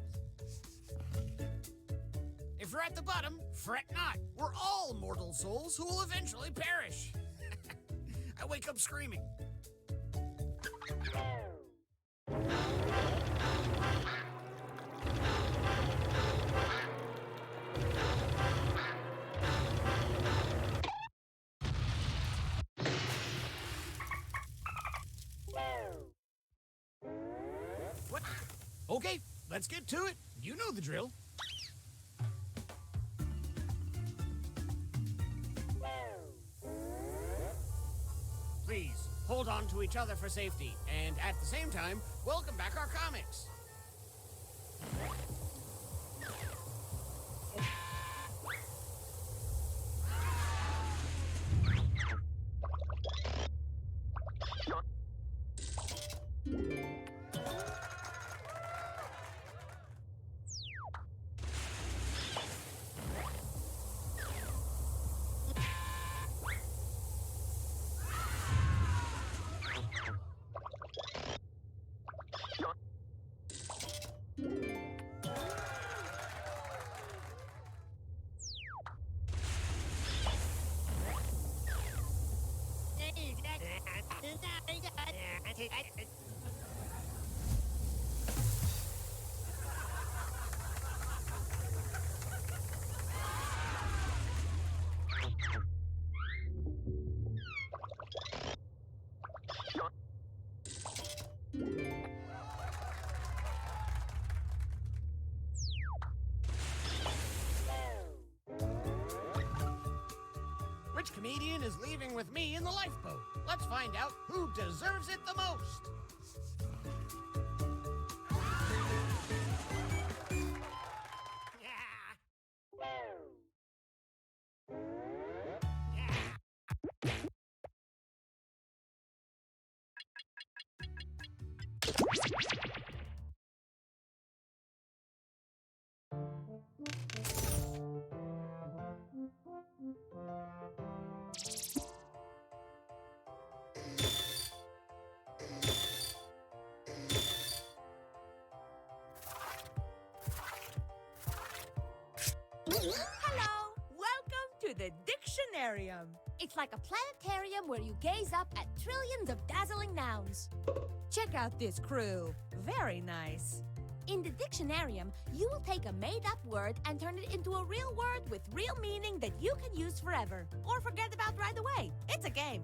G: If you're at the bottom, fret not. We're all mortal souls who will eventually perish. I wake up screaming. What? Okay, let's get to it. You know the drill. Please, hold on to each other for safety, and at the same time, welcome back our comics. Which comedian is leaving with me in the lifeboat? Let's find out who deserves it the most.
H: Hello! Welcome to the Dictionarium. It's like a planetarium where you gaze up at trillions of dazzling nouns. Check out this crew. Very nice. In the Dictionarium, you will take a made-up word and turn it into a real word with real meaning that you can use forever, or forget about right away. It's a game.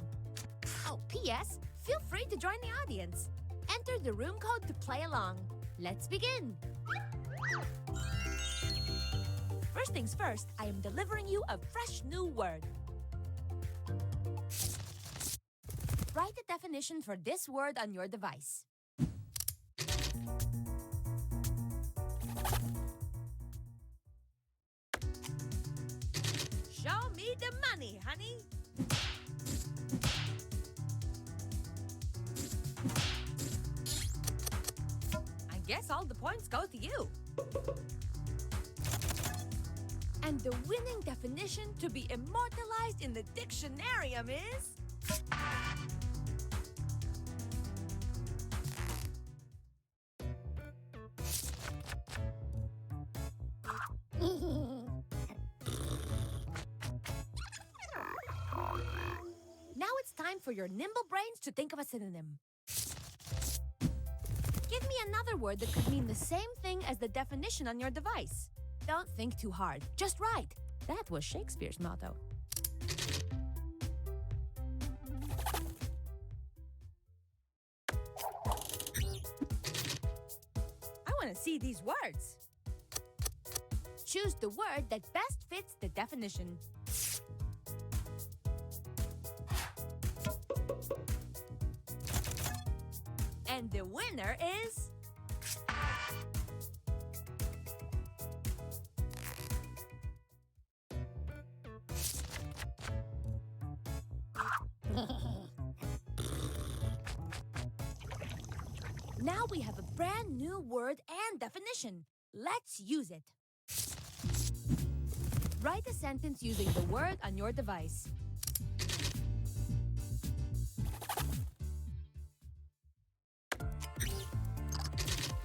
H: Oh, P.S. Feel free to join the audience. Enter the room code to play along. Let's begin. First things first, I am delivering you a fresh new word. Write the definition for this word on your device. Show me the money, honey. I guess all the points go to you. And the winning definition to be immortalized in the Dictionarium is... Now it's time for your nimble brains to think of a synonym. Give me another word that could mean the same thing as the definition on your device. Don't think too hard. Just write. That was Shakespeare's motto. I want to see these words. Choose the word that best fits the definition. And the winner is... Now we have a brand new word and definition. Let's use it. Write a sentence using the word on your device.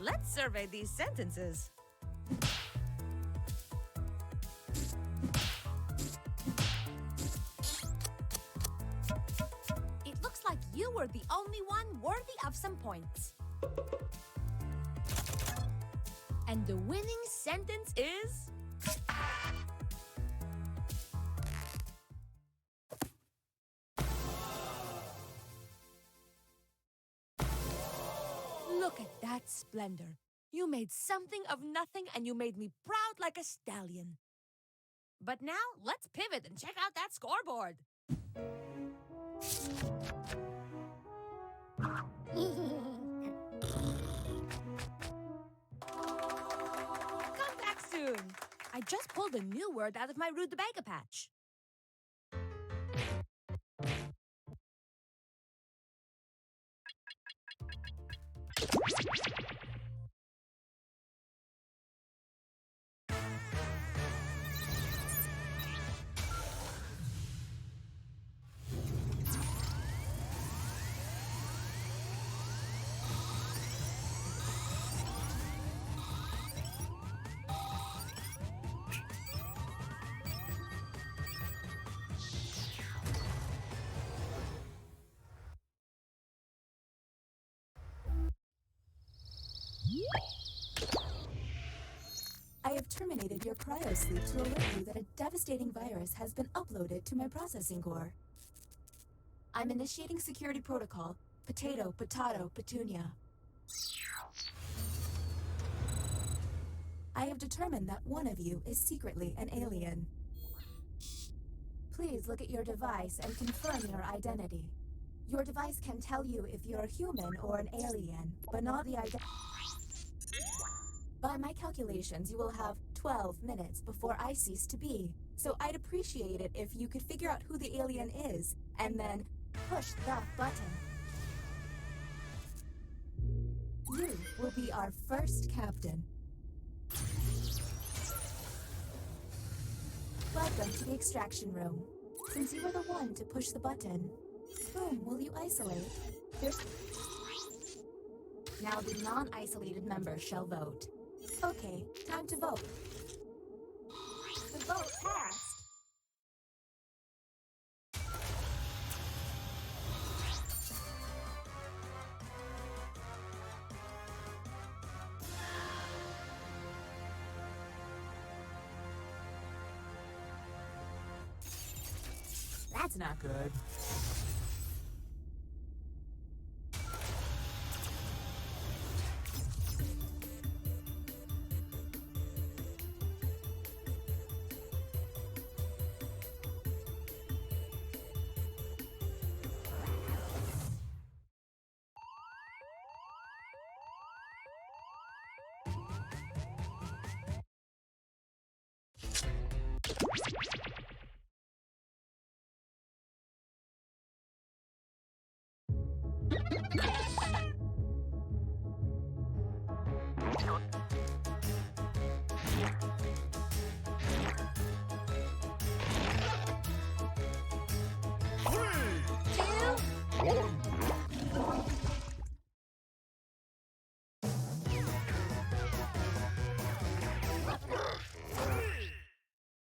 H: Let's survey these sentences. It looks like you were the only one worthy of some points. And the winning sentence is... Look at that splendor. You made something of nothing and you made me proud like a stallion. But now, let's pivot and check out that scoreboard. Come back soon. I just pulled a new word out of my rutabaga patch.
I: I have terminated your cryosleep to alert you that a devastating virus has been uploaded to my processing core. I'm initiating security protocol, potato, petunia. I have determined that one of you is secretly an alien. Please look at your device and confirm your identity. Your device can tell you if you're human or an alien, but not the identity. By my calculations, you will have 12 minutes before I cease to be. So I'd appreciate it if you could figure out who the alien is, and then push the button. You will be our first captain. Welcome to the extraction room. Since you were the one to push the button, whom will you isolate? Now the non-isolated members shall vote. Okay, time to vote. The vote passed.
L: It's not good.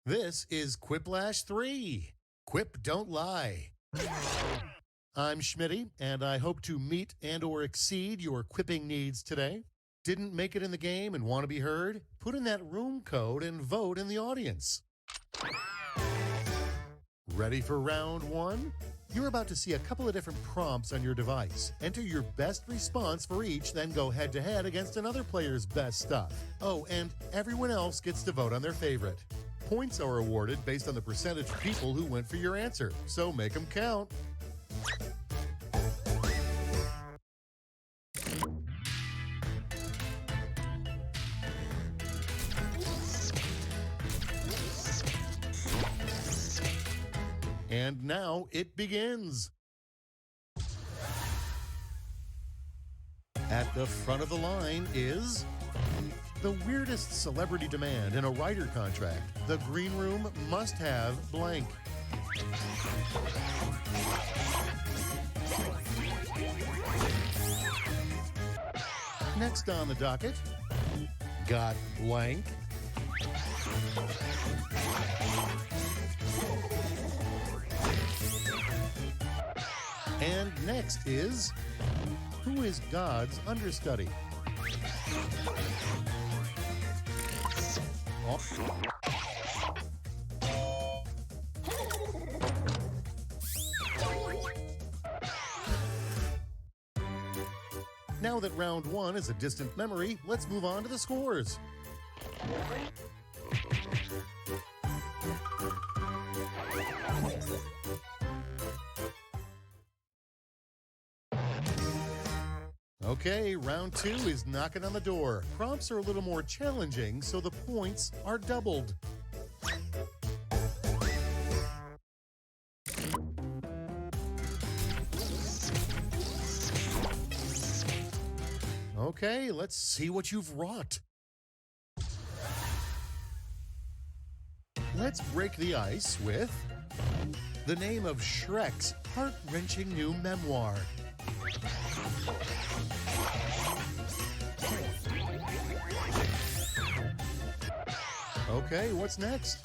D: This is Quiplash 3. Quip, don't lie. I'm Schmitty, and I hope to meet and or exceed your quipping needs today. Didn't make it in the game and want to be heard? Put in that room code and vote in the audience. Ready for round one? You're about to see a couple of different prompts on your device. Enter your best response for each, then go head-to-head against another player's best stuff. Oh, and everyone else gets to vote on their favorite. Points are awarded based on the percentage of people who went for your answer, so make them count. And now it begins. At the front of the line is the weirdest celebrity demand in a writer contract. The green room must have blank. Next on the docket, got blank. And next is, who is God's understudy? Oh. Now that round one is a distant memory, let's move on to the scores. Okay, round two is knocking on the door. Prompts are a little more challenging, so the points are doubled. Okay, let's see what you've wrought. Let's break the ice with the name of Shrek's heart-wrenching new memoir. Okay, what's next?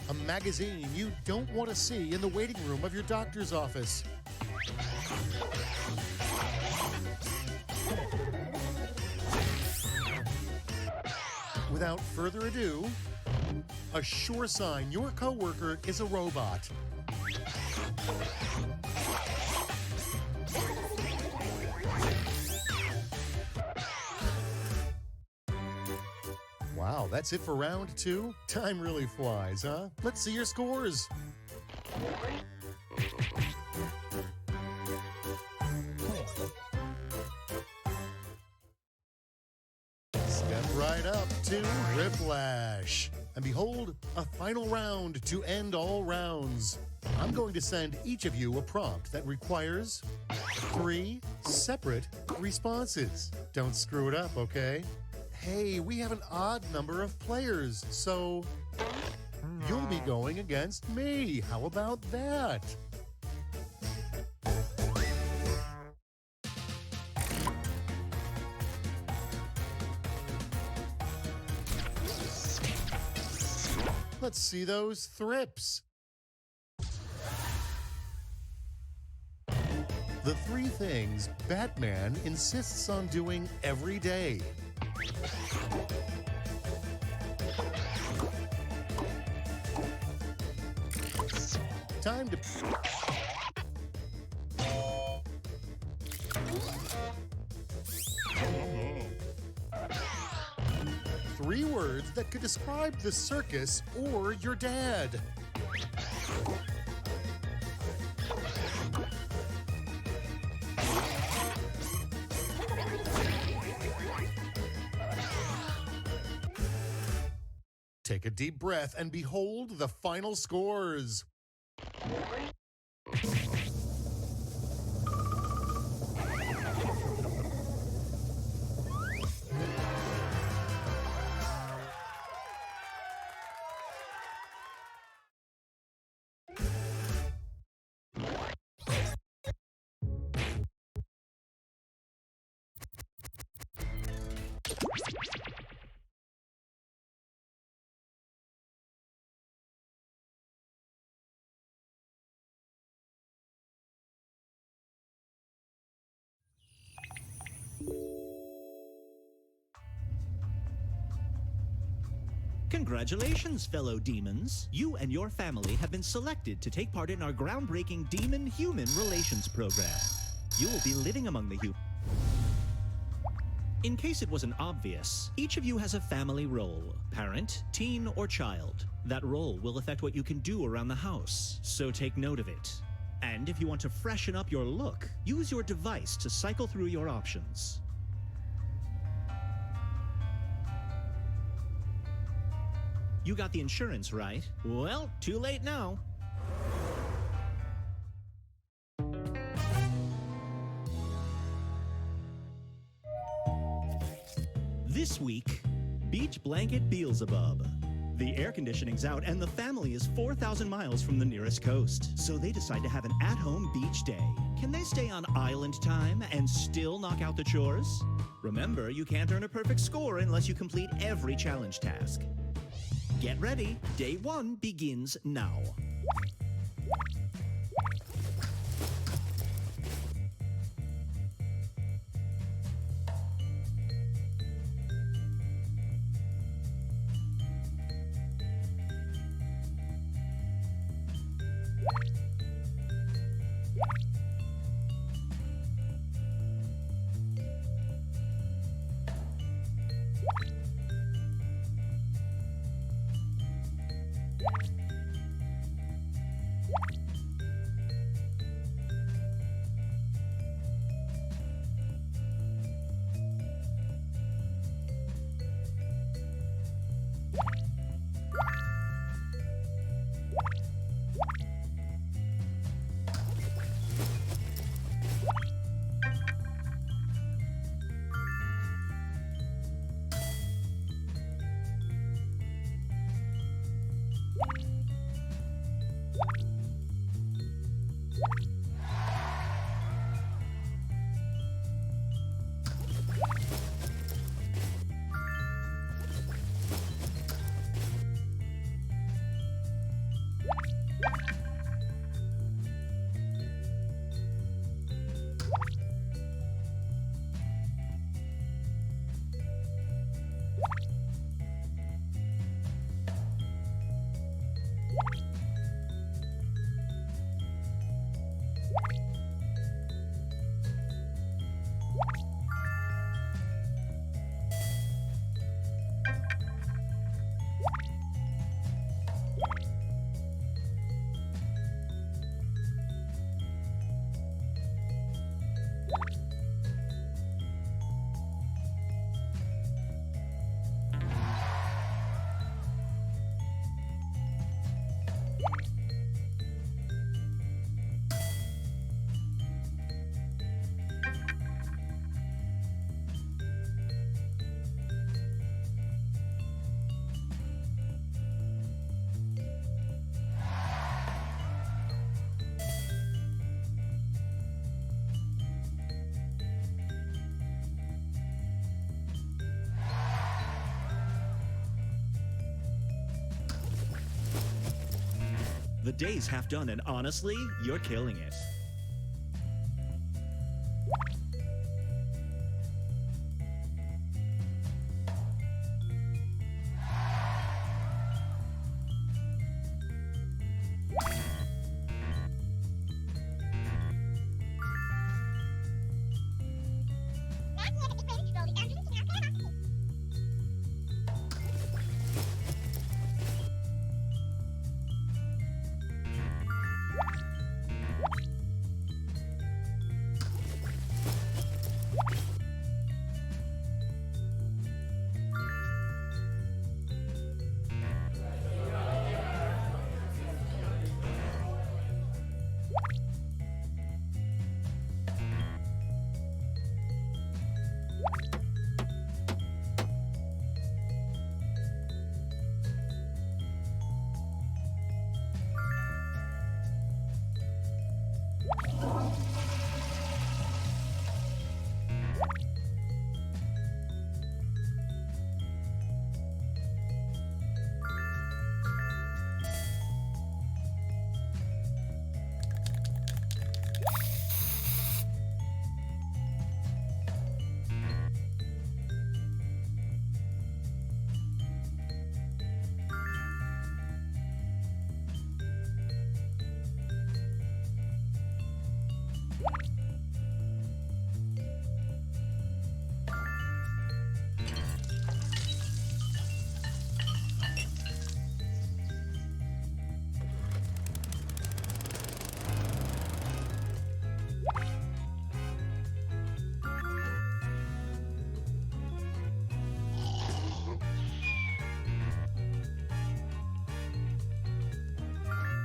D: A magazine you don't want to see in the waiting room of your doctor's office. Without further ado, a sure sign your coworker is a robot. Wow, that's it for round two? Time really flies, huh? Let's see your scores. Step right up to Quiplash. And behold, a final round to end all rounds. I'm going to send each of you a prompt that requires 3 separate responses. Don't screw it up, okay? Hey, we have an odd number of players, so you'll be going against me. How about that? Let's see those thrips. The 3 things Batman insists on doing every day. Time to... Three words that could describe the circus or your dad. Take a deep breath and behold the final scores.
L: Congratulations, fellow demons. You and your family have been selected to take part in our groundbreaking demon-human relations program. You will be living among the humans. In case it wasn't obvious, each of you has a family role: parent, teen, or child. That role will affect what you can do around the house, so take note of it. And if you want to freshen up your look, use your device to cycle through your options. You got the insurance, right? Well, too late now. This week, Beach Blanket Beelzebub. The air conditioning's out and the family is 4,000 miles from the nearest coast, so they decide to have an at-home beach day. Can they stay on island time and still knock out the chores? Remember, you can't earn a perfect score unless you complete every challenge task. Get ready, day 1 begins now. The day's half done, and honestly, you're killing it.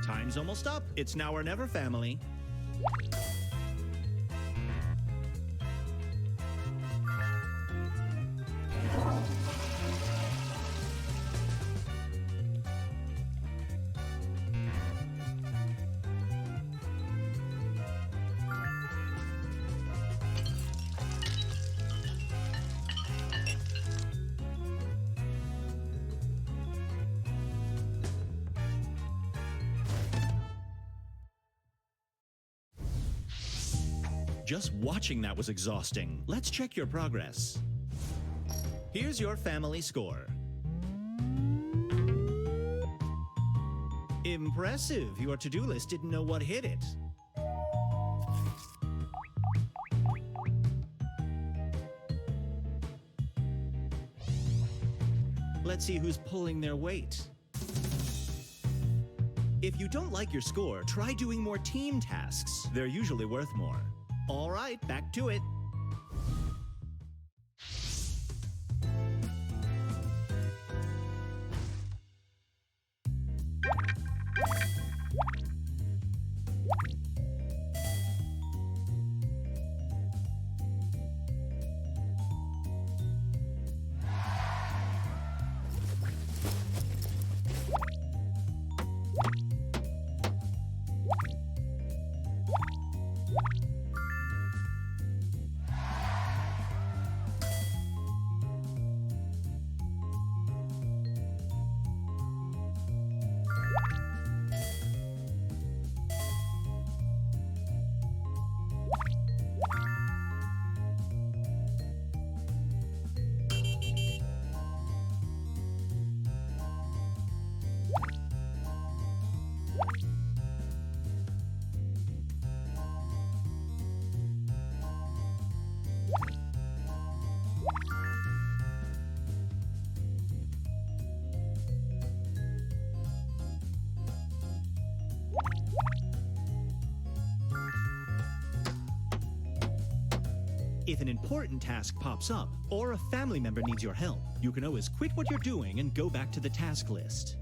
L: Time's almost up. It's now or never, family. Just watching that was exhausting. Let's check your progress. Here's your family score. Impressive. Your to-do list didn't know what hit it. Let's see who's pulling their weight. If you don't like your score, try doing more team tasks. They're usually worth more. All right, back to it. If an important task pops up, or a family member needs your help, you can always quit what you're doing and go back to the task list.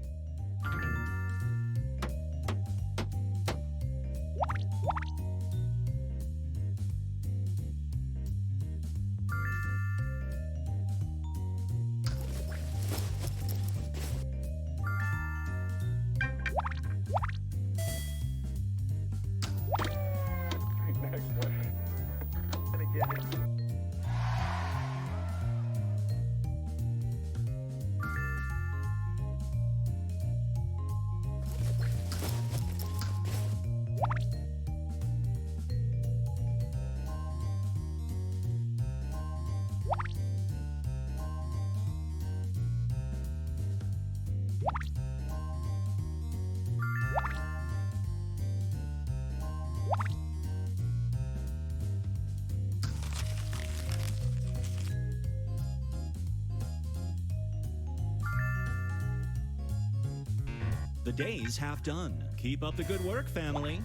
L: The day's half done. Keep up the good work, family.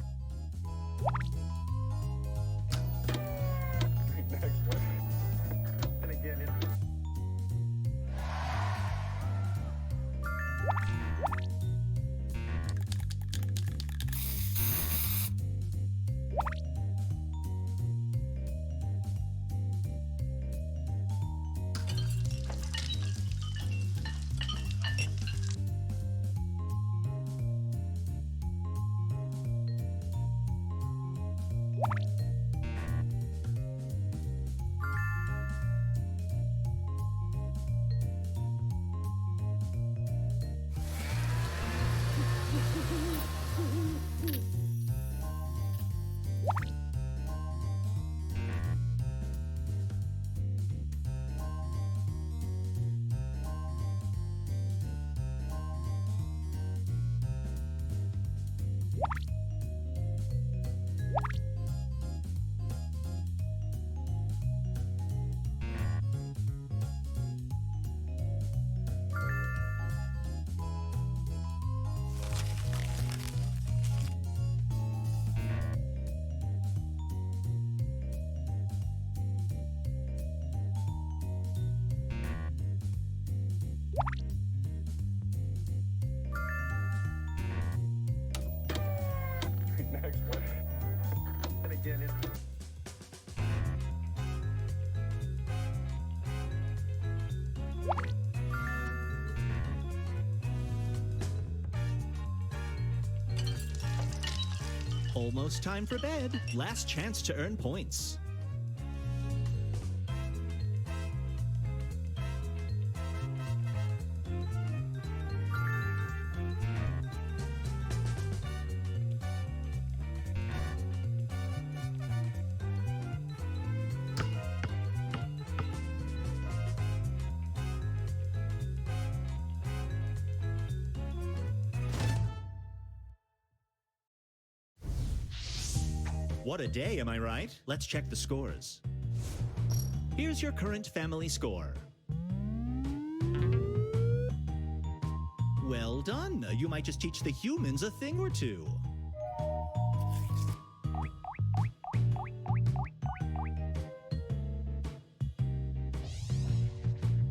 L: Almost time for bed. Last chance to earn points. What a day, am I right? Let's check the scores. Here's your current family score. Well done. You might just teach the humans a thing or two.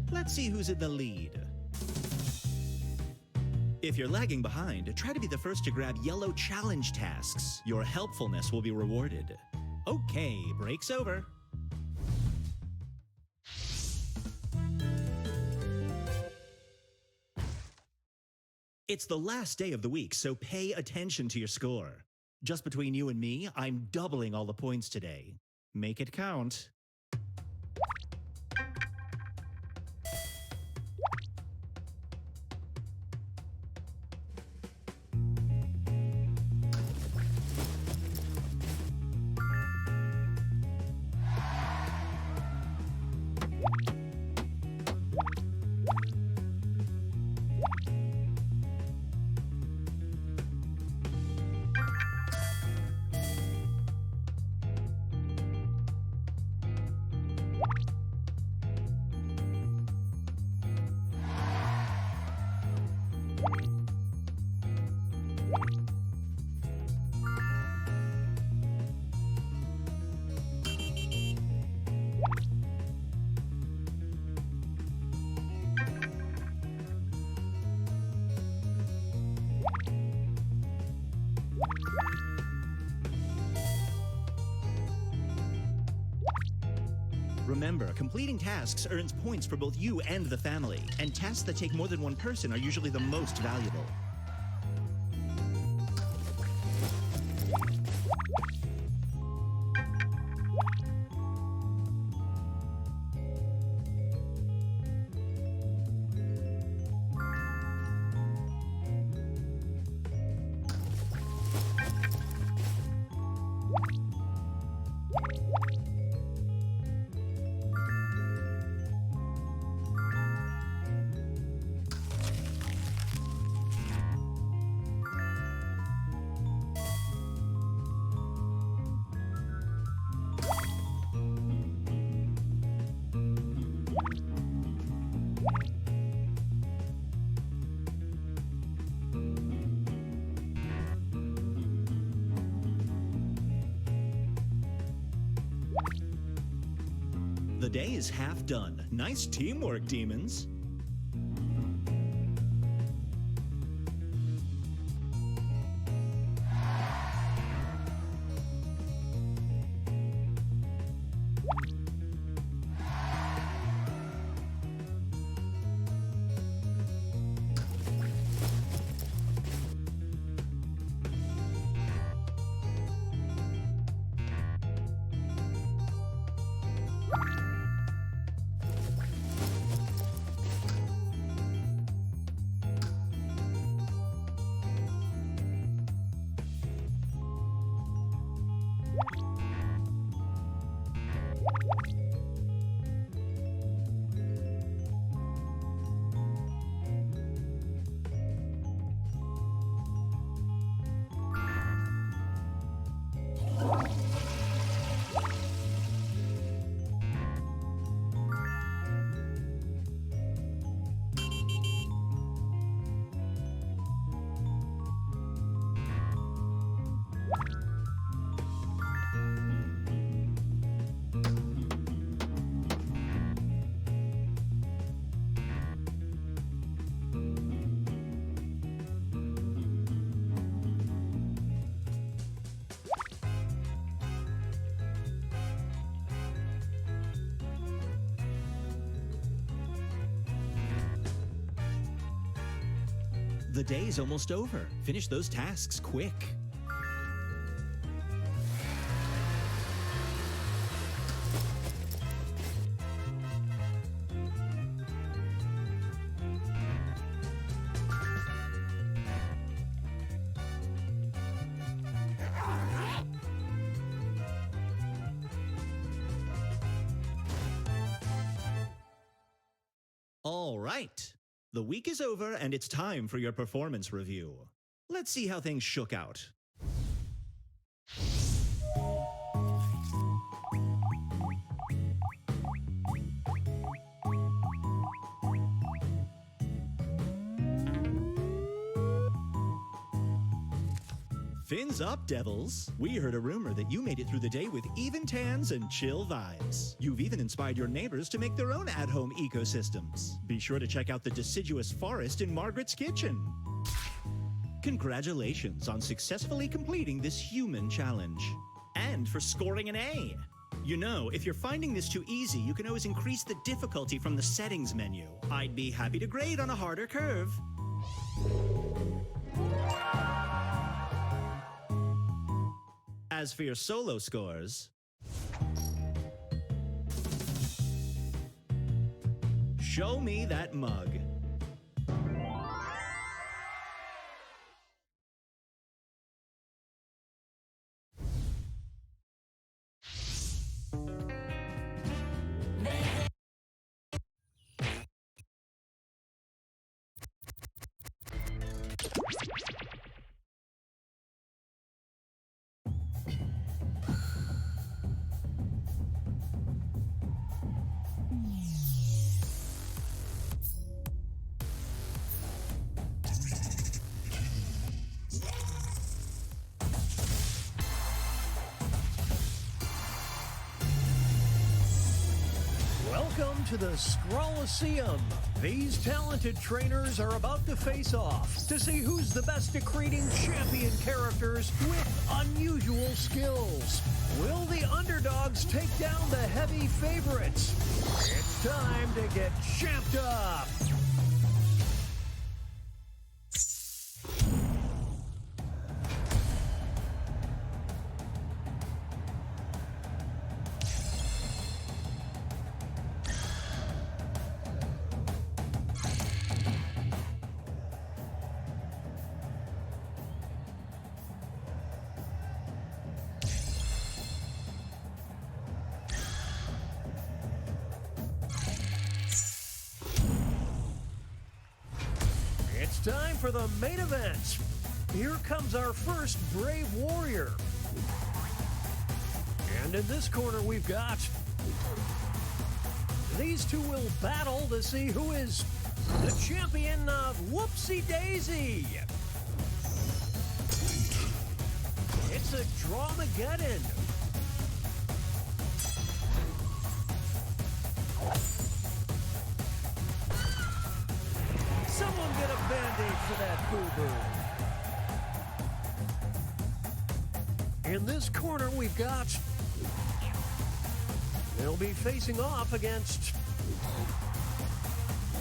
L: Let's see who's in the lead. If you're lagging behind, try to be the first to grab yellow challenge tasks. Your helpfulness will be rewarded. Okay, break's over. It's the last day of the week, so pay attention to your score. Just between you and me, I'm doubling all the points today. Make it count. Remember, completing tasks earns points for both you and the family, and tasks that take more than one person are usually the most valuable. The day is half done. Nice teamwork, demons. The day's almost over. Finish those tasks quick. All right. The week is over and it's time for your performance review. Let's see how things shook out. Fins up, Devils! We heard a rumor that you made it through the day with even tans and chill vibes. You've even inspired your neighbors to make their own at-home ecosystems. Be sure to check out the deciduous forest in Margaret's kitchen. Congratulations on successfully completing this human challenge. And for scoring an A. You know, if you're finding this too easy, you can always increase the difficulty from the settings menu. I'd be happy to grade on a harder curve. As for your solo scores, show me that mug.
C: Welcome to the Scrollaceum. These talented trainers are about to face off to see who's the best at creating champion characters with unusual skills. Will the underdogs take down the heavy favorites? It's time to get champed up. Time for the main event. Here comes our first Brave Warrior. And in this corner we've got... These two will battle to see who is the champion of Whoopsie Daisy. It's a Drawmageddon. Someone get a Band-Aid for that boo-boo. In this corner, we've got... They'll be facing off against...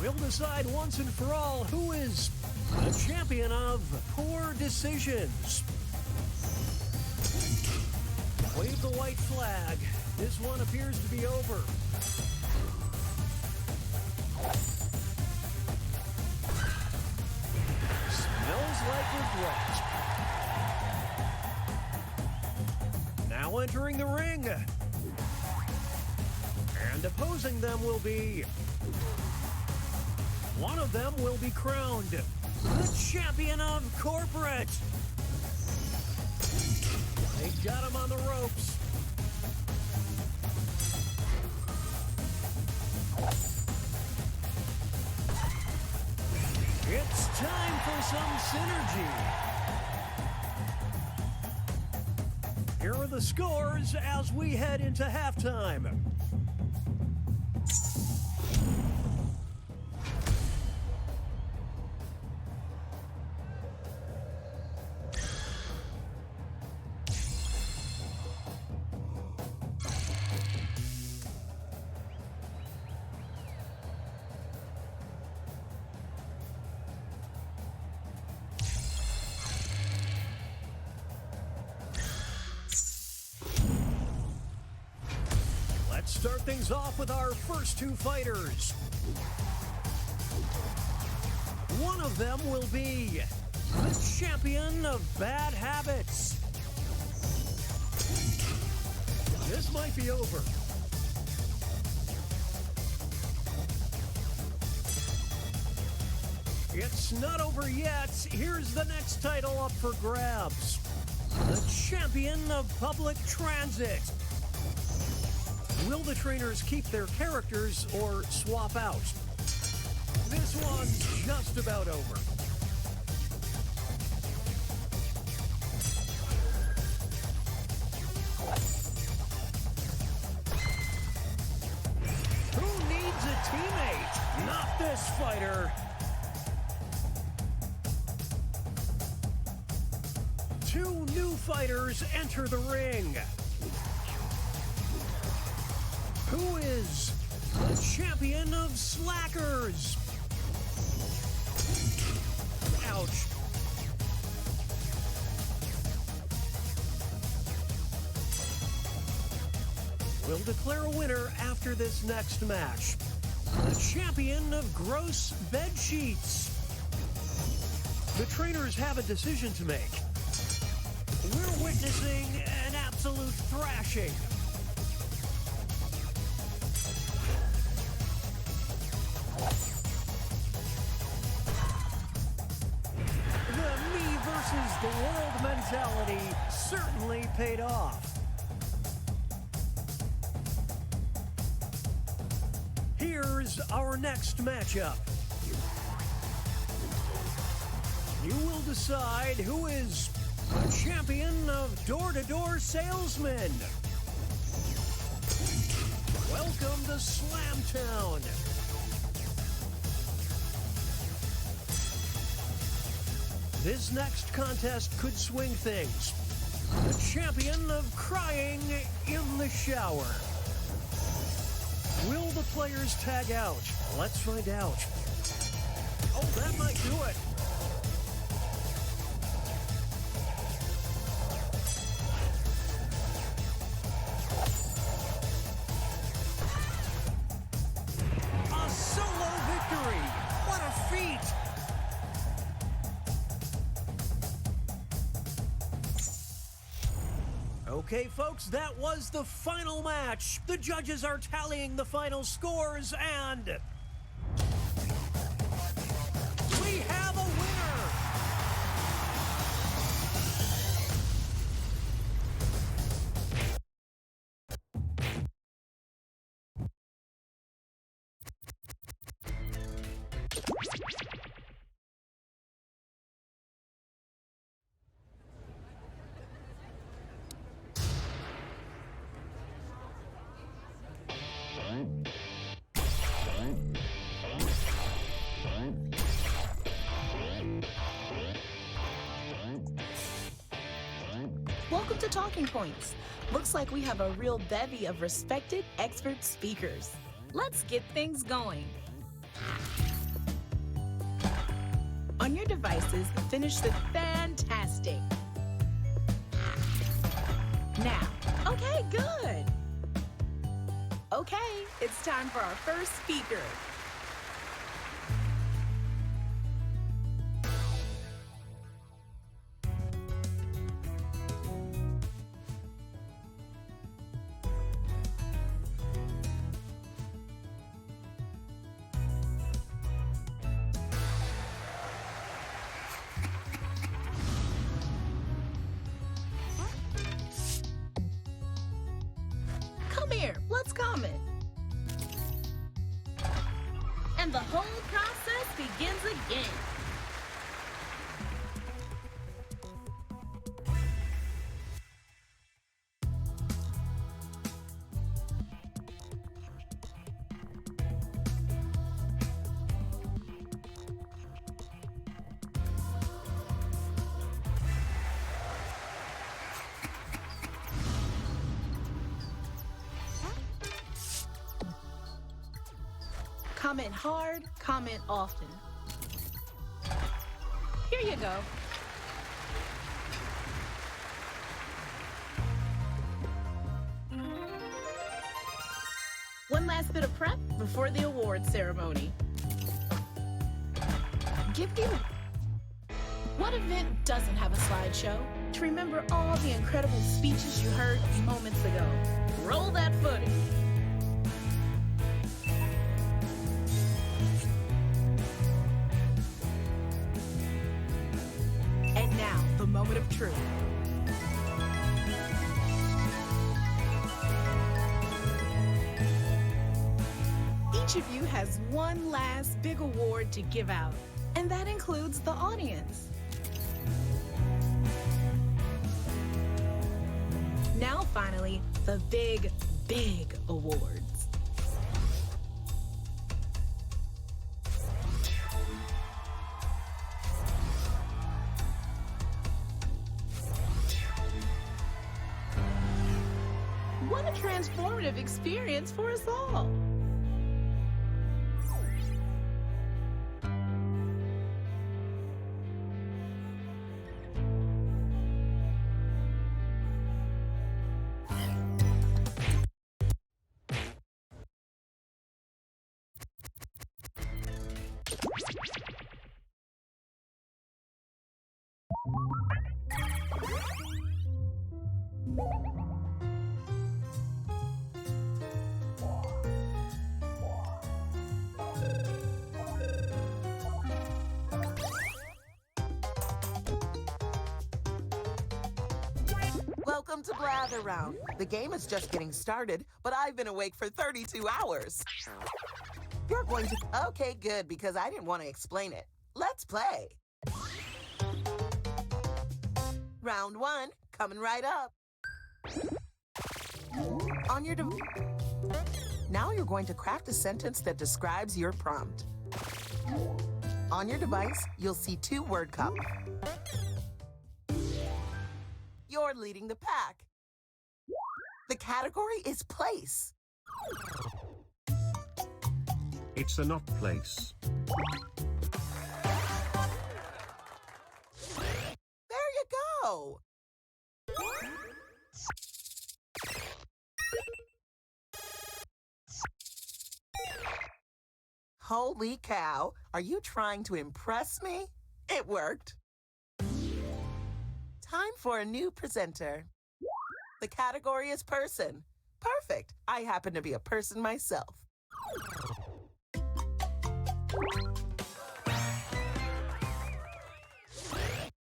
C: We'll decide once and for all who is the champion of poor decisions. Wave the white flag. This one appears to be over. Smells like regret. Now entering the ring. And opposing them will be... One of them will be crowned the champion of corporate. They got him on the ropes. It's time for some synergy. Here are the scores as we head into halftime. Let's start things off with our first two fighters. One of them will be the champion of bad habits. This might be over. It's not over yet. Here's the next title up for grabs. The champion of public transit. Will the trainers keep their characters or swap out? This one's just about over. Who needs a teammate? Not this fighter. Two new fighters enter the ring. Who is the champion of slackers? Ouch. We'll declare a winner after this next match. The champion of gross bed sheets. The trainers have a decision to make. We're witnessing an absolute thrashing. The me versus the world mentality certainly paid off. Here's our next matchup. You will decide who is the champion of door-to-door salesmen. Welcome to Slamtown. This next contest could swing things. The champion of crying in the shower. Will the players tag out? Let's find out. Oh, that might do it. A solo victory! What a feat! Okay, folks, that was the final match. The judges are tallying the final scores, and we have a winner!
O: Welcome to Talking Points. Looks like we have a real bevy of respected expert speakers.
R: Let's get things going.
O: On your devices, finish the fantastic. Now, okay, good. Okay, it's time for our first speaker. Come here, let's comment. And the whole process begins again. Comment hard, comment often. Here you go. One last bit of prep before the award ceremony. Give you. What event doesn't have a slideshow to remember all the incredible speeches you heard moments ago? Roll that footage. And now, the moment of truth. Each of you has one last big award to give out, and that includes the audience. Now, finally, the big, big awards. What a transformative experience for us all.
P: Welcome to Blather Round. The game is just getting started, but I've been awake for 32 hours. You're going to... Okay, good, because I didn't want to explain it. Let's play. Round 1, coming right up. On your Now you're going to craft a sentence that describes your prompt. On your device, you'll see 2 word cups. You're leading the pack. The category is place.
Q: It's a not place.
P: There you go. Holy cow, are you trying to impress me? It worked. Time for a new presenter. The category is person. Perfect. I happen to be a person myself.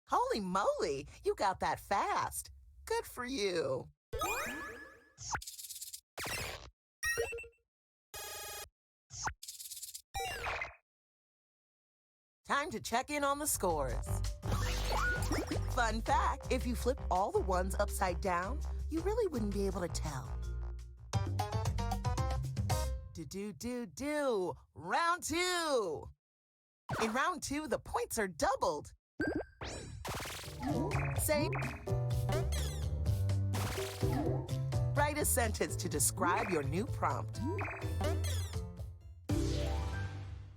P: Holy moly, you got that fast. Good for you. Time to check in on the scores. Fun fact, if you flip all the ones upside down, you really wouldn't be able to tell. Round 2. In round 2, the points are doubled. Say, write a sentence to describe your new prompt.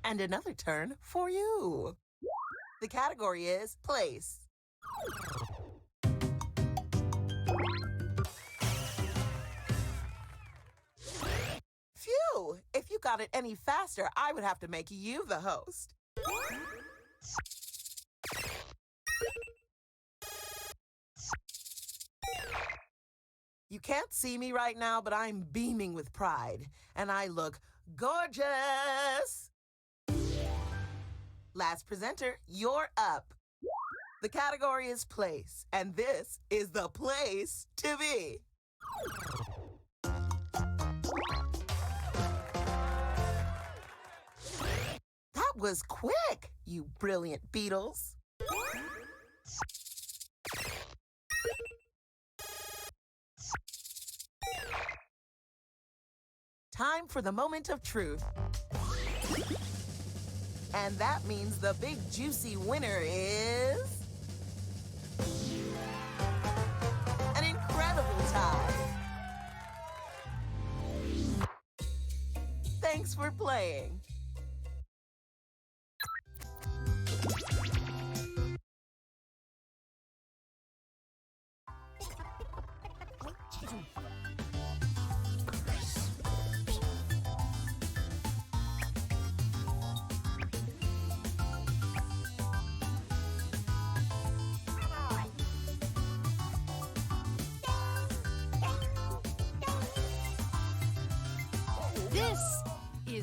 P: And another turn for you. The category is place. Phew! If you got it any faster, I would have to make you the host. You can't see me right now, but I'm beaming with pride, and I look gorgeous. Last presenter, you're up. The category is place, and this is the place to be. That was quick, you brilliant beetles. Time for the moment of truth. And that means the big juicy winner is... an incredible tie. Thanks for playing.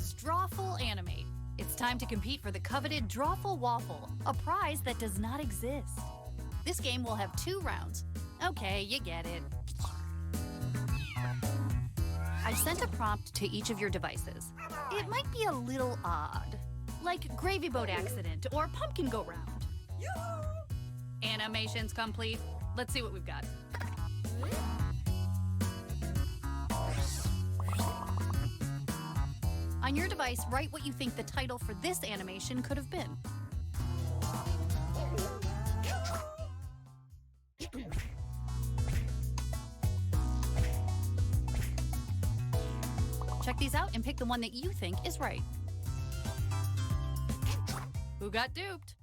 T: is Drawful Animate. It's time to compete for the coveted Drawful Waffle, a prize that does not exist. This game will have 2 rounds. Okay, you get it. I've sent a prompt to each of your devices. It might be a little odd, like Gravy Boat Accident or Pumpkin Go Round. Animation's complete. Let's see what we've got. On your device, write what you think the title for this animation could have been. Check these out and pick the one that you think is right. Who got duped?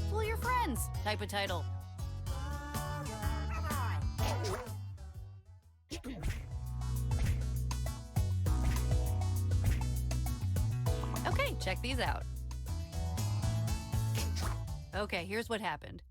T: Fool your friends. Type a title. Okay, check these out. Okay, here's what happened.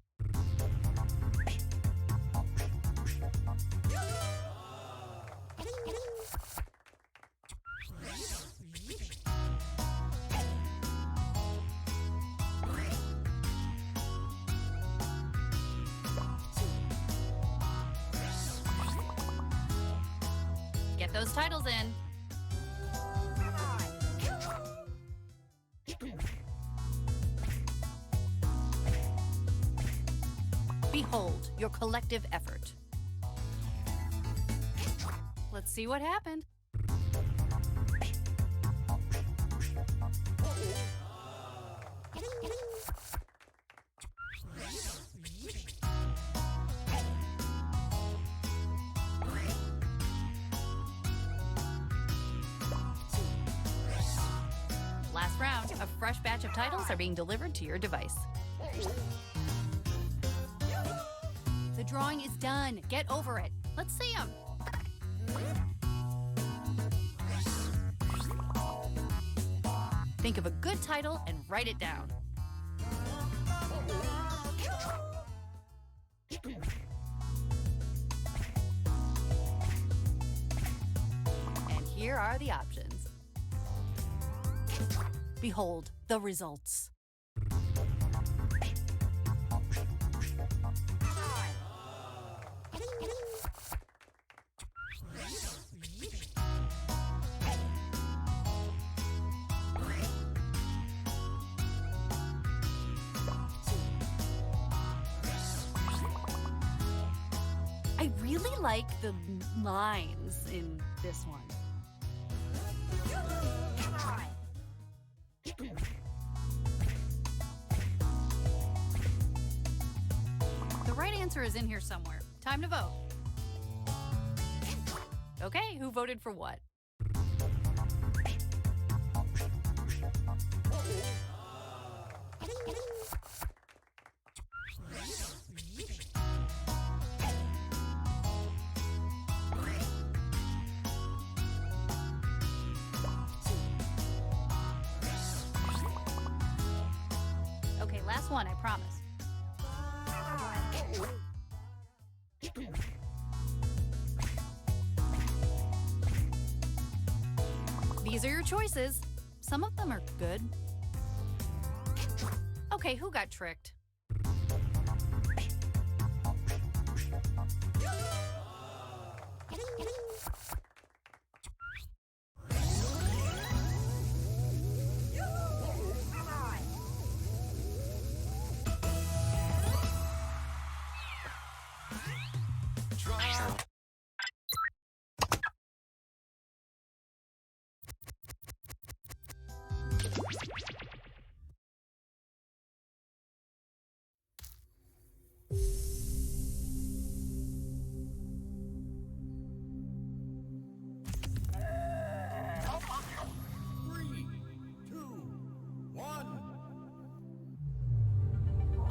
T: Get those titles in. Behold your collective effort. Let's see what happened. Last round, a fresh batch of titles are being delivered to your device. The drawing is done. Get over it. Let's see them. Think of a good title and write it down. And here are the options. Behold the results. I really like the lines in this one. The right answer is in here somewhere. Time to vote. Okay, who voted for what? Okay, last one, I promise. These are your choices. Some of them are good. Okay, who got tricked?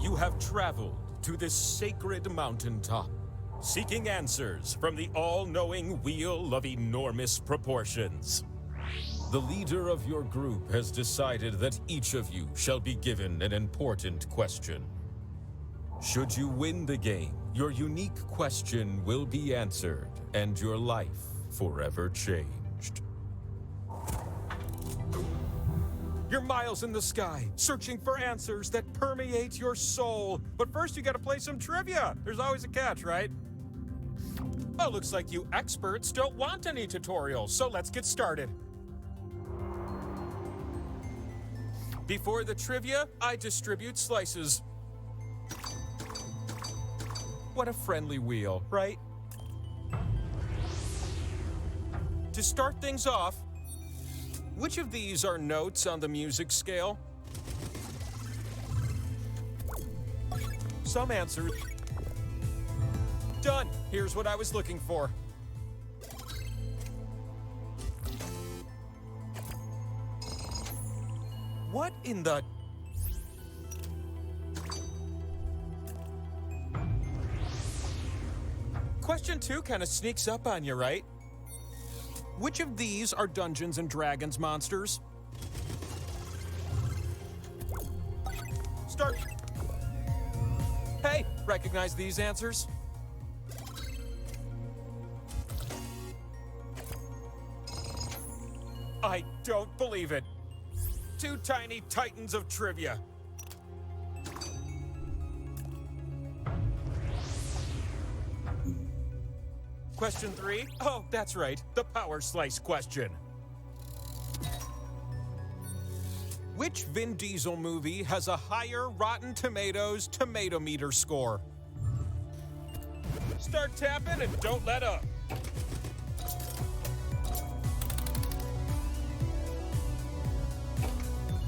U: You have traveled to this sacred mountaintop.
S: seeking answers from the all-knowing wheel of enormous proportions. The leader of your group has decided that each of you shall be given an important question. Should you win the game, your unique question will be answered and your life forever changed. You're miles in the sky, searching for answers that permeate your soul. But first you gotta play some trivia. There's always a catch, right? Oh, looks like you experts don't want any tutorials, so let's get started. Before the trivia, I distribute slices. What a friendly wheel, right? To start things off, which of these are notes on the music scale? Some answers. Done. Here's what I was looking for. What in the... Question 2 kind of sneaks up on you, right? Which of these are Dungeons and Dragons monsters? Start. Hey, recognize these answers? I don't believe it. Two tiny titans of trivia. Question 3? Oh, that's right, the Power Slice question. Which Vin Diesel movie has a higher Rotten Tomatoes tomato meter score? Start tapping and don't let up.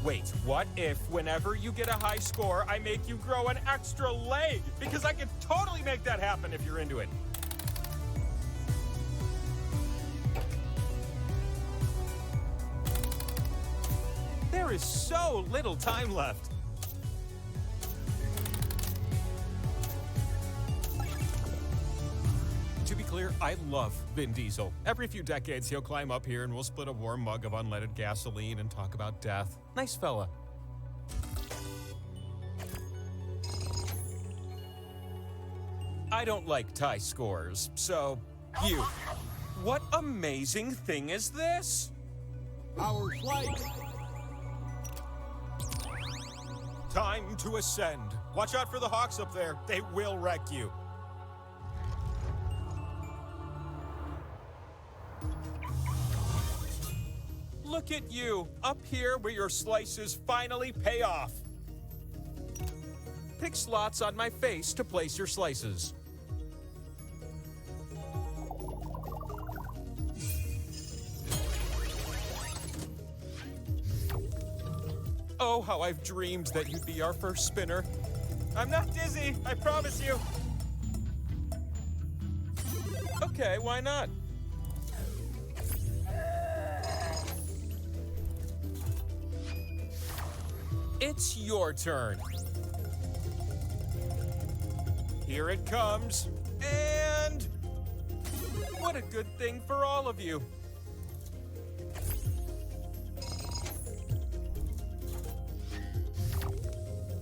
S: Wait, what if whenever you get a high score, I make you grow an extra leg? Because I could totally make that happen if you're into it. There is so little time left. To be clear, I love Vin Diesel. Every few decades, he'll climb up here and we'll split a warm mug of unleaded gasoline and talk about death. Nice fella. I don't like tie scores, so you. What amazing thing is this?
E: Our flight.
S: Time to ascend. Watch out for the hawks up there. They will wreck you. Look at you, up here where your slices finally pay off. Pick slots on my face to place your slices. Oh, how I've dreamed that you'd be our first spinner. I'm not dizzy, I promise you. Okay, why not? It's your turn. Here it comes. And what a good thing for all of you.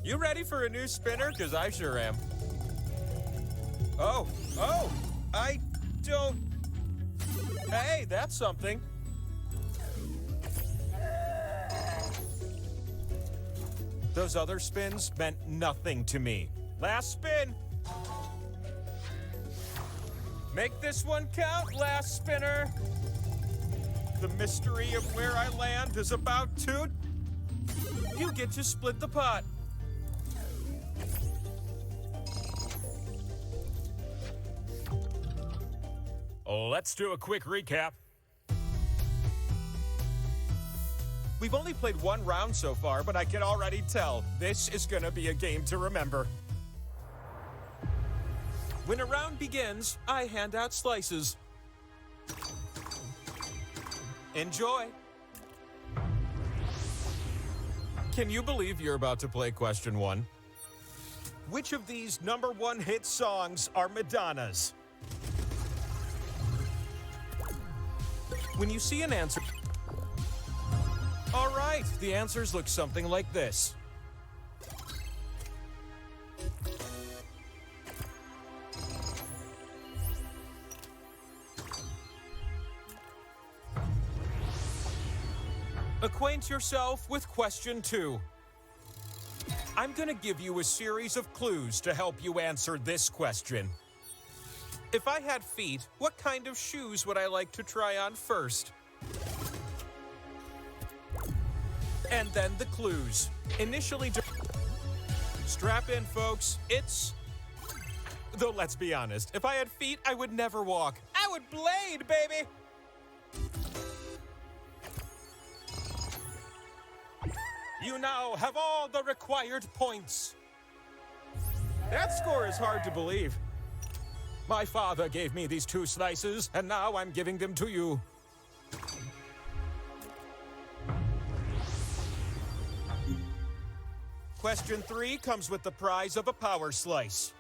S: You ready for a new spinner? Because I sure am. Oh, I don't... Hey, that's something. Those other spins meant nothing to me. Last spin. Make this one count, last spinner. The mystery of where I land is about to... You get to split the pot. Let's do a quick recap. We've only played one round so far, but I can already tell this is gonna be a game to remember. When a round begins, I hand out slices. Enjoy. Can you believe you're about to play question 1? which of these #1 hit songs are Madonna's? When you see an answer... All right, the answers look something like this. Acquaint yourself with question 2. I'm going to give you a series of clues to help you answer this question. If I had feet, what kind of shoes would I like to try on first? And then the clues. Initially, strap in, folks. It's... Though, let's be honest, if I had feet, I would never walk. I would blade, baby! You now have all the required points. That score is hard to believe. My father gave me these 2 slices, and now I'm giving them to you. Question 3 comes with the prize of a power slice.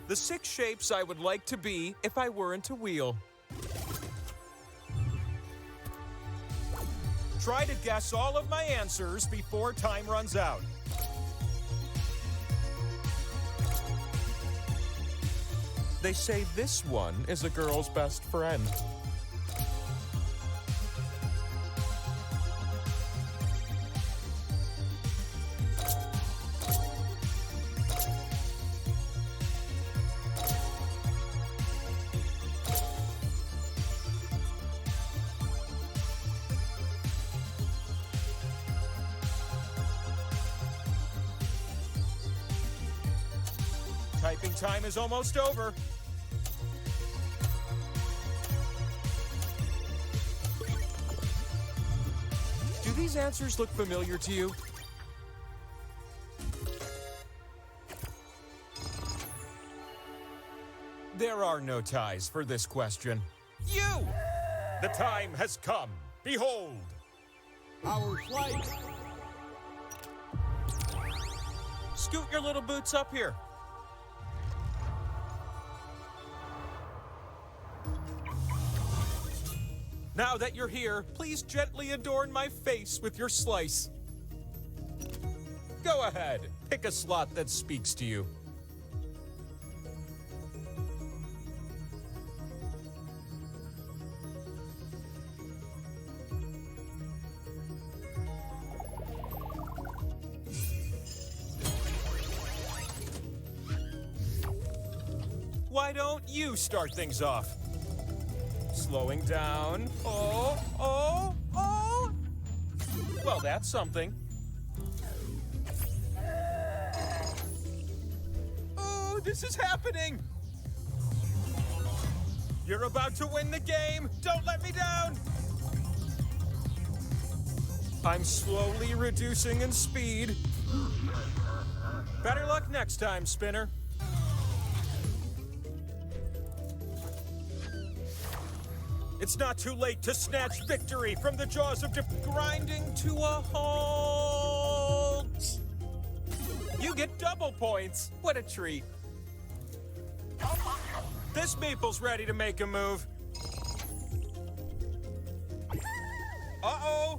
S: The 6 shapes I would like to be if I weren't a wheel. Try to guess all of my answers before time runs out. They say this one is a girl's best friend. Typing time is almost over. Do these answers look familiar to you? There are no ties for this question. You! The time has come. Behold! Our flight! Scoot your little boots up here. Now that you're here, please gently adorn my face with your slice. Go ahead, pick a slot that speaks to you. Why don't you start things off? Slowing down. Oh, oh, oh! Well, that's something. Oh, this is happening! You're about to win the game! Don't let me down! I'm slowly reducing in speed. Better luck next time, Spinner. It's not too late to snatch victory from the jaws of grinding to a halt. You get double points. What a treat. This Meeple's ready to make a move. Uh-oh.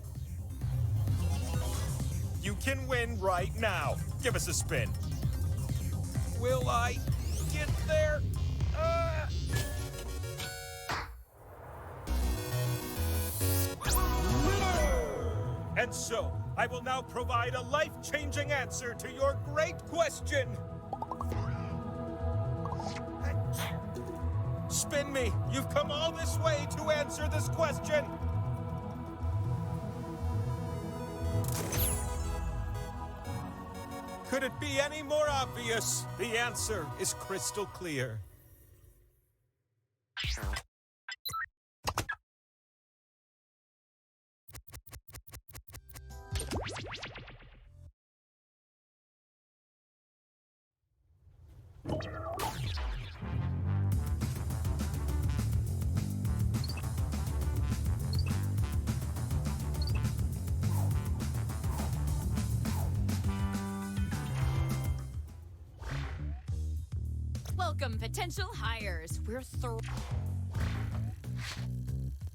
S: You can win right now. Give us a spin. Will I get there? And so, I will now provide a life-changing answer to your great question. Spin me. You've come all this way to answer this question. Could it be any more obvious? The answer is crystal clear.
R: Welcome, potential hires. We're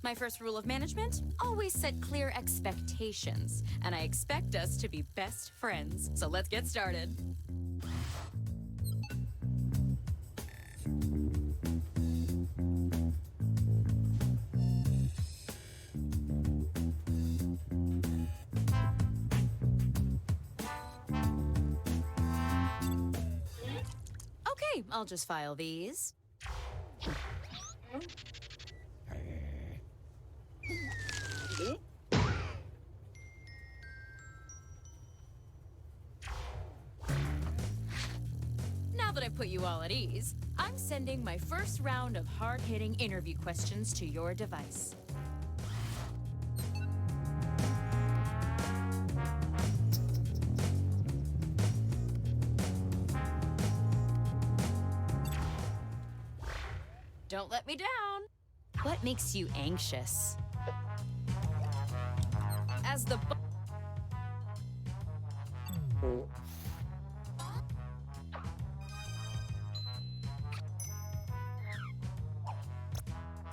R: My first rule of management, always set clear expectations. And I expect us to be best friends. So let's get started. Okay, I'll just file these. Now that I've put you all at ease, I'm sending my first round of hard-hitting interview questions to your device. Don't let me down. What makes you anxious? As the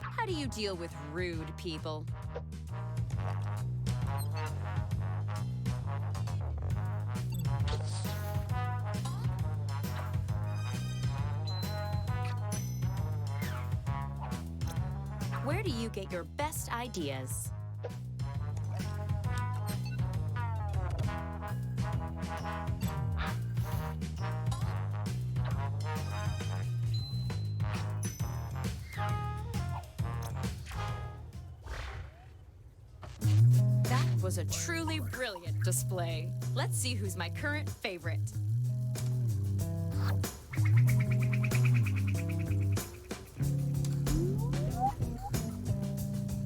R: How do you deal with rude people? Where do you get your best ideas? That was a truly brilliant display. Let's see who's my current favorite.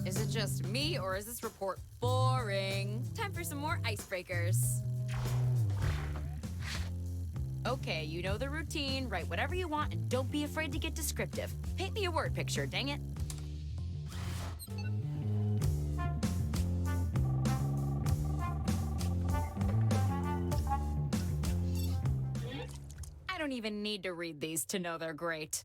R: Is it just me, or is this report boring? Time for some more icebreakers. Okay, you know the routine. Write whatever you want and don't be afraid to get descriptive. Paint me a word picture, dang it. I don't even need to read these to know they're great.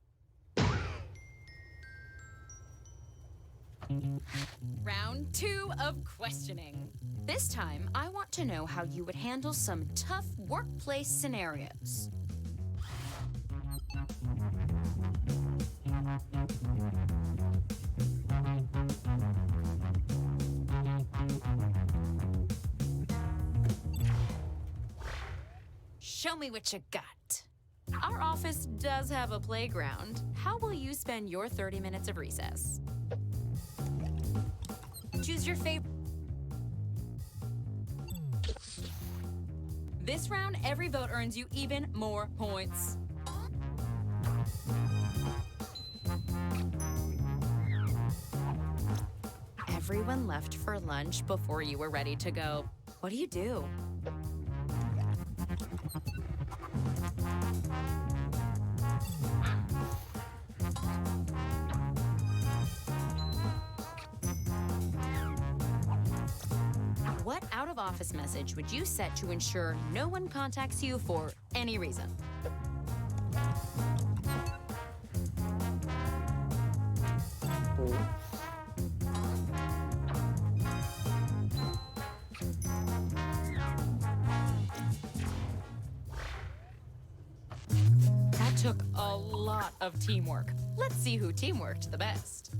R: Round 2 of questioning. This time, I want to know how you would handle some tough workplace scenarios. Show me what you got. Our office does have a playground. How will you spend your 30 minutes of recess? Choose your favorite. This round, every vote earns you even more points. Everyone left for lunch before you were ready to go. What do you do? What out-of-office message would you set to ensure no one contacts you for any reason? That took a lot of teamwork. Let's see who teamworked the best.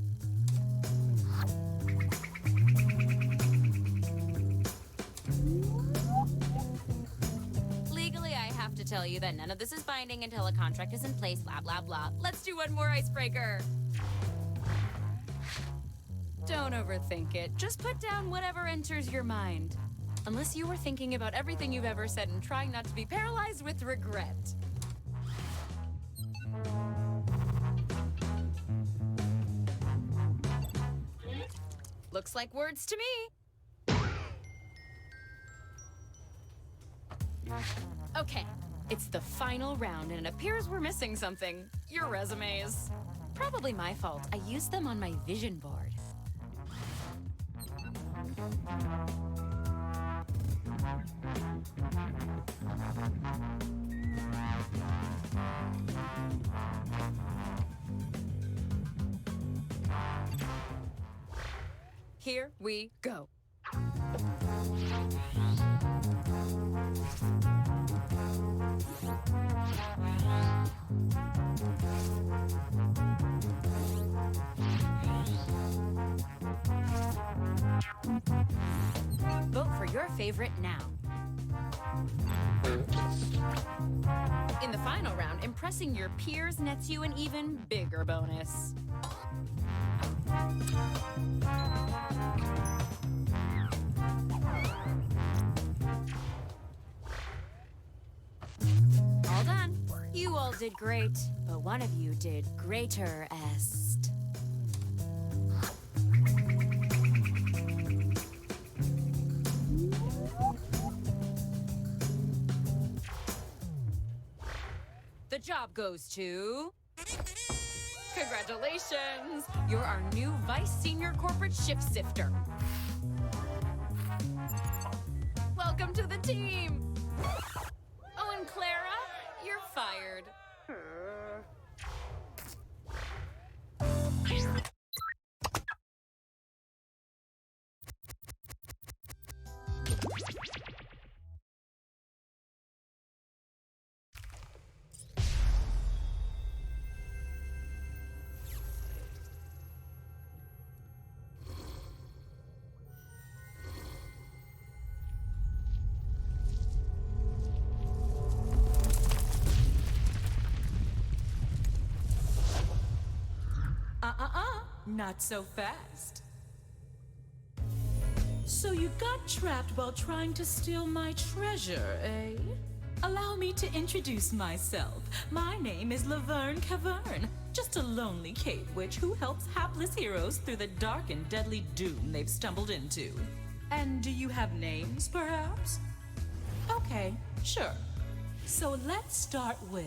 R: Legally, I have to tell you that none of this is binding until a contract is in place, blah, blah, blah. Let's do one more icebreaker. Don't overthink it. Just put down whatever enters your mind. Unless you were thinking about everything you've ever said and trying not to be paralyzed with regret. Looks like words to me. Okay, it's the final round and it appears we're missing something. Your resumes. Probably my fault. I used them on my vision board.
B: Here we go. Vote for your favorite now. In the final round, impressing your peers nets you an even bigger bonus. All done. You all did great, but one of you did greater-est. The job goes to... Congratulations! You're our new Vice Senior Corporate Shift Sifter. Welcome to the team! Oh, and Clara, you're fired.
F: Not so fast. So you got trapped while trying to steal my treasure, eh? Allow me to introduce myself. My name is Laverne Cavern, just a lonely cave witch who helps hapless heroes through the dark and deadly doom they've stumbled into. And do you have names, perhaps? Okay, sure. So let's start with...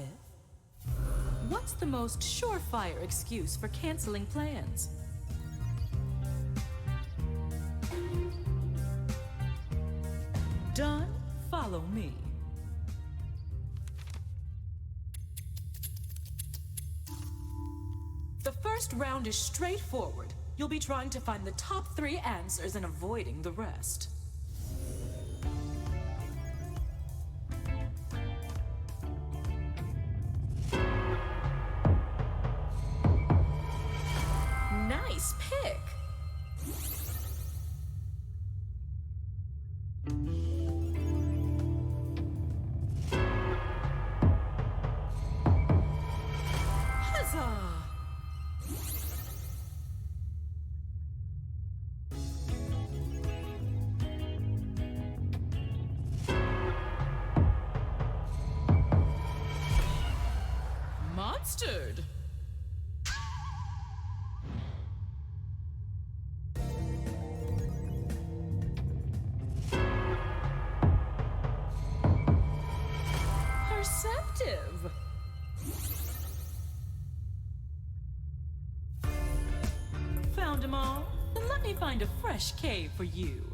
F: what's the most surefire excuse for canceling plans? Done? Follow me. The first round is straightforward. You'll be trying to find the top 3 answers and avoiding the rest. Nice pick! Huzzah! Monstered! Perceptive! Found them all? Then let me find a fresh cave for you.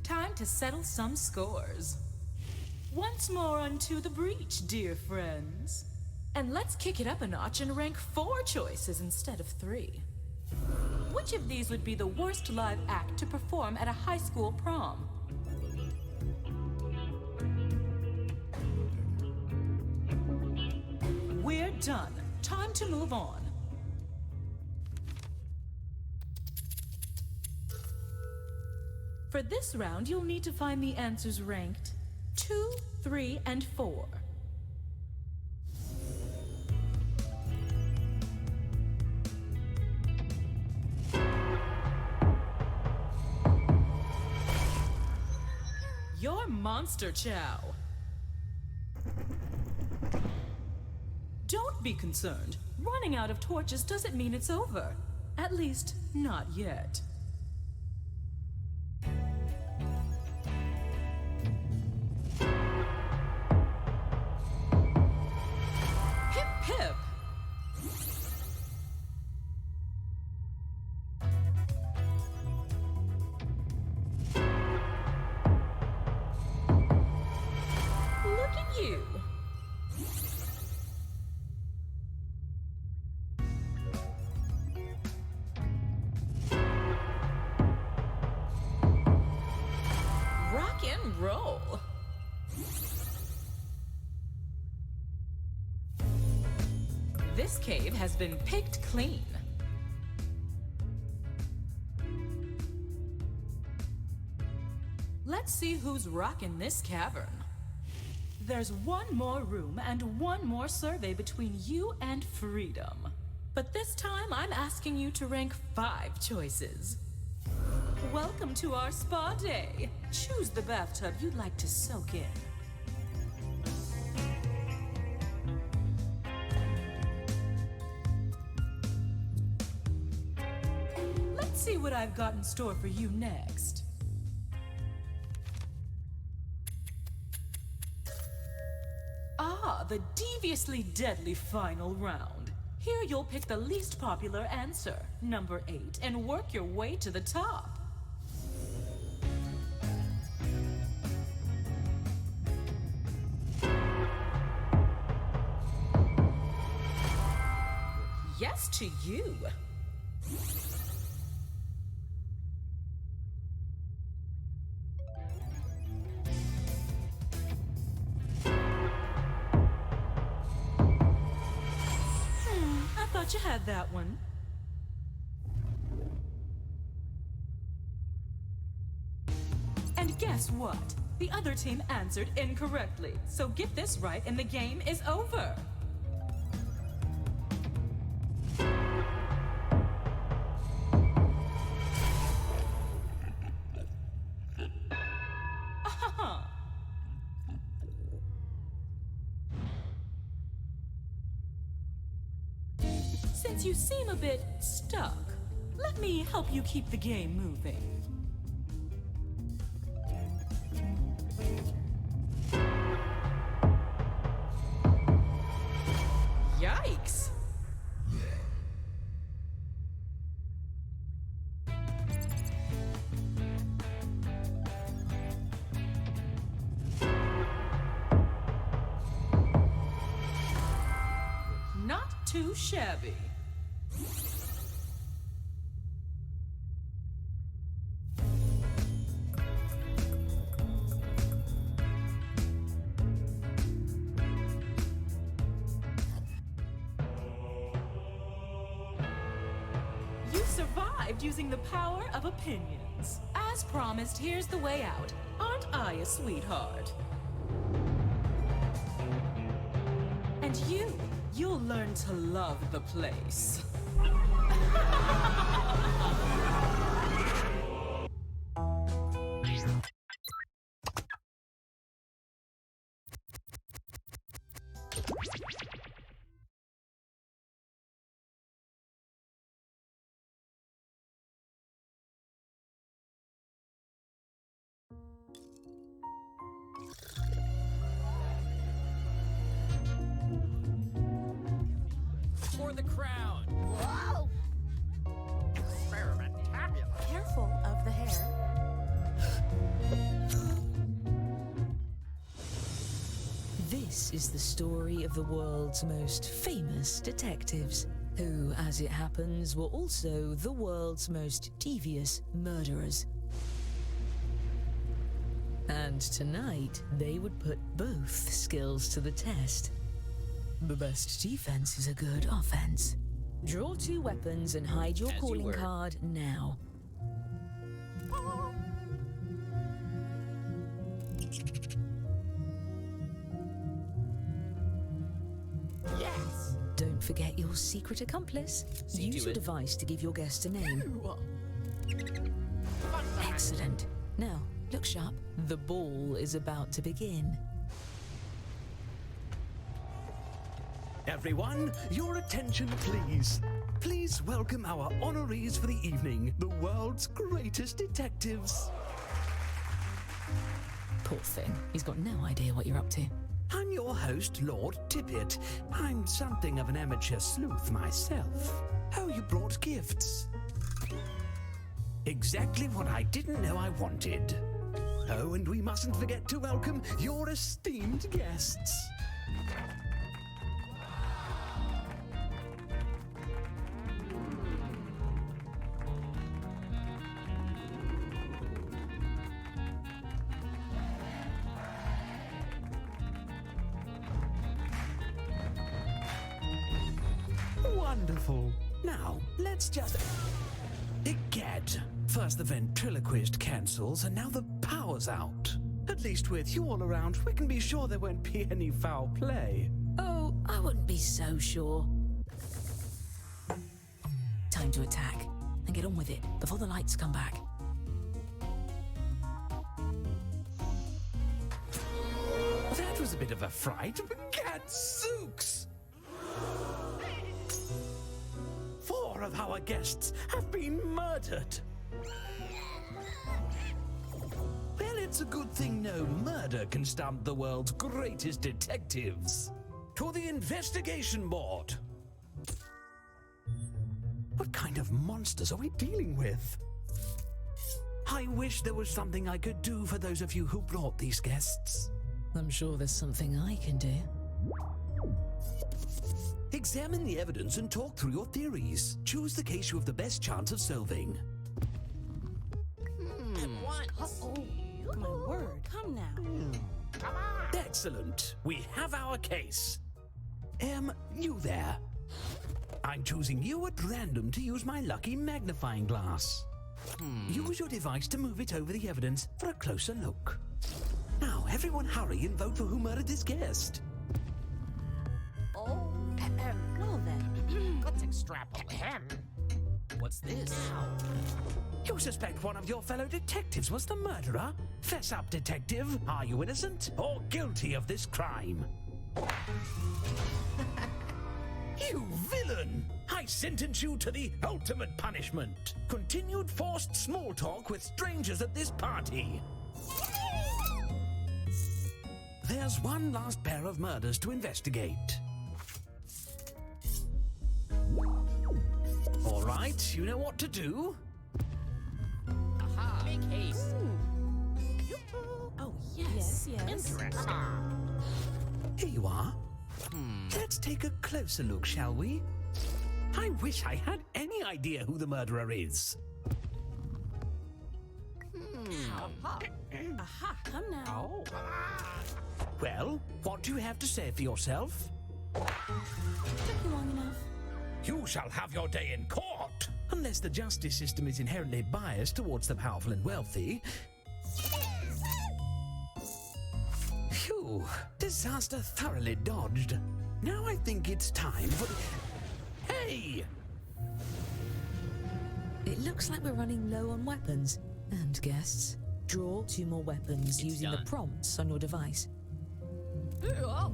F: Time to settle some scores. Once more unto the breach, dear friends. And let's kick it up a notch and rank 4 choices instead of 3. Which of these would be the worst live act to perform at a high school prom? We're done. Time to move on. For this round, you'll need to find the answers ranked 2, 3, and 4. You're Monster Chow. Don't be concerned. Running out of torches doesn't mean it's over. At least, not yet. Hip hip! Look at you! and roll. This cave has been picked clean. Let's see who's rocking this cavern. There's one more room and one more survey between you and freedom. But this time I'm asking you to rank 5 choices. Welcome to our spa day. Choose the bathtub you'd like to soak in. Let's see what I've got in store for you next. The deviously deadly final round. Here you'll pick the least popular answer, number 8, and work your way to the top. Yes to you. You had that one. And guess what? The other team answered incorrectly. So get this right and the game is over. Since you seem a bit stuck, let me help you keep the game moving. Yikes! Not too shabby. Using the power of opinions. As promised, here's the way out. Aren't I a sweetheart? And you'll learn to love the place. For the crown.
G: Whoa! Experiment-tabulous.
F: Careful of the hair.
J: This is the story of the world's most famous detectives, who, as it happens, were also the world's most devious murderers. And tonight, they would put both skills to the test. The best defense is a good offense. Draw 2 weapons and hide your calling card now.
G: Yes!
J: Don't forget your secret accomplice. Use your device to give your guest a name. Excellent. Now, look sharp. The ball is about to begin.
U: Everyone, your attention please. Please welcome our honorees for the evening, the world's greatest detectives.
J: Poor thing. He's got no idea what you're up to.
U: I'm your host, Lord Tippett. I'm something of an amateur sleuth myself. Oh, you brought gifts. Exactly what I didn't know I wanted. Oh, and we mustn't forget to welcome your esteemed guests. Wonderful. Now, let's just... Egad. First the ventriloquist cancels, and now the power's out. At least with you all around, we can be sure there won't be any foul play.
J: Oh, I wouldn't be so sure. Time to attack, and get on with it before the lights come back.
U: That was a bit of a fright. Gadzooks! 4 of our guests have been murdered. Well, it's a good thing no murder can stump the world's greatest detectives. To the investigation board. What kind of monsters are we dealing with? I wish there was something I could do for those of you who brought these guests.
J: I'm sure there's something I can do.
U: Examine the evidence and talk through your theories. Choose the case you have the best chance of solving.
O: My word. Come now.
U: Come on. Excellent. We have our case. You there. I'm choosing you at random to use my lucky magnifying glass. Use your device to move it over the evidence for a closer look. Now, everyone hurry and vote for who murdered this guest.
G: Oh,
O: Well then.
G: let's extrapolate. What's this?
U: You suspect one of your fellow detectives was the murderer? Fess up, detective. Are you innocent or guilty of this crime? You villain! I sentence you to the ultimate punishment. Continued forced small talk with strangers at this party. There's one last pair of murders to investigate. All right, you know what to do?
G: Aha! Make haste.
O: Oh, yes.
G: Interesting.
U: Here you are. Let's take a closer look, shall we? I wish I had any idea who the murderer is.
O: Aha, come now.
G: Oh.
U: Well, what do you have to say for yourself?
O: Took you long enough.
U: You shall have your day in court! Unless the justice system is inherently biased towards the powerful and wealthy. Phew, disaster thoroughly dodged. Now I think it's time for the... Hey!
J: It looks like we're running low on weapons. And guests, draw 2 more weapons using the prompts on your device.
G: Oh.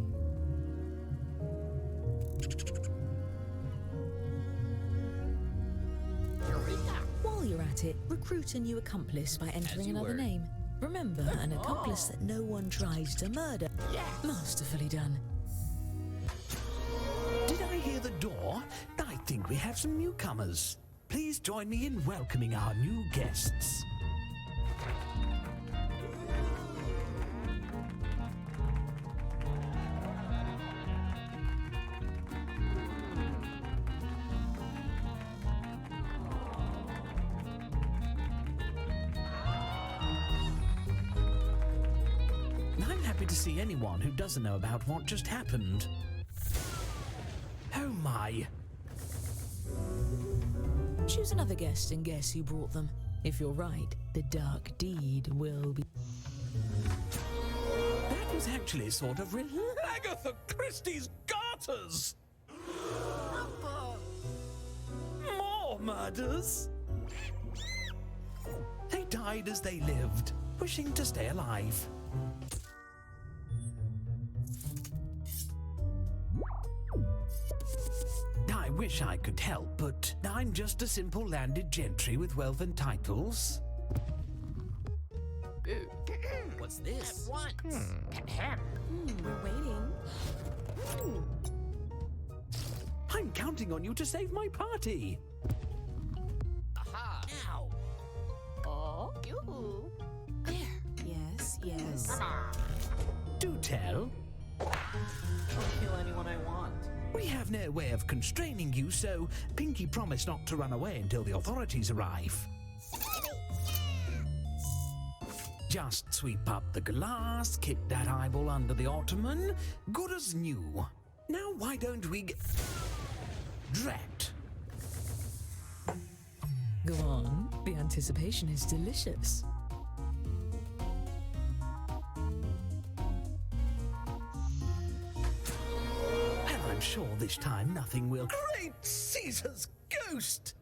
J: While you're at it, recruit a new accomplice by entering another name. Remember, an accomplice that no one tries to murder.
G: Yes.
J: Masterfully done.
U: Did I hear the door? I think we have some newcomers. Please join me in welcoming our new guests. I'm happy to see anyone who doesn't know about what just happened. Oh my.
J: Choose another guest and guess who brought them. If you're right, the dark deed will be...
U: That was actually sort of Agatha Christie's garters! More murders! They died as they lived, wishing to stay alive. I wish I could help, but I'm just a simple landed gentry with wealth and titles.
G: What's this?
O: We're waiting.
U: I'm counting on you to save my party.
G: Aha! Ow! Oh, yoo-hoo!
O: There. Yes.
U: Do tell.
G: I'll kill anyone I want.
U: We have no way of constraining you, so Pinky promised not to run away until the authorities arrive. Just sweep up the glass, kick that eyeball under the ottoman. Good as new. Now why don't we get... Drat.
J: Go on. The anticipation is delicious.
U: And I'm sure this time nothing will. Great Caesar's ghost!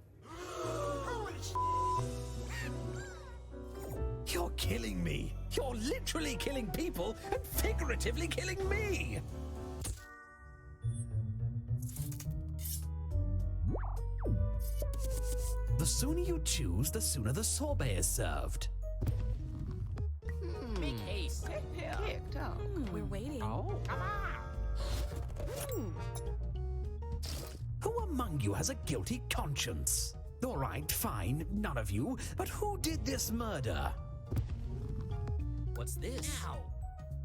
U: You're killing me. You're literally killing people and figuratively killing me. The sooner you choose, the sooner the sorbet is served.
K: Make haste. TikTok.
H: We're waiting.
K: Oh, come on.
U: Who among you has a guilty conscience? All right, fine, none of you, but who did this murder?
K: What's this?
F: Now.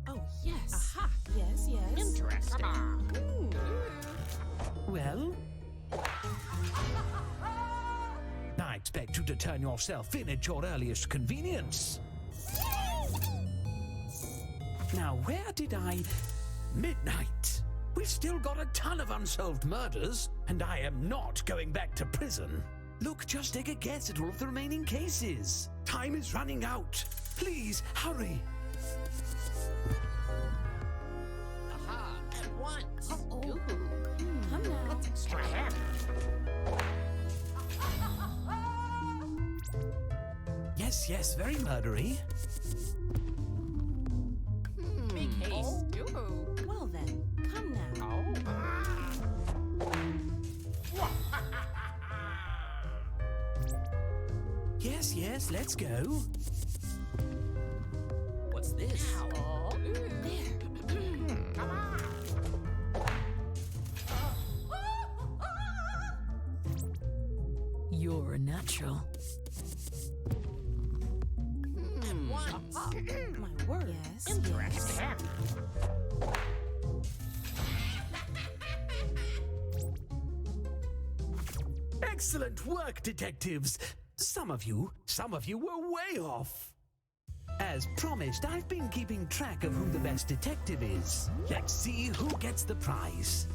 F: Oh, yes.
H: Aha. Yes, yes.
K: Interesting.
U: Well? I expect you to turn yourself in at your earliest convenience. Now, where did I... Midnight. We've still got a ton of unsolved murders, and I am not going back to prison. Look, just take a guess at all of the remaining cases. Time is running out. Please, hurry.
K: Aha, at once.
H: Uh-oh. Come now.
K: That's extra handy.
U: Yes, yes, very murdery.
K: Make haste.
H: Well then, come now.
U: Yes, yes, let's go.
K: What's this?
H: Come on.
J: You're a natural.
H: My word. Yes.
K: Interesting.
U: Excellent work, detectives. Some of you were way off. As promised, I've been keeping track of who the best detective is. Let's see who gets the prize.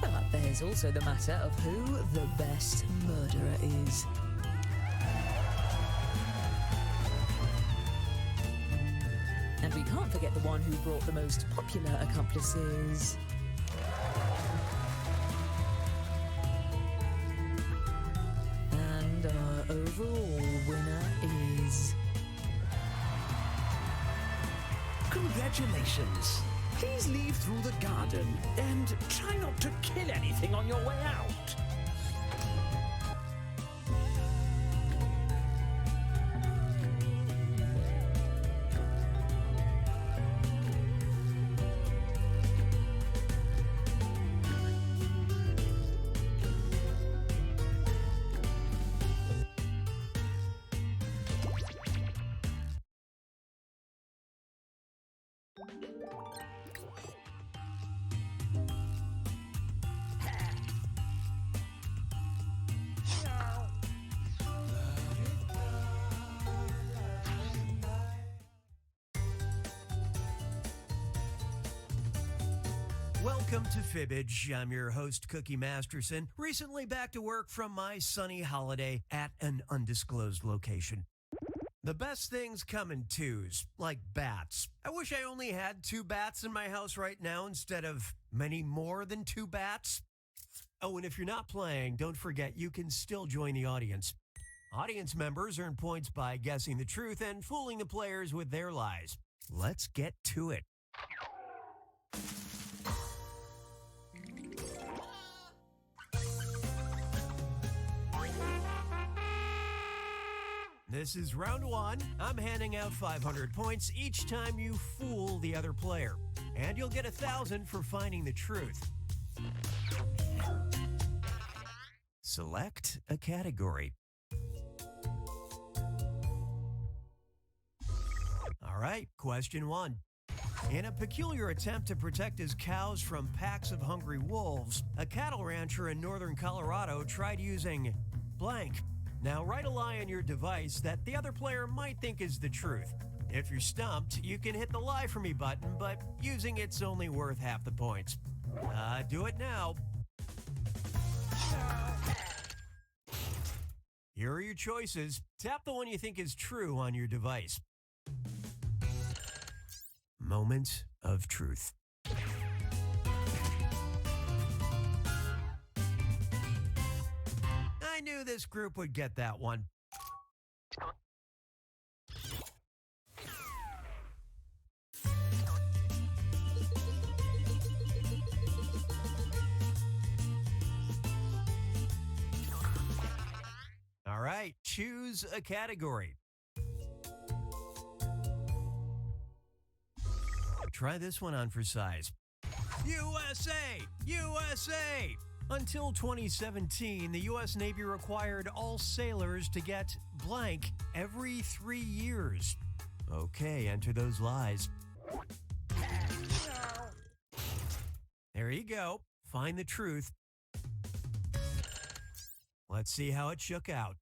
J: But there's also the matter of who the best murderer is. And we can't forget the one who brought the most popular accomplices. And our overall winner is...
U: Congratulations. Please leave through the garden and try not to kill anything on your way out.
C: Welcome to Fibbage. I'm your host, Cookie Masterson, recently back to work from my sunny holiday at an undisclosed location. The best things come in twos, like bats. I wish I only had 2 bats in my house right now instead of many more than 2 bats. Oh, and if you're not playing, don't forget you can still join the audience. Audience members earn points by guessing the truth and fooling the players with their lies. Let's get to it. This is round 1. I'm handing out 500 points each time you fool the other player. And you'll get 1,000 for finding the truth. Select a category. All right, question 1. In a peculiar attempt to protect his cows from packs of hungry wolves, a cattle rancher in northern Colorado tried using blank. Now write a lie on your device that the other player might think is the truth. If you're stumped, you can hit the Lie For Me button, but using it's only worth half the points. Do it now. Here are your choices. Tap the one you think is true on your device. Moment of truth. I knew this group would get that one. All right, choose a category. Try this one on for size. USA! USA! Until 2017, the U.S. Navy required all sailors to get blank every 3 years. Okay, enter those lies. There you go. Find the truth. Let's see how it shook out.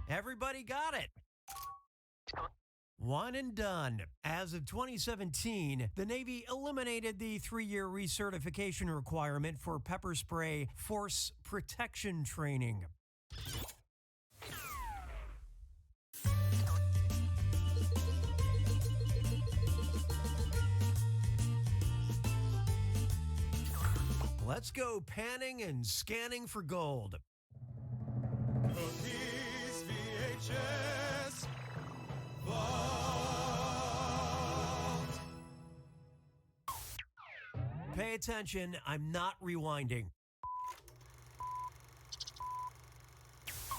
C: Everybody got it. One and done. As of 2017, the Navy eliminated the 3-year recertification requirement for pepper spray force protection training. Let's go panning and scanning for gold.
E: Cookies VHS Vault.
C: Pay attention, I'm not rewinding.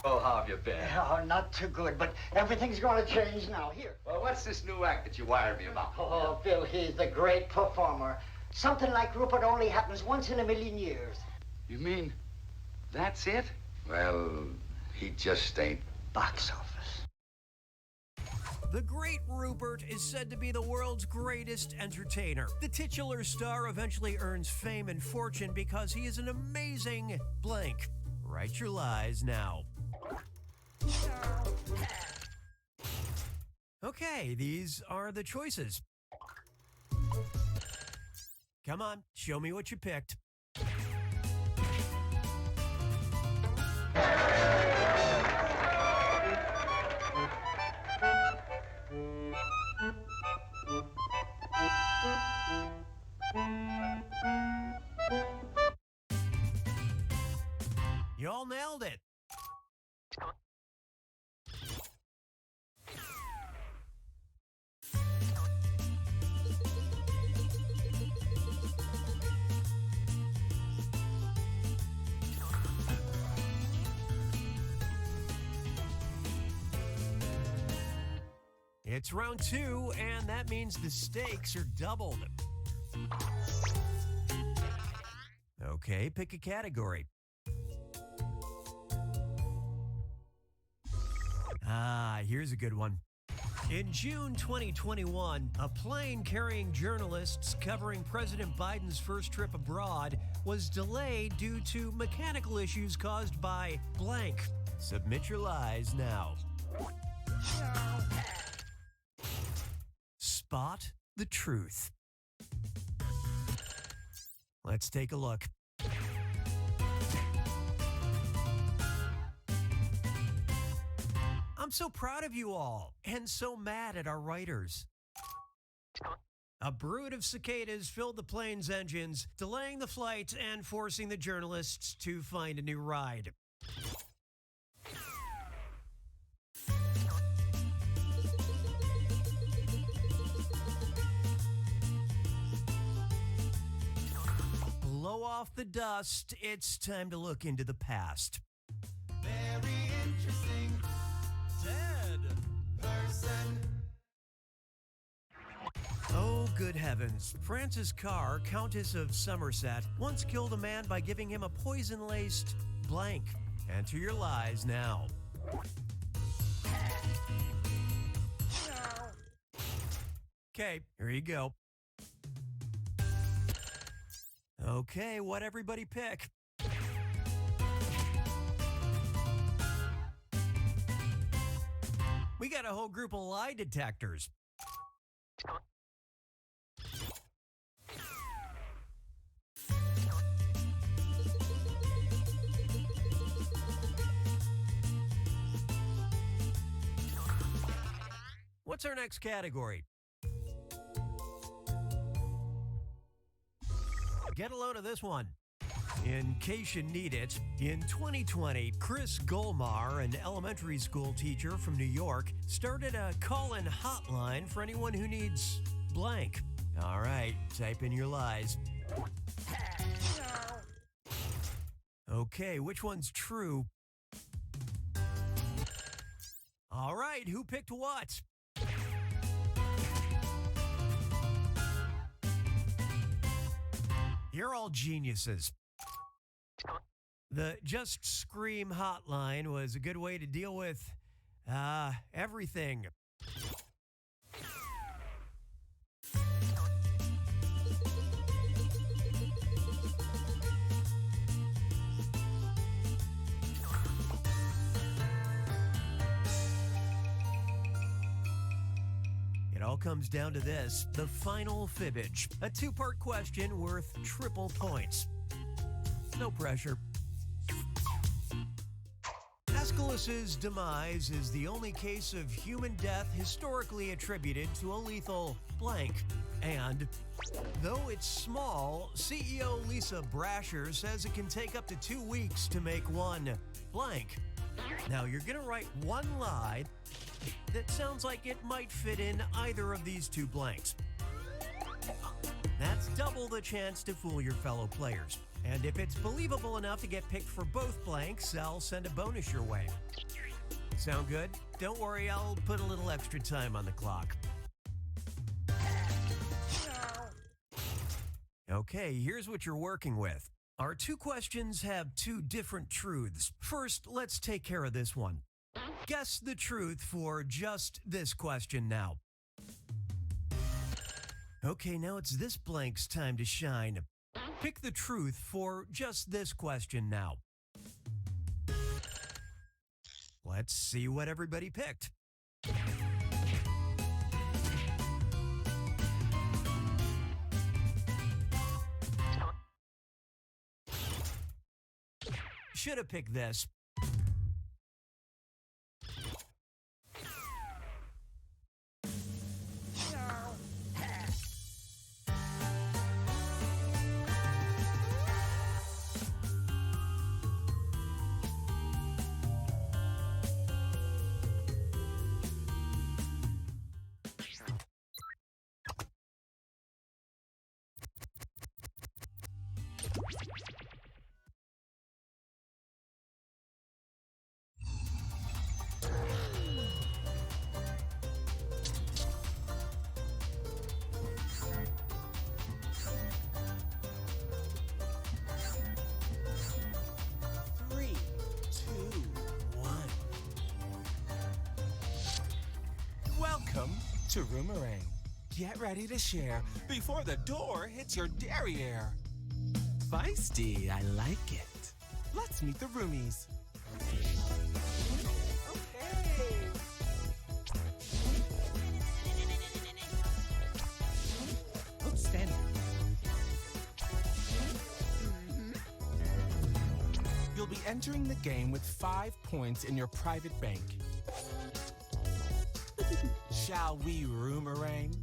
A: Oh, how have you been?
N: Oh, not too good, but everything's going to change now. Here.
A: Well, what's this new act that you wired me about?
N: Oh, Bill, he's the great performer. Something like Rupert only happens once in a million years.
A: You mean that's it? Well, he just ain't
N: box office.
C: The great Rupert is said to be the world's greatest entertainer. The titular star eventually earns fame and fortune because he is an amazing blank. Write your lies now. Okay, these are the choices. Come on, show me what you picked. You all nailed it. It's round 2, and that means the stakes are doubled. Okay, pick a category. Here's a good one. In June 2021, a plane carrying journalists covering President Biden's first trip abroad was delayed due to mechanical issues caused by blank. Submit your lies now. Spot the truth. Let's take a look. I'm so proud of you all, and so mad at our writers. A brood of cicadas filled the plane's engines, delaying the flight and forcing the journalists to find a new ride. Blow off the dust. It's time to look into the past.
E: Very interesting. Dead person.
C: Oh, good heavens. Frances Carr, Countess of Somerset, once killed a man by giving him a poison-laced blank. Enter your lies now. Okay, here you go. Okay, what'd everybody pick? We got a whole group of lie detectors. What's our next category? Get a load of this one. In case you need it, in 2020, Chris Golmar, an elementary school teacher from New York, started a call-in hotline for anyone who needs blank. All right, type in your lies. Okay, which one's true? All right, who picked what? You're all geniuses. The Just Scream hotline was a good way to deal with, everything. It all comes down to this, the final fibbage, a two-part question worth triple points. No pressure. Aeschylus's demise is the only case of human death historically attributed to a lethal blank. And though it's small, CEO Lisa Brasher says it can take up to 2 weeks to make one blank. Now you're gonna write one lie that sounds like it might fit in either of these two blanks. That's double the chance to fool your fellow players. And if it's believable enough to get picked for both blanks, I'll send a bonus your way. Sound good? Don't worry, I'll put a little extra time on the clock. Okay, here's what you're working with. Our two questions have two different truths. First, let's take care of this one. Guess the truth for just this question now. Okay, now it's this blank's time to shine. Pick the truth for just this question now. Let's see what everybody picked. Should have picked this.
M: Welcome to Roomerang. Get ready to share before the door hits your derriere. Feisty, I like it. Let's meet the roomies. Outstanding. You'll be entering the game with 5 points in your private bank. Shall we Roomerang?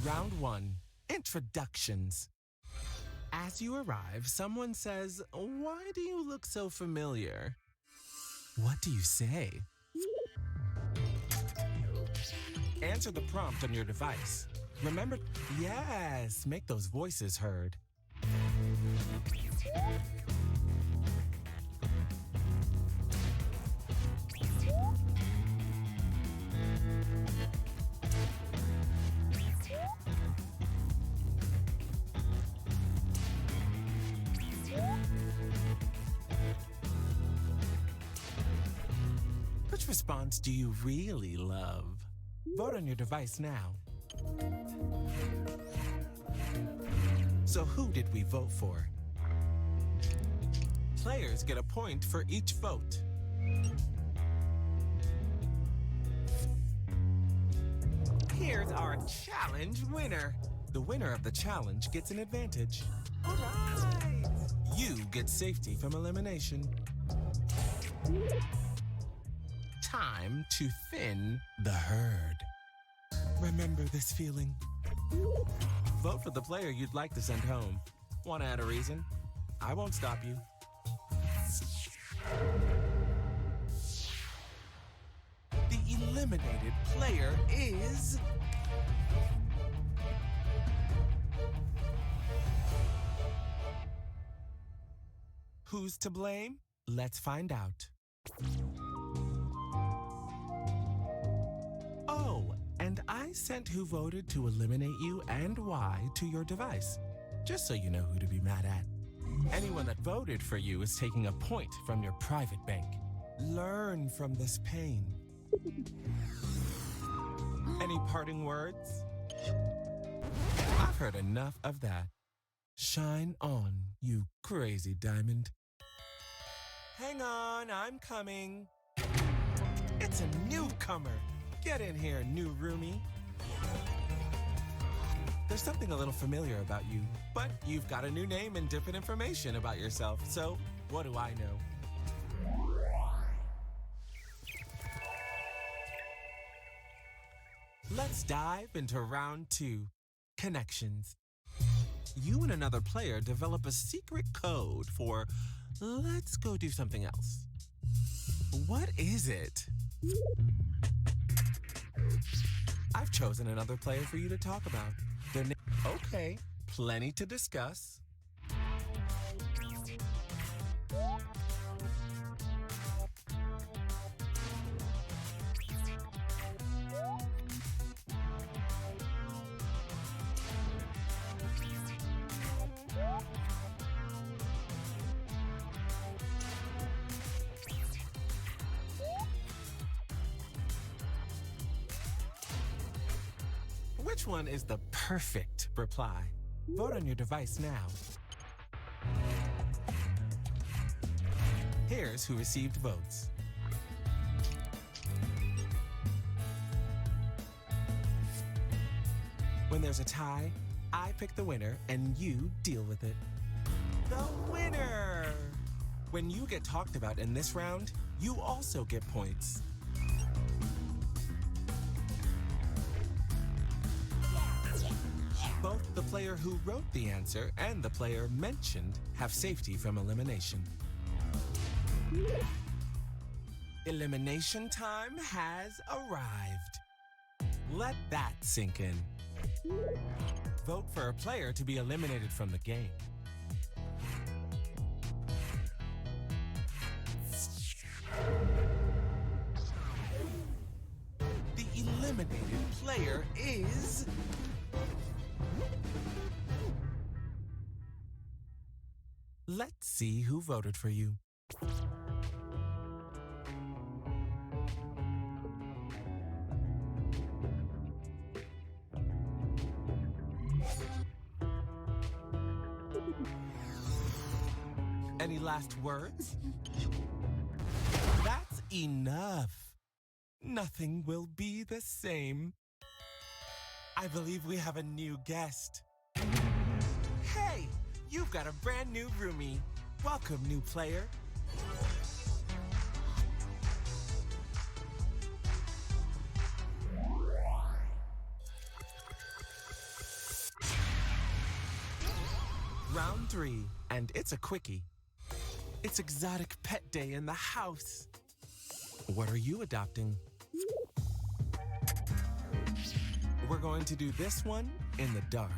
M: Round 1, introductions. As you arrive, someone says, "Why do you look so familiar?" What do you say? Answer the prompt on your device. Remember, yes, make those voices heard. Which response do you really love? Vote on your device now. So who did we vote for? players get a point for each vote. Here's our challenge winner. The winner of the challenge gets an advantage. All right. You get safety from elimination. Time to thin the herd. Remember this feeling. Vote for the player you'd like to send home. Want to add a reason? I won't stop you. The eliminated player is... Who's to blame? Let's find out. Oh, and I sent who voted to eliminate you and why to your device, just so you know who to be mad at. Anyone that voted for you is taking a point from your private bank. Learn from this pain. Any parting words? I've heard enough of that. Shine on, you crazy diamond. Hang on, I'm coming. It's a newcomer. Get in here, new roomie. There's something a little familiar about you, but you've got a new name and different information about yourself, so what do I know? Let's dive into round 2, connections. You and another player develop a secret code for, let's go do something else. What is it? I've chosen another player for you to talk about. Their name. Okay, plenty to discuss. Which one is the perfect reply? Vote on your device now. Here's who received votes. When there's a tie, I pick the winner and you deal with it. The winner! When you get talked about in this round, you also get points. Both the player who wrote the answer and the player mentioned have safety from elimination. Elimination time has arrived. Let that sink in. Vote for a player to be eliminated from the game. The eliminated player is... Let's see who voted for you. Any last words? That's enough. Nothing will be the same. I believe we have a new guest. Hey, you've got a brand new roomie. Welcome, new player. Round 3, and it's a quickie. It's exotic pet day in the house. What are you adopting? We're going to do this one in the dark.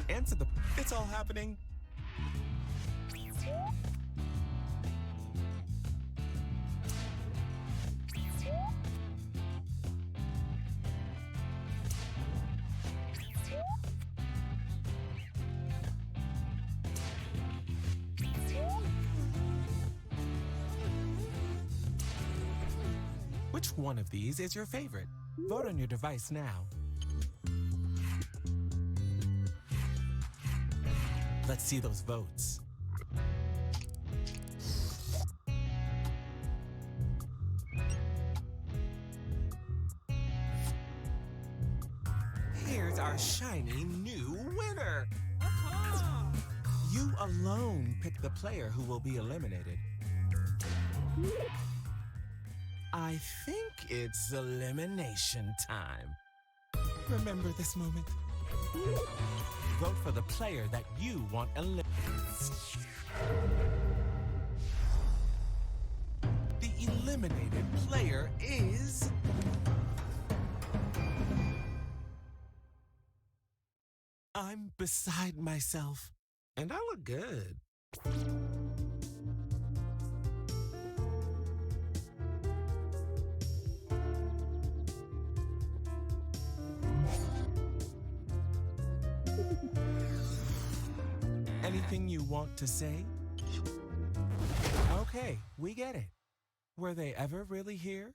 M: Answer the... It's all happening. Which one of these is your favorite? Vote on your device now. Let's see those votes. is our shiny new winner. You alone pick the player who will be eliminated. I think it's elimination time. Remember this moment? Vote for the player that you want eliminated. The eliminated player is... I'm beside myself, and I look good. Anything you want to say? Okay, we get it. Were they ever really here?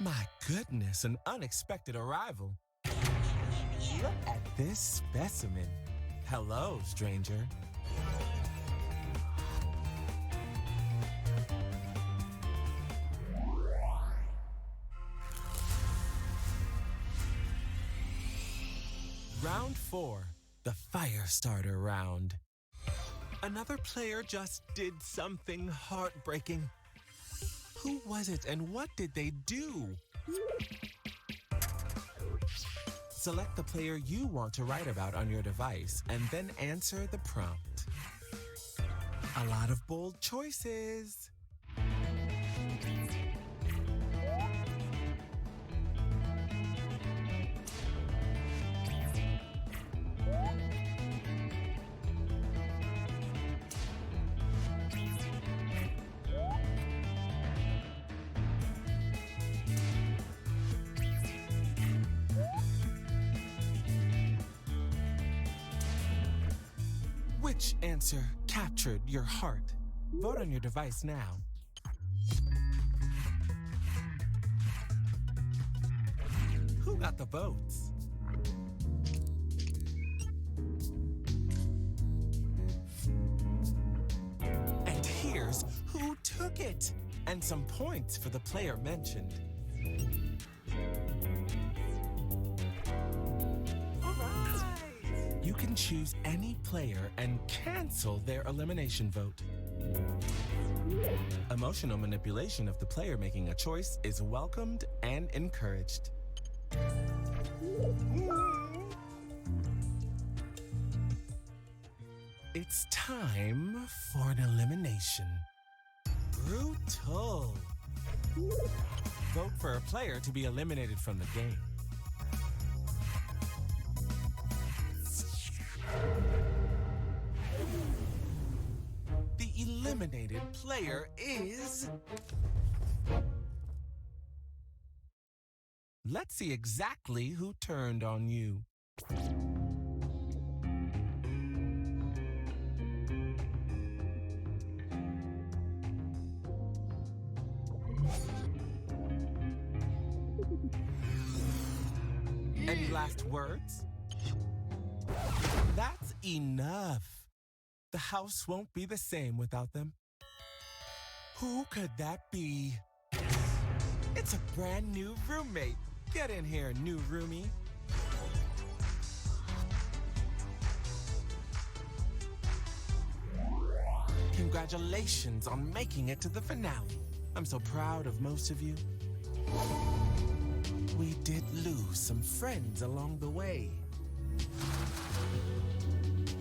M: My goodness, an unexpected arrival. Look at this specimen. Hello, stranger. Round 4, the fire starter round. Another player just did something heartbreaking. Who was it and what did they do? Select the player you want to write about on your device and then answer the prompt. A lot of bold choices. Which answer captured your heart? Vote on your device now. Who got the votes? And here's who took it, and some points for the player mentioned. You can choose any player and cancel their elimination vote. Emotional manipulation of the player making a choice is welcomed and encouraged. It's time for an elimination. Brutal. Vote for a player to be eliminated from the game. The eliminated player is... Let's see exactly who turned on you. Any last words? That's enough. The house won't be the same without them. Who could that be? It's a brand new roommate. Get in here, new roomie. Congratulations on making it to the finale. I'm so proud of most of you. We did lose some friends along the way.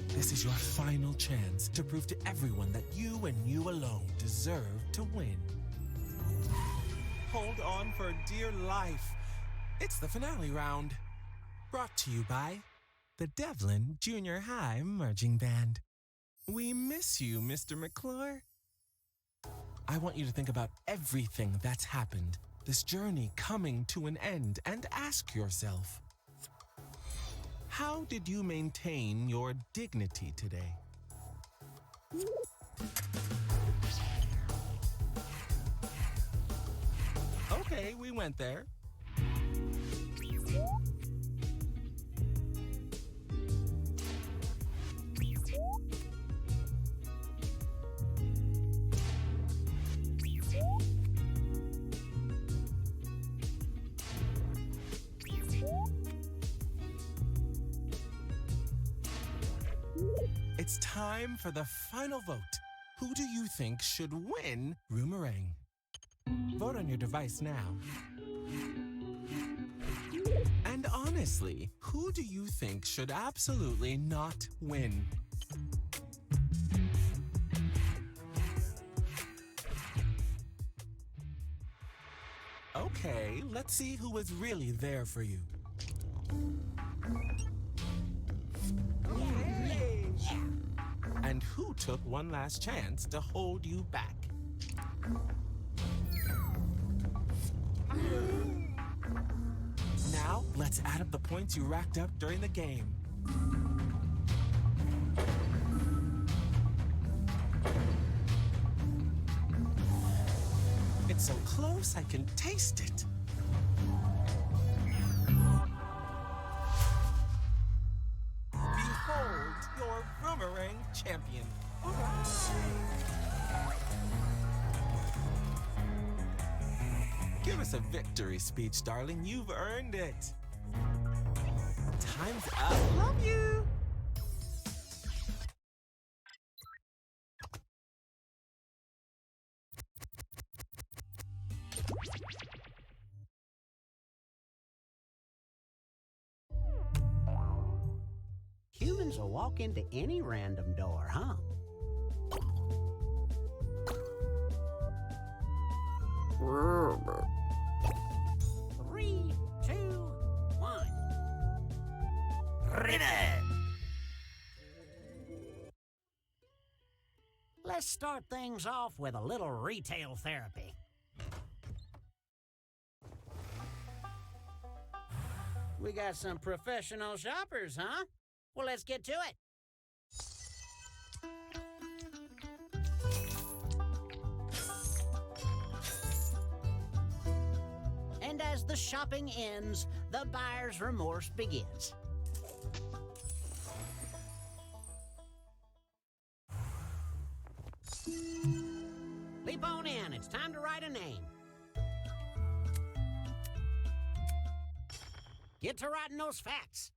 M: This is your final chance to prove to everyone that you and you alone deserve to win. Hold on for dear life. It's the finale round. Brought to you by the Devlin Junior High Marching Band. We miss you, Mr. McClure. I want you to think about everything that's happened, this journey coming to an end, and ask yourself, how did you maintain your dignity today? Okay, we went there. it's time for the final vote. Who do you think should win Roomerang? Vote on your device now. And honestly, who do you think should absolutely not win? Okay, let's see who was really there for you. And who took one last chance to hold you back? Now, let's add up the points you racked up during the game. It's so close I can taste it. Behold your Roomerang champion. Give us a victory speech, darling. You've earned it. Time's up. Love you.
I: Humans will walk into any random door, huh? Three, two, one. River! Let's start things off with a little retail therapy. We got some professional shoppers, huh? Well, let's get to it. And as the shopping ends, the buyer's remorse begins. Leap on in, it's time to write a name. Get to writing those facts.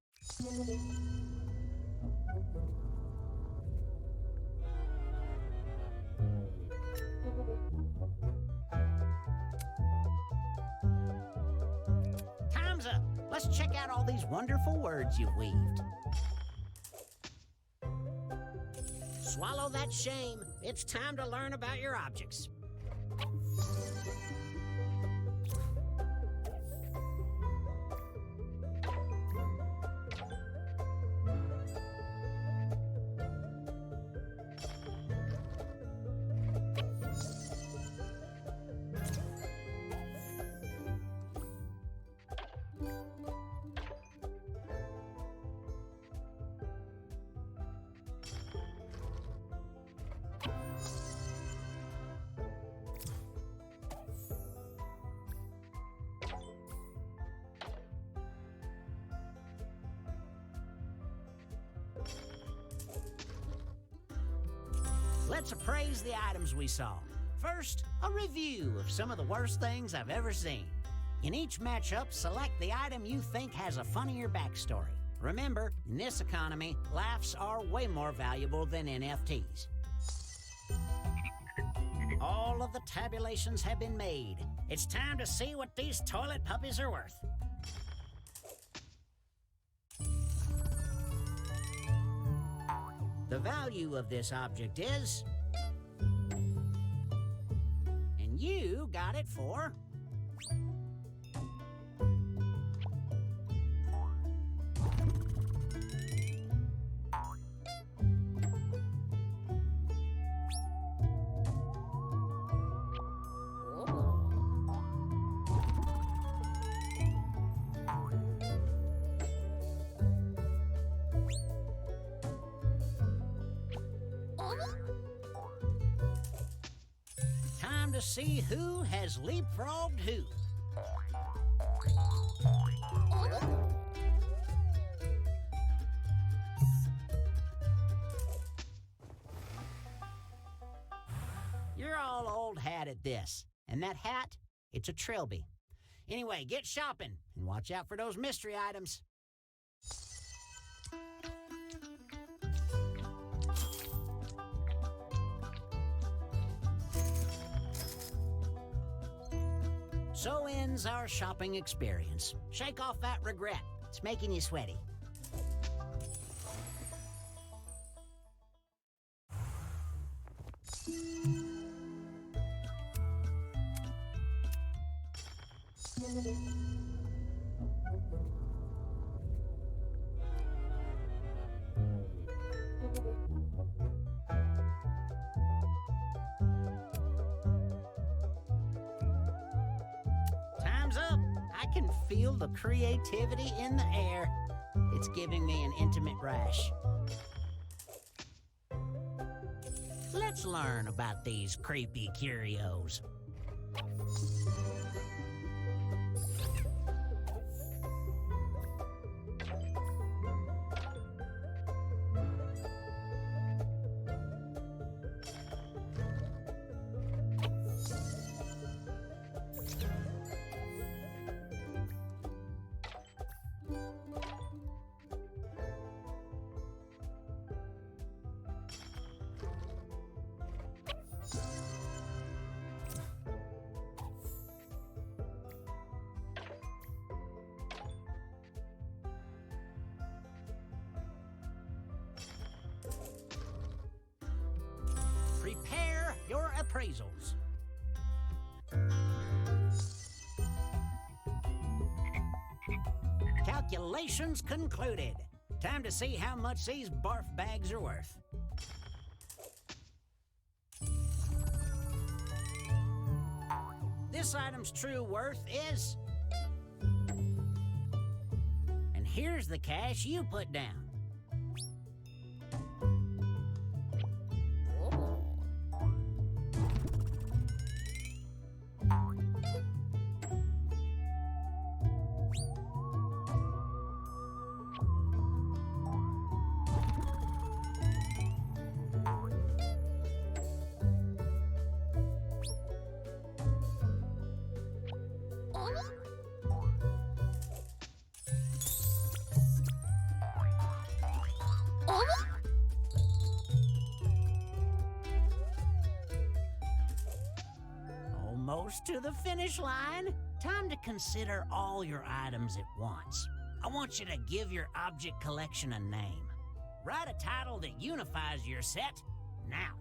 I: Time's up. Let's check out all these wonderful words you've weaved. Swallow that shame. It's time to learn about your objects. Let's appraise the items we saw. First, a review of some of the worst things I've ever seen. In each matchup, select the item you think has a funnier backstory. Remember, in this economy, laughs are way more valuable than NFTs. All of the tabulations have been made. It's time to see what these toilet puppies are worth. The value of this object is... And you got it for... Time to see who has leapfrogged who. You're all old hat at this. And that hat, it's a trilby. Anyway, get shopping and watch out for those mystery items. So ends our shopping experience. Shake off that regret. It's making you sweaty. Time's up. I can feel the creativity in the air. It's giving me an intimate rash. Let's learn about these creepy curios. Prepare your appraisals. Calculations concluded. Time to see how much these barf bags are worth. This item's true worth is... And here's the cash you put down. Almost to the finish line. Time to consider all your items at once. I want you to give your object collection a name. Write a title that unifies your set now.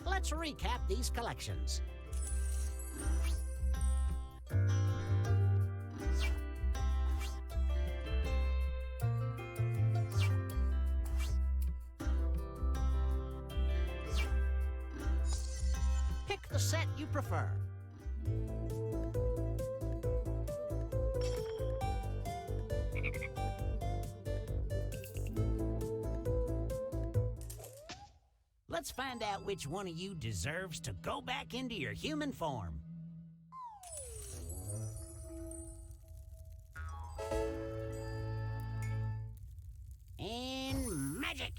I: Let's recap these collections. Pick the set you prefer. Let's find out which one of you deserves to go back into your human form. And magic!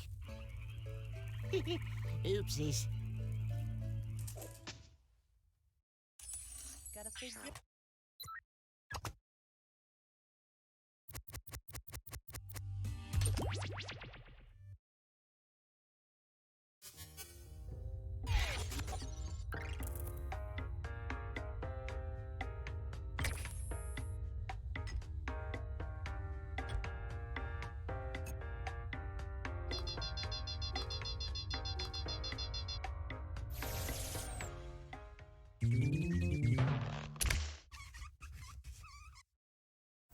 I: Oopsies.
B: Gotta figure.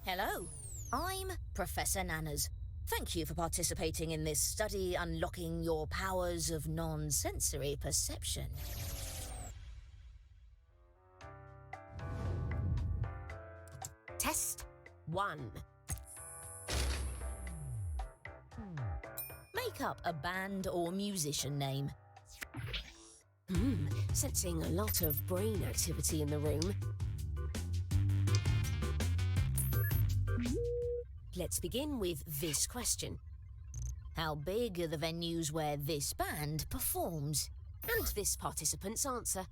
D: Hello, I'm Professor Nanners. Thank you for participating in this study unlocking your powers of non-sensory perception.
V: Test 1.
D: Make up a band or musician name.
V: Sensing a lot of brain activity in the room. Let's begin with this question.
D: How big are the venues where this band performs?
V: And this participant's answer.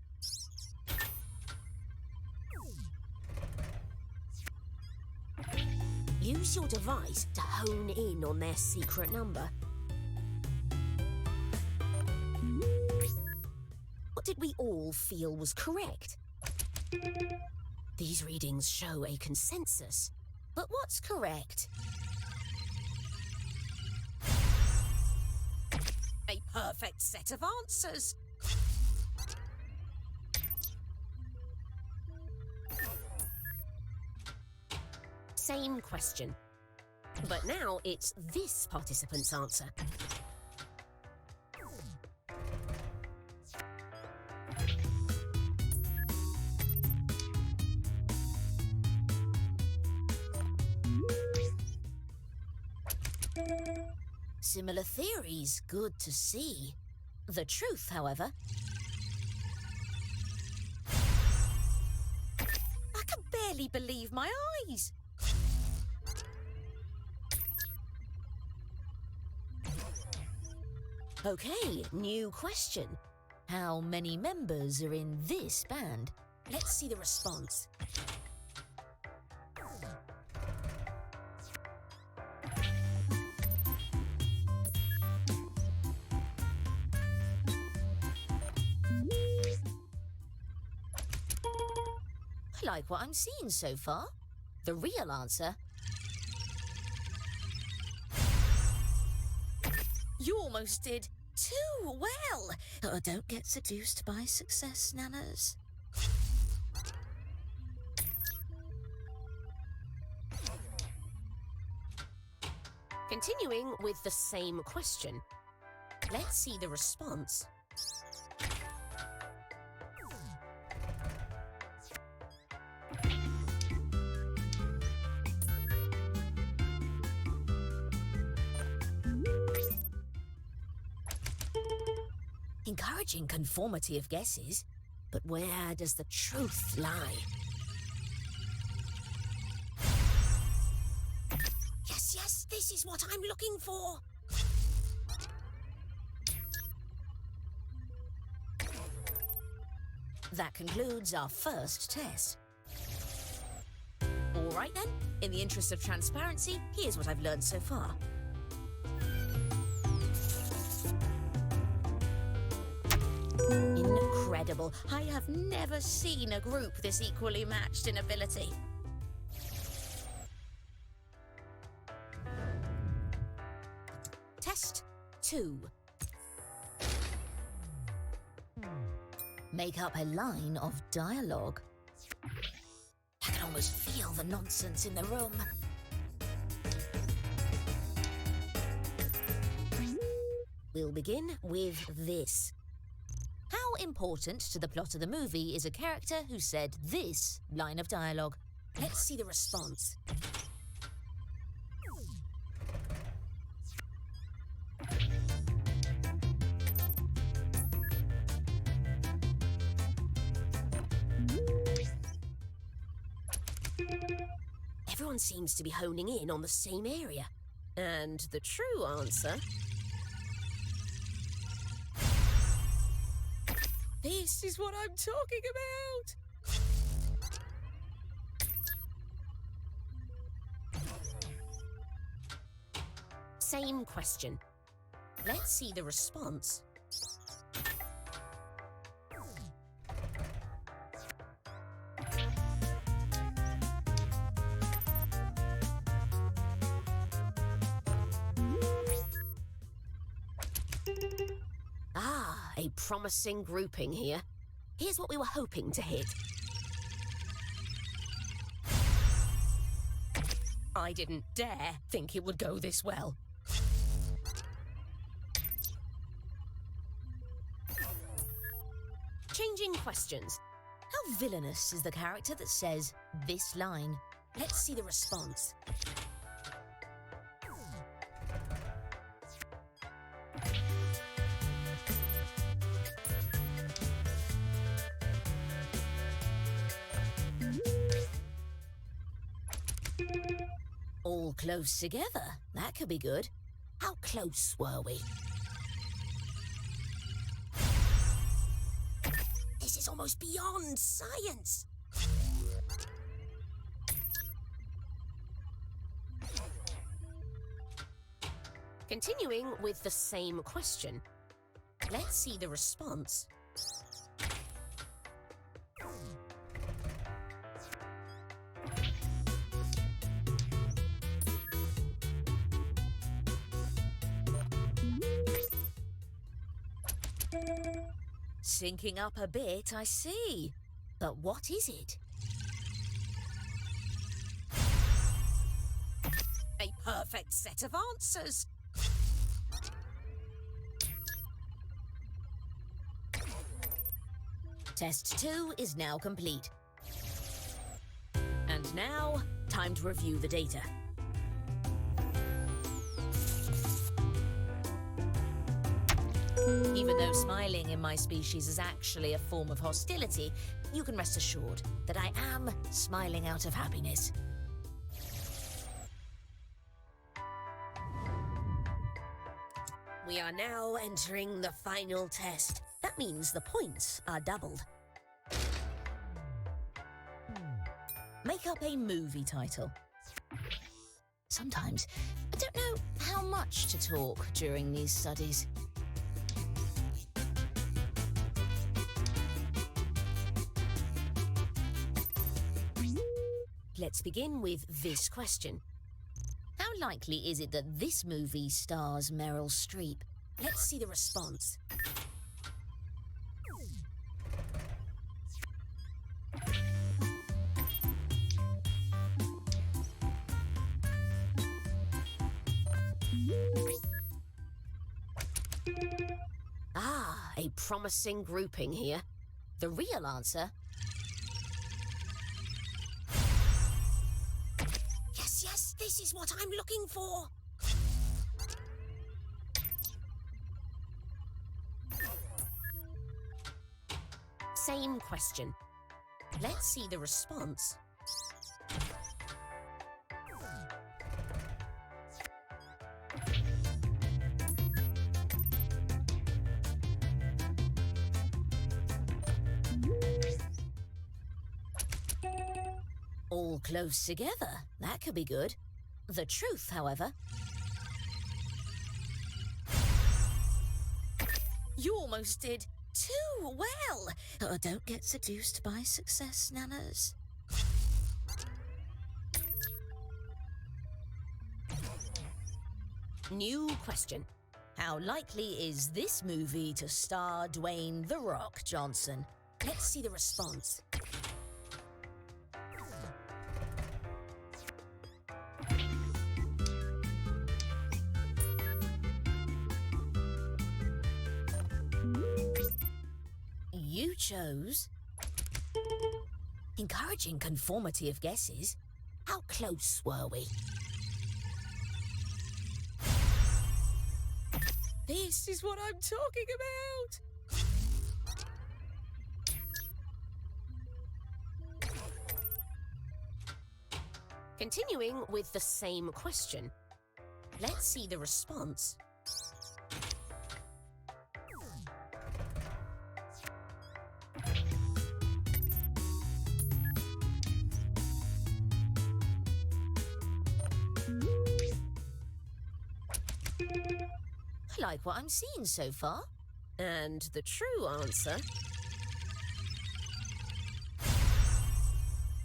V: Use your device to hone in on their secret number. What did we all feel was correct? These readings show a consensus. But what's correct? A perfect set of answers. Same question. But now it's this participant's answer. Similar theories, good to see. The truth, however... I can barely believe my eyes! Okay, new question. How many members are in this band? Let's see the response. I like what I'm seeing so far. The real answer... You almost did too well. Don't get seduced by success, Nanas. Continuing with the same question. Let's see the response. Encouraging conformity of guesses, but where does the truth lie? Yes, yes, this is what I'm looking for. That concludes our first test. All right then, in the interest of transparency, here's what I've learned so far. Incredible. I have never seen a group this equally matched in ability. Test 2. Make up a line of dialogue. I can almost feel the nonsense in the room. We'll begin with this. How important to the plot of the movie is a character who said this line of dialogue? Let's see the response. Everyone seems to be honing in on the same area. And the true answer... This is what I'm talking about! Same question. Let's see the response. A promising grouping here. Here's what we were hoping to hit. I didn't dare think it would go this well. Changing questions. How villainous is the character that says this line? Let's see the response. All close together. That could be good. How close were we? This is almost beyond science. Continuing with the same question. Let's see the response.
D: Syncing up a bit, I see. But what is it? A perfect set of answers. Test 2 is now complete. And now, time to review the data. Even though smiling in my species is actually a form of hostility, you can rest assured that I am smiling out of happiness. We are now entering the final test. That means the points are doubled. Make up a movie title. Sometimes I don't know how much to talk during these studies. Let's begin with this question. How likely is it that this movie stars Meryl Streep? Let's see the response. Ah, a promising grouping here. The real answer... Yes, this is what I'm looking for. Same question. Let's see the response. All close together. That could be good. The truth, however... You almost did too well. Oh, don't get seduced by success, Nanas. New question. How likely is this movie to star Dwayne "The Rock" Johnson? Let's see the response. You chose... Encouraging conformity of guesses. How close were we? This is what I'm talking about! Continuing with the same question. Let's see the response. I like what I'm seeing so far. And the true answer...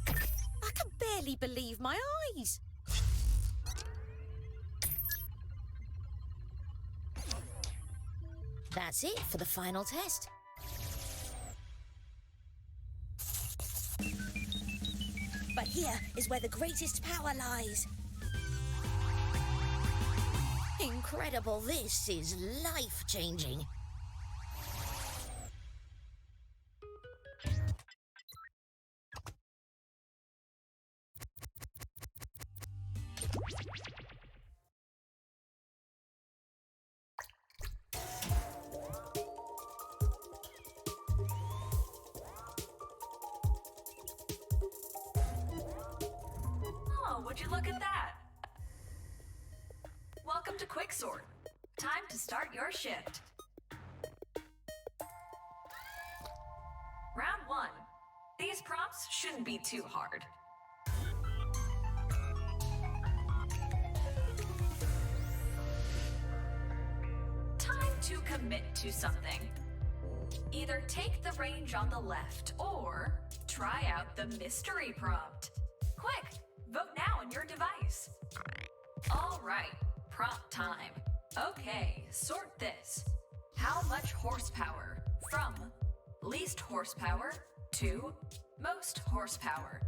D: I can barely believe my eyes. That's it for the final test. But here is where the greatest power lies. Incredible, this is life-changing.
B: Oh, would you look at that? Welcome to Quixort. Time to start your shift. Round 1. These prompts shouldn't be too hard. Time to commit to something. Either take the range on the left or try out the mystery prompt. Quick, vote now on your device. All right. Prompt time. Okay, sort this. How much horsepower? From least horsepower to most horsepower.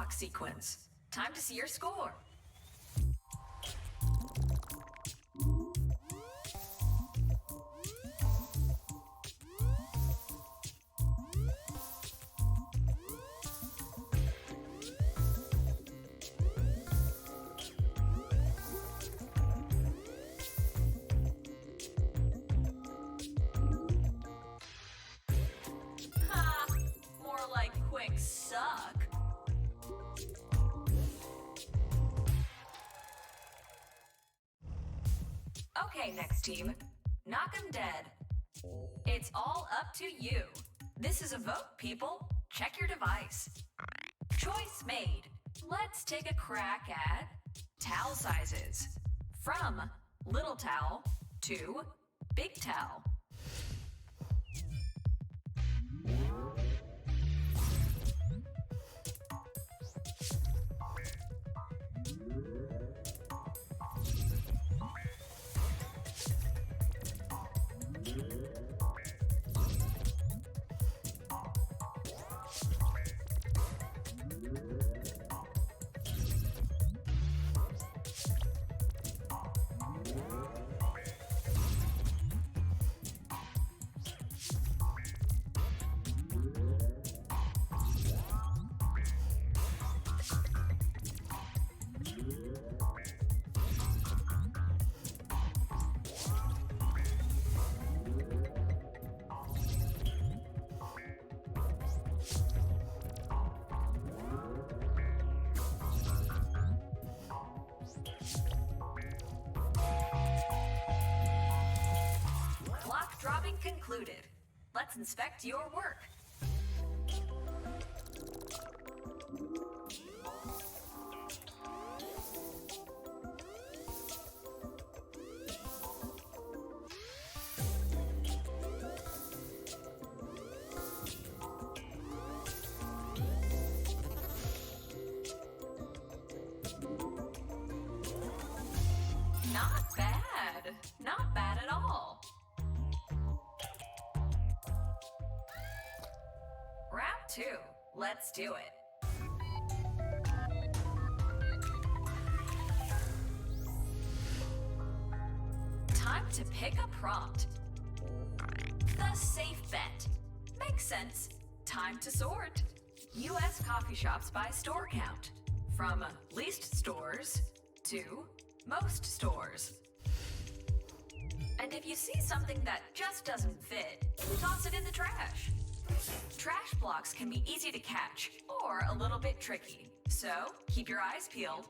B: Sequence. Time to see your score. Ha! More like quick suck. Okay, next team. Knock 'em dead. It's all up to you. This is a vote, people. Check your device. Choice made. Let's take a crack at towel sizes. From little towel to big towel. Concluded. Let's inspect your work. Not bad. Not bad at all. Round 2. Let's do it. Time to pick a prompt. The safe bet. Makes sense. Time to sort. U.S. coffee shops by store count. From least stores to most stores. And if you see something that just doesn't fit, toss it in the trash. Trash blocks can be easy to catch, or a little bit tricky. So, keep your eyes peeled.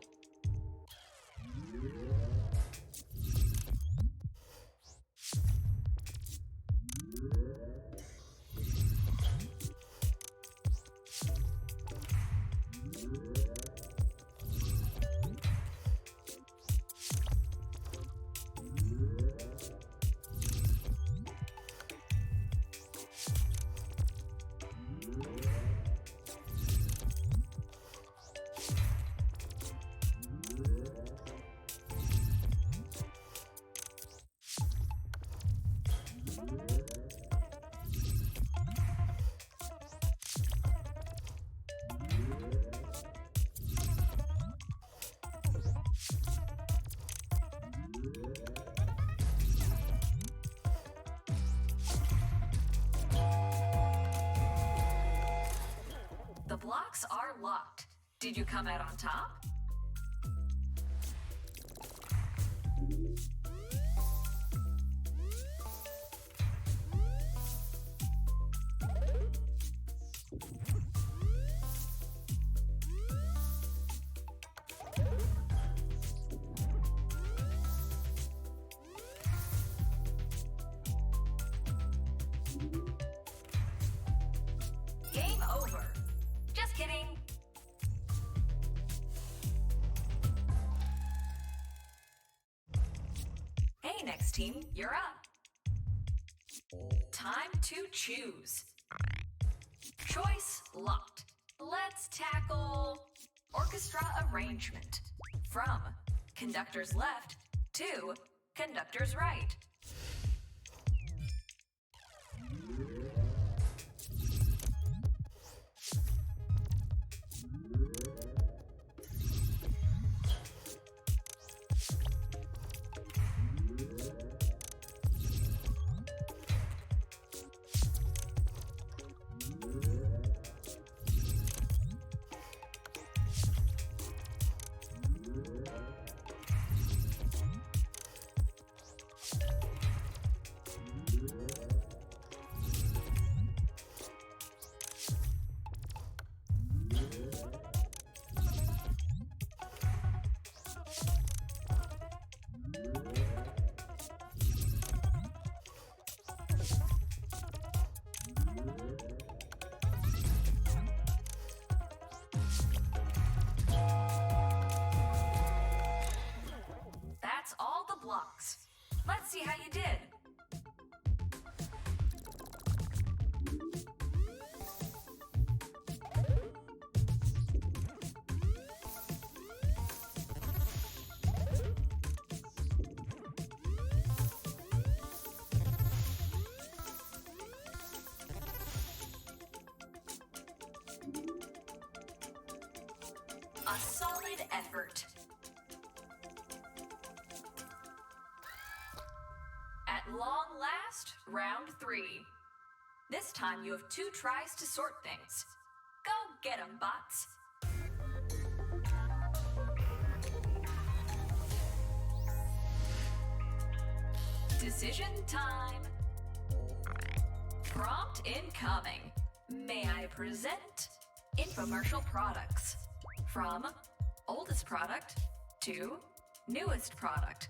B: blocks are locked. Did you come out on top? Game over. Just kidding. Hey, next team, you're up. Time to choose. Choice locked. Let's tackle orchestra arrangement. From conductors left to conductors right. That's all the blocks. Let's see how you did. A solid effort. At long last, round 3. This time you have 2 tries to sort things. Go get 'em, bots. Decision time. Prompt incoming. May I present infomercial products? From oldest product to newest product.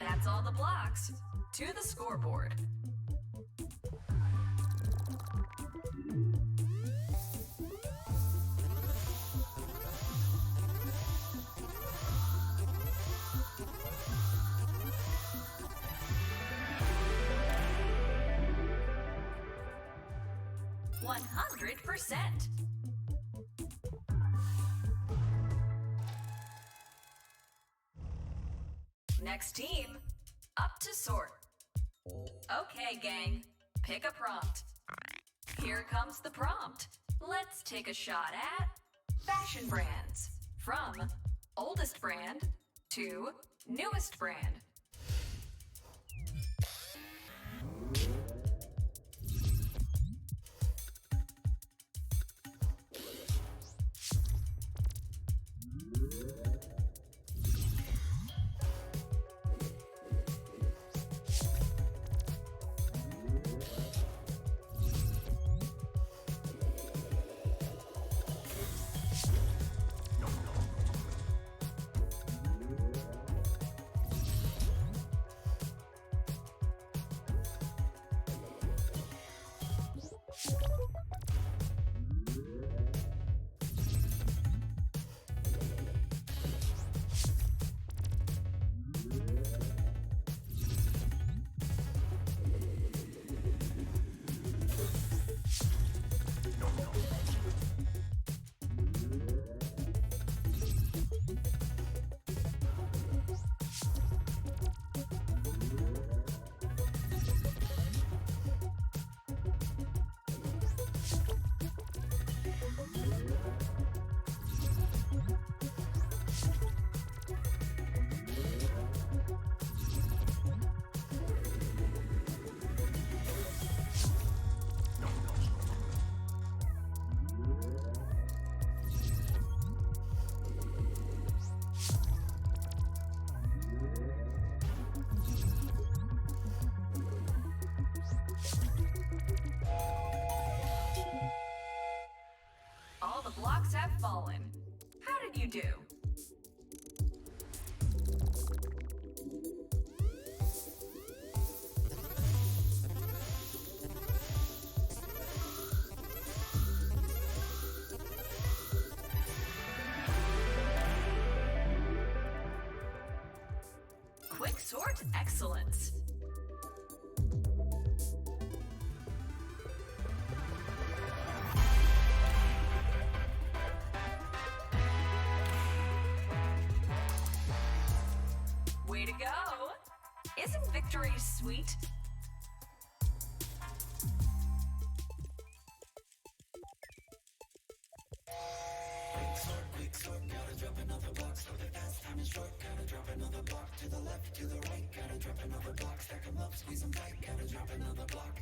B: That's all the blocks. To the scoreboard. Next team, up to sort. Okay, gang, pick a prompt. Here comes the prompt. Let's take a shot at fashion brands. From oldest brand to newest brand. All the blocks have fallen. How did you do? Quixort Excellence. Way to go! Isn't victory sweet?
E: Quixort, gotta drop another block, so the fast time is short. Gotta drop another block to the left, to the right. Gotta drop another block, stack them up, squeeze them tight. Gotta drop another block.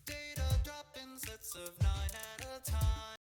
E: Data drop in sets of 9.